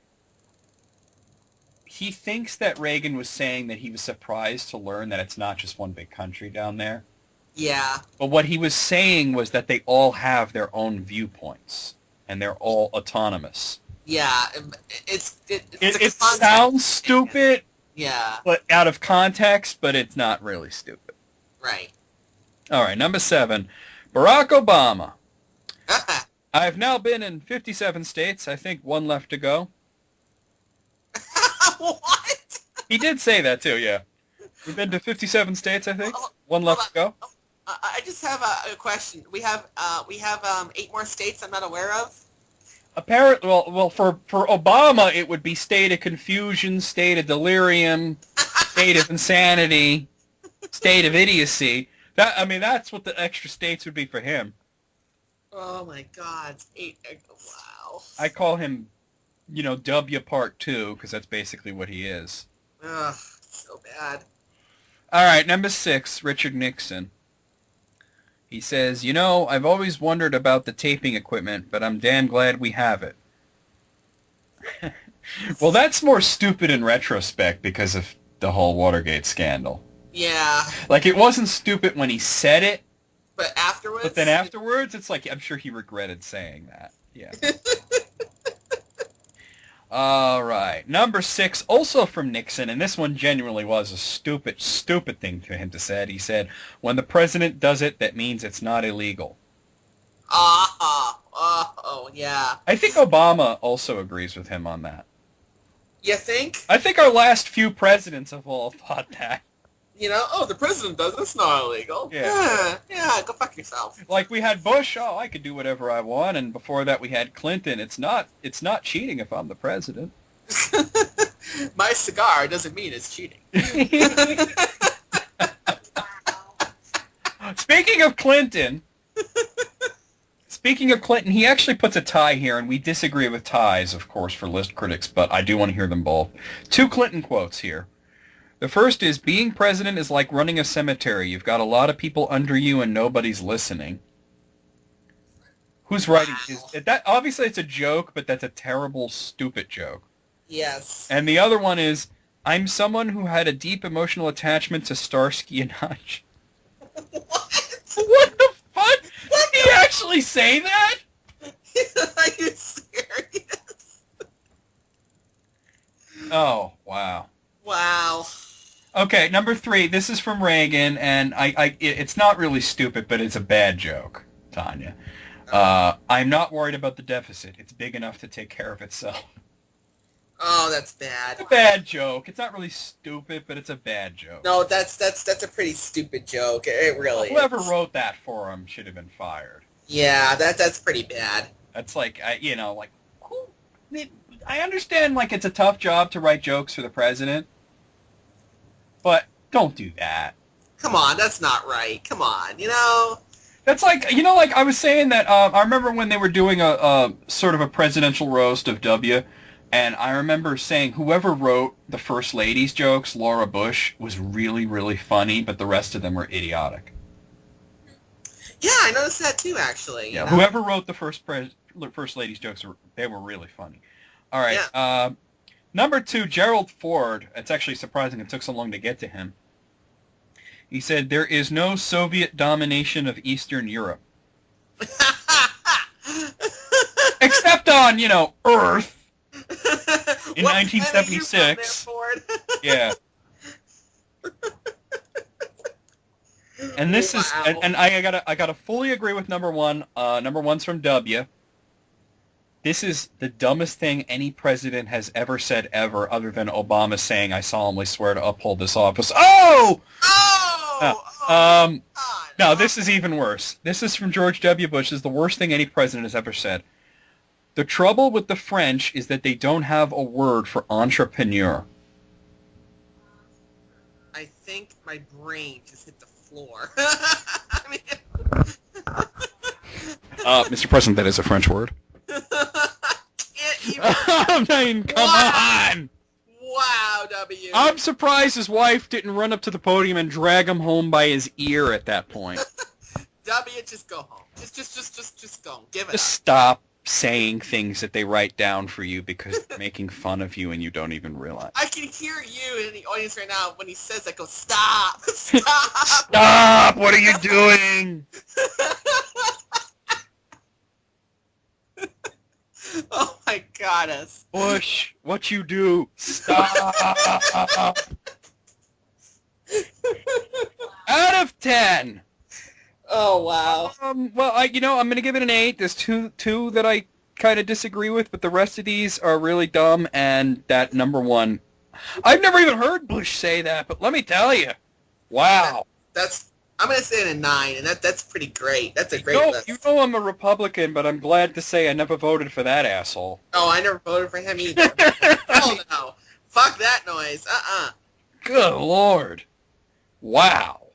He thinks that Reagan was saying that he was surprised to learn that it's not just one big country down there. Yeah. But what he was saying was that they all have their own viewpoints, and they're all autonomous. Yeah. It sounds stupid. Yeah. But out of context, but it's not really stupid. Right. All right, number 7. Barack Obama. I've now been in 57 states. I think one left to go. What? He did say that, too, yeah. We've been to 57 states, I think. One left to go. I just have a question. We have 8 more states I'm not aware of. Apparently, well, for Obama, it would be state of confusion, state of delirium, state of insanity, state of idiocy. That's what the extra states would be for him. Oh my God, 8. Wow. I call him, W Part 2, because that's basically what he is. Ugh, so bad. All right, number 6, Richard Nixon. He says, I've always wondered about the taping equipment, but I'm damn glad we have it. Well, that's more stupid in retrospect because of the whole Watergate scandal. Yeah. Like, it wasn't stupid when he said it. But afterwards? But then afterwards, it's like, I'm sure he regretted saying that. Yeah. All right. Number 6, also from Nixon, and this one genuinely was a stupid thing for him to say. He said, when the president does it, that means it's not illegal. Oh, yeah. I think Obama also agrees with him on that. You think? I think our last few presidents have all thought that. The president does it, it's not illegal. Yeah. Yeah, go fuck yourself. Like we had Bush, I could do whatever I want, and before that we had Clinton. It's not cheating if I'm the president. My cigar doesn't mean it's cheating. Speaking of Clinton, he actually puts a tie here, and we disagree with ties, of course, for list critics, but I do want to hear them both. 2 Clinton quotes here. The first is, being president is like running a cemetery. You've got a lot of people under you and nobody's listening. Who's writing? That obviously it's a joke, but that's a terrible, stupid joke. Yes. And the other one is, I'm someone who had a deep emotional attachment to Starsky and Hutch. What the fuck? Did he actually say that? Are you serious? Oh, wow. Wow. Okay, number 3. This is from Reagan, and it's not really stupid, but it's a bad joke, Tanya. I'm not worried about the deficit. It's big enough to take care of itself. Oh, that's bad. It's a bad joke. It's not really stupid, but it's a bad joke. No, that's a pretty stupid joke. It really Whoever is. wrote that for him should have been fired. Yeah, that's pretty bad. That's like, I understand, like, it's a tough job to write jokes for the president, but don't do that. Come on, that's not right. Come on, That's like, like I was saying that, I remember when they were doing a sort of a presidential roast of W, and I remember saying whoever wrote the First Lady's jokes, Laura Bush, was really, really funny, but the rest of them were idiotic. Yeah, I noticed that too, actually. Yeah, whoever wrote the First Lady's jokes, they were really funny. All right, Yeah. Number 2, Gerald Ford. It's actually surprising it took so long to get to him. He said, there is no Soviet domination of Eastern Europe. Except on, Earth. in 1976. Yeah. And this is, and I gotta fully agree with number one. Number one's from W. This is the dumbest thing any president has ever said ever, other than Obama saying, "I solemnly swear to uphold this office." Oh! No, this is even worse. This is from George W. Bush. This is the worst thing any president has ever said. The trouble with the French is that they don't have a word for entrepreneur. I think my brain just hit the floor. I mean... Mr. President, that is a French word. I mean, come on! Wow, W. I'm surprised his wife didn't run up to the podium and drag him home by his ear at that point. W, just go home. Just go. Give it Just up. stop saying things that they write down for you because they're making fun of you and you don't even realize. I can hear you in the audience right now when he says that. Go, stop! Stop! Stop! What are you doing? Oh my goddess. Bush, what you do? Stop! Out of 10. Oh wow. Well, I'm going to give it an 8. There's two that I kind of disagree with, but the rest of these are really dumb, and that number one, I've never even heard Bush say that, but let me tell you, wow. I'm going to say it a 9, and that's pretty great. That's a great list. You know I'm a Republican, but I'm glad to say I never voted for that asshole. Oh, I never voted for him either. Hell no. Fuck that noise. Good Lord. Wow.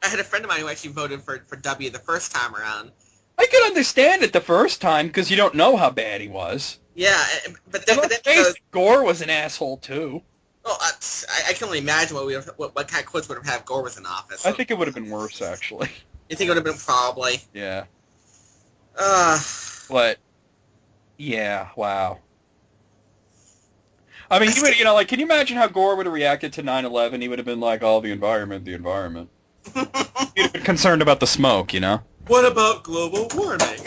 I had a friend of mine who actually voted for W the first time around. I can understand it the first time, because you don't know how bad he was. Yeah, but then Gore was an asshole, too. Well, I can only imagine what kind of quotes would have had Gore was in office. So. I think it would have been worse, actually. You think it would have been probably? Yeah. But, yeah, wow. I mean, he would, can you imagine how Gore would have reacted to 9/11? He would have been like, oh, the environment. He'd have been concerned about the smoke, What about global warming?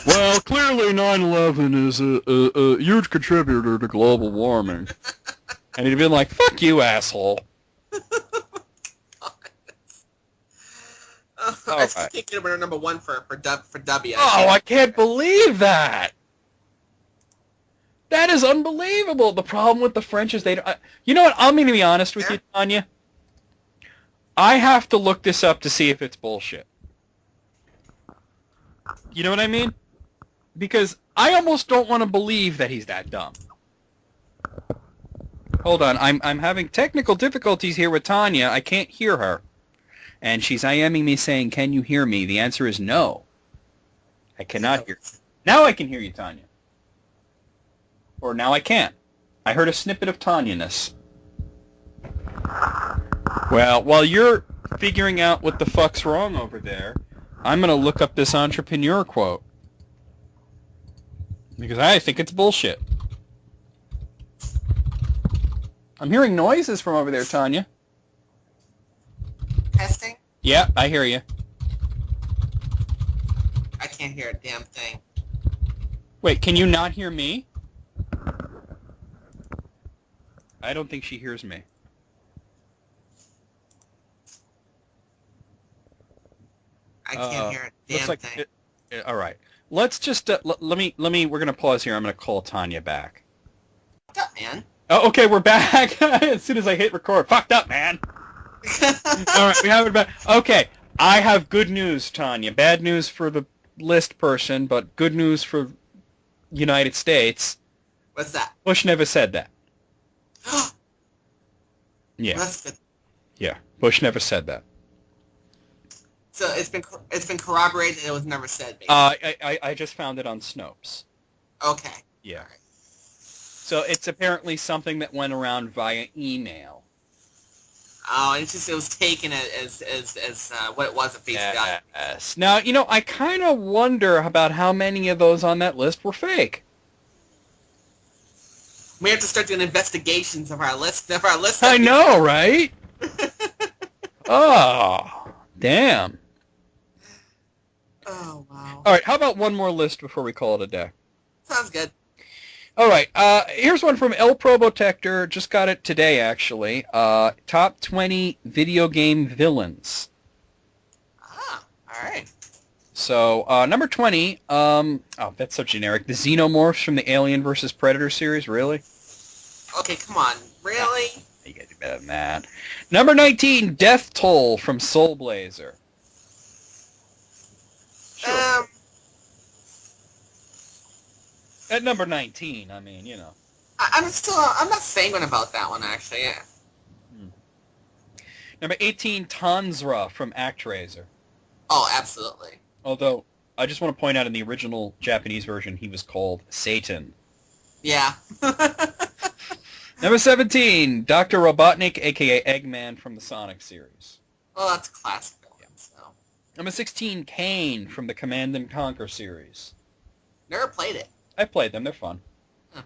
Well, clearly 9/11 is a huge contributor to global warming. And he'd have been like, fuck you, asshole. I still can't get over number one for W. Oh, I can't believe that. That is unbelievable. The problem with the French is they don't... you know what? I'm going to be honest with you, Tanya. I have to look this up to see if it's bullshit. You know what I mean? Because I almost don't want to believe that he's that dumb. Hold on, I'm having technical difficulties here with Tanya. I can't hear her. And she's IMing me saying, can you hear me? The answer is no. I cannot hear. Now I can hear you, Tanya. Or now I can't. I heard a snippet of Tanya-ness. Well, while you're figuring out what the fuck's wrong over there, I'm going to look up this entrepreneur quote. Because I think it's bullshit. I'm hearing noises from over there, Tanya. Testing? Yeah, I hear you. I can't hear a damn thing. Wait, can you not hear me? I don't think she hears me. I can't hear a damn thing. All right. Let's just let me we're going to pause here. I'm going to call Tanya back. What's up, man? Oh, okay, we're back. As soon as I hit record. Fucked up, man. All right, we have it back. Okay, I have good news, Tanya. Bad news for the list person, but good news for United States. What's that? Bush never said that. Yeah. That's good. Yeah, Bush never said that. So it's been corroborated and it was never said, basically. I just found it on Snopes. Okay. Yeah. Right. So it's apparently something that went around via email. Oh, and it was taken as what it was at face value. Yes. Now, I kind of wonder about how many of those on that list were fake. We have to start doing investigations of our list. I know, right? Oh, damn. Oh, wow. All right, how about one more list before we call it a day? Sounds good. All right. Here's one from El Probotector. Just got it today, actually. Top 20 video game villains. Ah, all right. So, number 20, oh, that's so generic. The Xenomorphs from the Alien vs. Predator series, really? Okay, come on. Really? You gotta do better than that. Number 19, Death Toll from Soul Blazer. Sure. At number 19, I mean, you know. I'm not sanguine about that one, actually, yeah. Number 18, Tanzra from ActRaiser. Oh, absolutely. Although, I just want to point out in the original Japanese version, he was called Satan. Yeah. Number 17, Dr. Robotnik, a.k.a. Eggman from the Sonic series. Well, that's a classic villain, so. Number 16, Kane from the Command and Conquer series. Never played it. I played them. They're fun. Huh.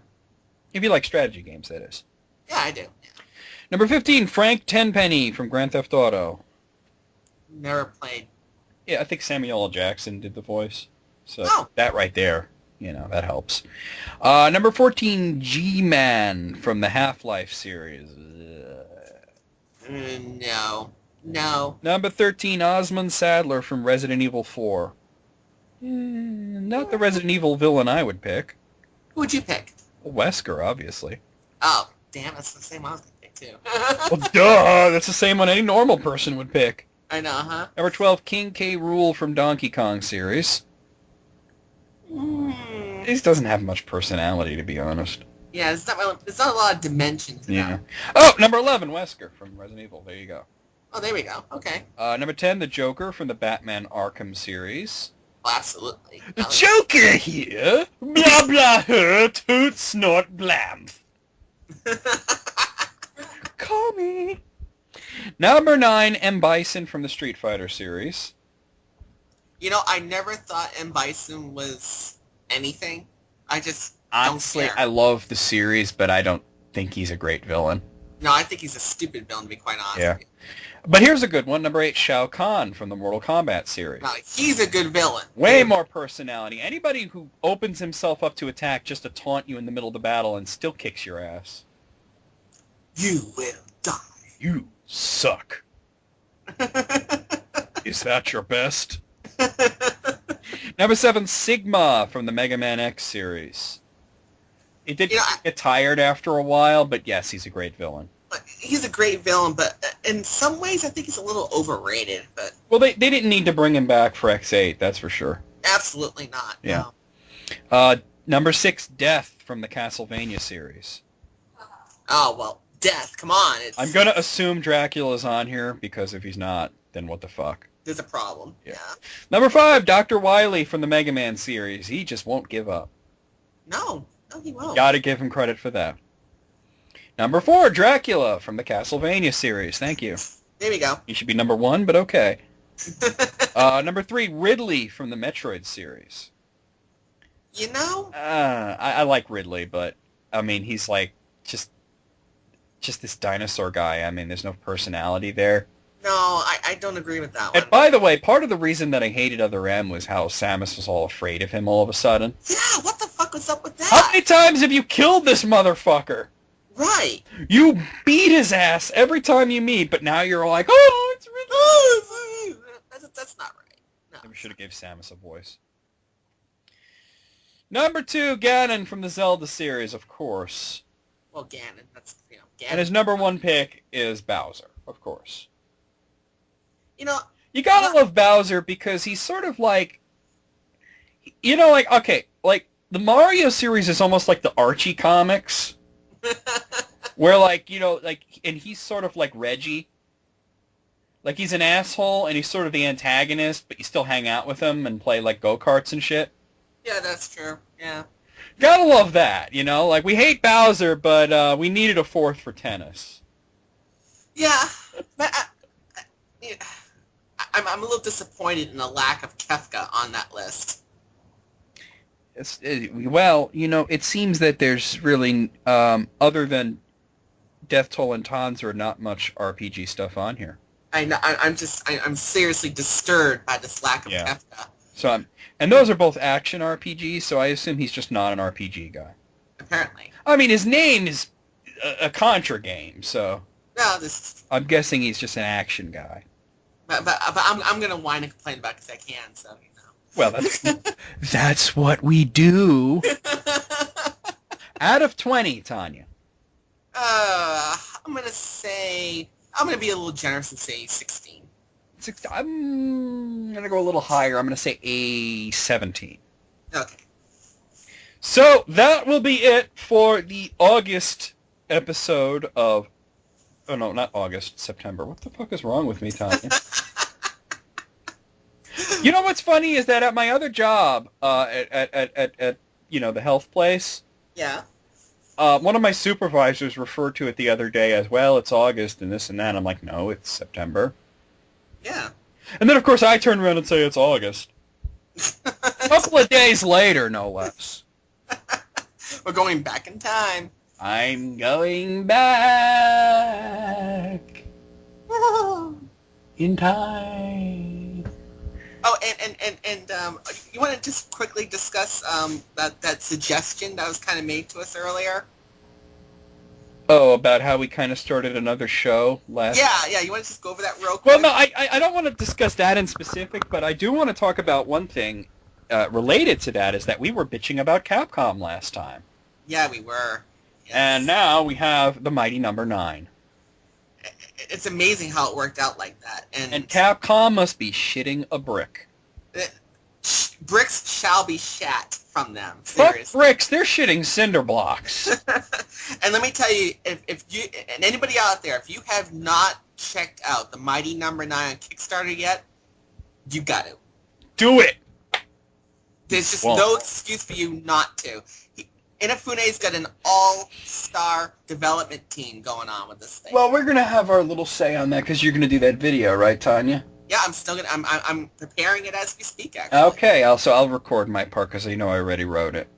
If you like strategy games, that is. Yeah, I do. Yeah. Number 15, Frank Tenpenny from Grand Theft Auto. Never played. Yeah, I think Samuel L. Jackson did the voice. So that right there, you know, that helps. Number 14, G-Man from the Half-Life series. No. No. Number 13, Osmond Sadler from Resident Evil 4. Not the Resident Evil villain I would pick. Who would you pick? Wesker, obviously. Oh, damn, that's the same one I was going to pick, too. Well, duh! That's the same one any normal person would pick. I know, huh? Number 12, King K. Rool from Donkey Kong series. He doesn't have much personality, to be honest. Yeah, it's not a lot of dimensions. Yeah. Oh, number 11, Wesker from Resident Evil. There you go. Oh, there we go. Okay. Number 10, the Joker from the Batman Arkham series. Well, absolutely. The Joker here! Blah blah hurt, hoot, snort, blam. Call me. Number 9, M. Bison from the Street Fighter series. You know, I never thought M. Bison was anything. I just Honestly, don't care. I love the series, but I don't think he's a great villain. No, I think he's a stupid villain, to be quite honest. Yeah. But here's a good one. Number 8, Shao Kahn from the Mortal Kombat series. No, he's a good villain. Way more personality. Anybody who opens himself up to attack just to taunt you in the middle of the battle and still kicks your ass. You will die. You suck. Is that your best? Number 7, Sigma from the Mega Man X series. It did get tired after a while, but yes, he's a great villain. He's a great villain, but in some ways I think he's a little overrated. But well, they didn't need to bring him back for X8, that's for sure. Absolutely not. Yeah. No. Number 6, Death from the Castlevania series. Oh, well, Death, come on. I'm going to assume Dracula's on here, because if he's not, then what the fuck? There's a problem. Yeah. Number 5, Dr. Wily from the Mega Man series. He just won't give up. No, he won't. Gotta give him credit for that. Number 4, Dracula from the Castlevania series. Thank you. There we go. He should be number 1, but okay. Number 3, Ridley from the Metroid series. You know? I like Ridley, but, I mean, he's like, just this dinosaur guy. I mean, there's no personality there. No, I don't agree with that one. And by the way, part of the reason that I hated Other M was how Samus was all afraid of him all of a sudden. Yeah, what the fuck was up with that? How many times have you killed this motherfucker? Right. You beat his ass every time you meet, but now you're like, oh, it's Ridley. Oh, that's not right. No. We should have gave Samus a voice. Number 2, Ganon from the Zelda series, of course. Well, Ganon, that's, Ganon. And his number 1 pick is Bowser, of course. You know... You gotta love Bowser because he's sort of like... okay, the Mario series is almost like the Archie comics. Where, and he's sort of like Reggie. Like, he's an asshole, and he's sort of the antagonist, but you still hang out with him and play, go-karts and shit. Yeah, that's true. Yeah. Gotta love that, we hate Bowser, but we needed a 4th for tennis. Yeah, but I'm a little disappointed in the lack of Kefka on that list. It seems that there's really, other than Death Toll and Tanzra, not much RPG stuff on here. I'm seriously disturbed by this lack of Kefka. And those are both action RPGs, so I assume he's just not an RPG guy. apparently. I mean, his name is a Contra game, so No, this. I'm guessing he's just an action guy. But I'm gonna whine and complain about it because I can. So you know. Well, that's what we do. Out of 20, Tanya. I'm gonna be a little generous and say 16. I'm gonna go a little higher. I'm gonna say a 17. Okay. So that will be it for the August episode of. Oh no, not August, September. What the fuck is wrong with me, Tanya? You know what's funny is that at my other job, at the health place. Yeah. One of my supervisors referred to it the other day as, well, it's August and this and that. I'm like, no, it's September. Yeah. And then, of course, I turn around and say it's August. A couple of days later, no less. We're going back in time. I'm going back in time. Oh, and you want to just quickly discuss that suggestion that was kind of made to us earlier? Oh, about how we kind of started another show last... Yeah, you want to just go over that real quick? Well, no, I don't want to discuss that in specific, but I do want to talk about one thing related to that, is that we were bitching about Capcom last time. Yeah, we were. Yes. And now we have the mighty number 9. It's amazing how it worked out like that. And Capcom must be shitting a brick. Bricks shall be shat from them. Fuck Seriously. bricks, they're shitting cinder blocks. And let me tell you, if you and anybody out there, if you have not checked out the Mighty Number 9 on Kickstarter yet, you got to. Do it! There's just no excuse for you not to. Inafune's got an all-star development team going on with this thing. Well, we're going to have our little say on that because you're going to do that video, right, Tanya? Yeah, I'm preparing it as we speak, actually. Okay, I'll record my part because I know I already wrote it.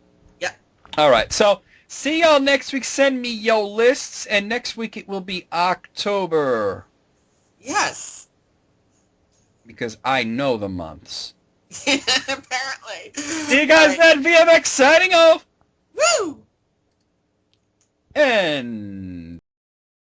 Yeah. All right, so see y'all next week. Send me your lists, and next week it will be October. Yes. Because I know the months. Apparently. See you guys then, VMX signing off. Woo! And...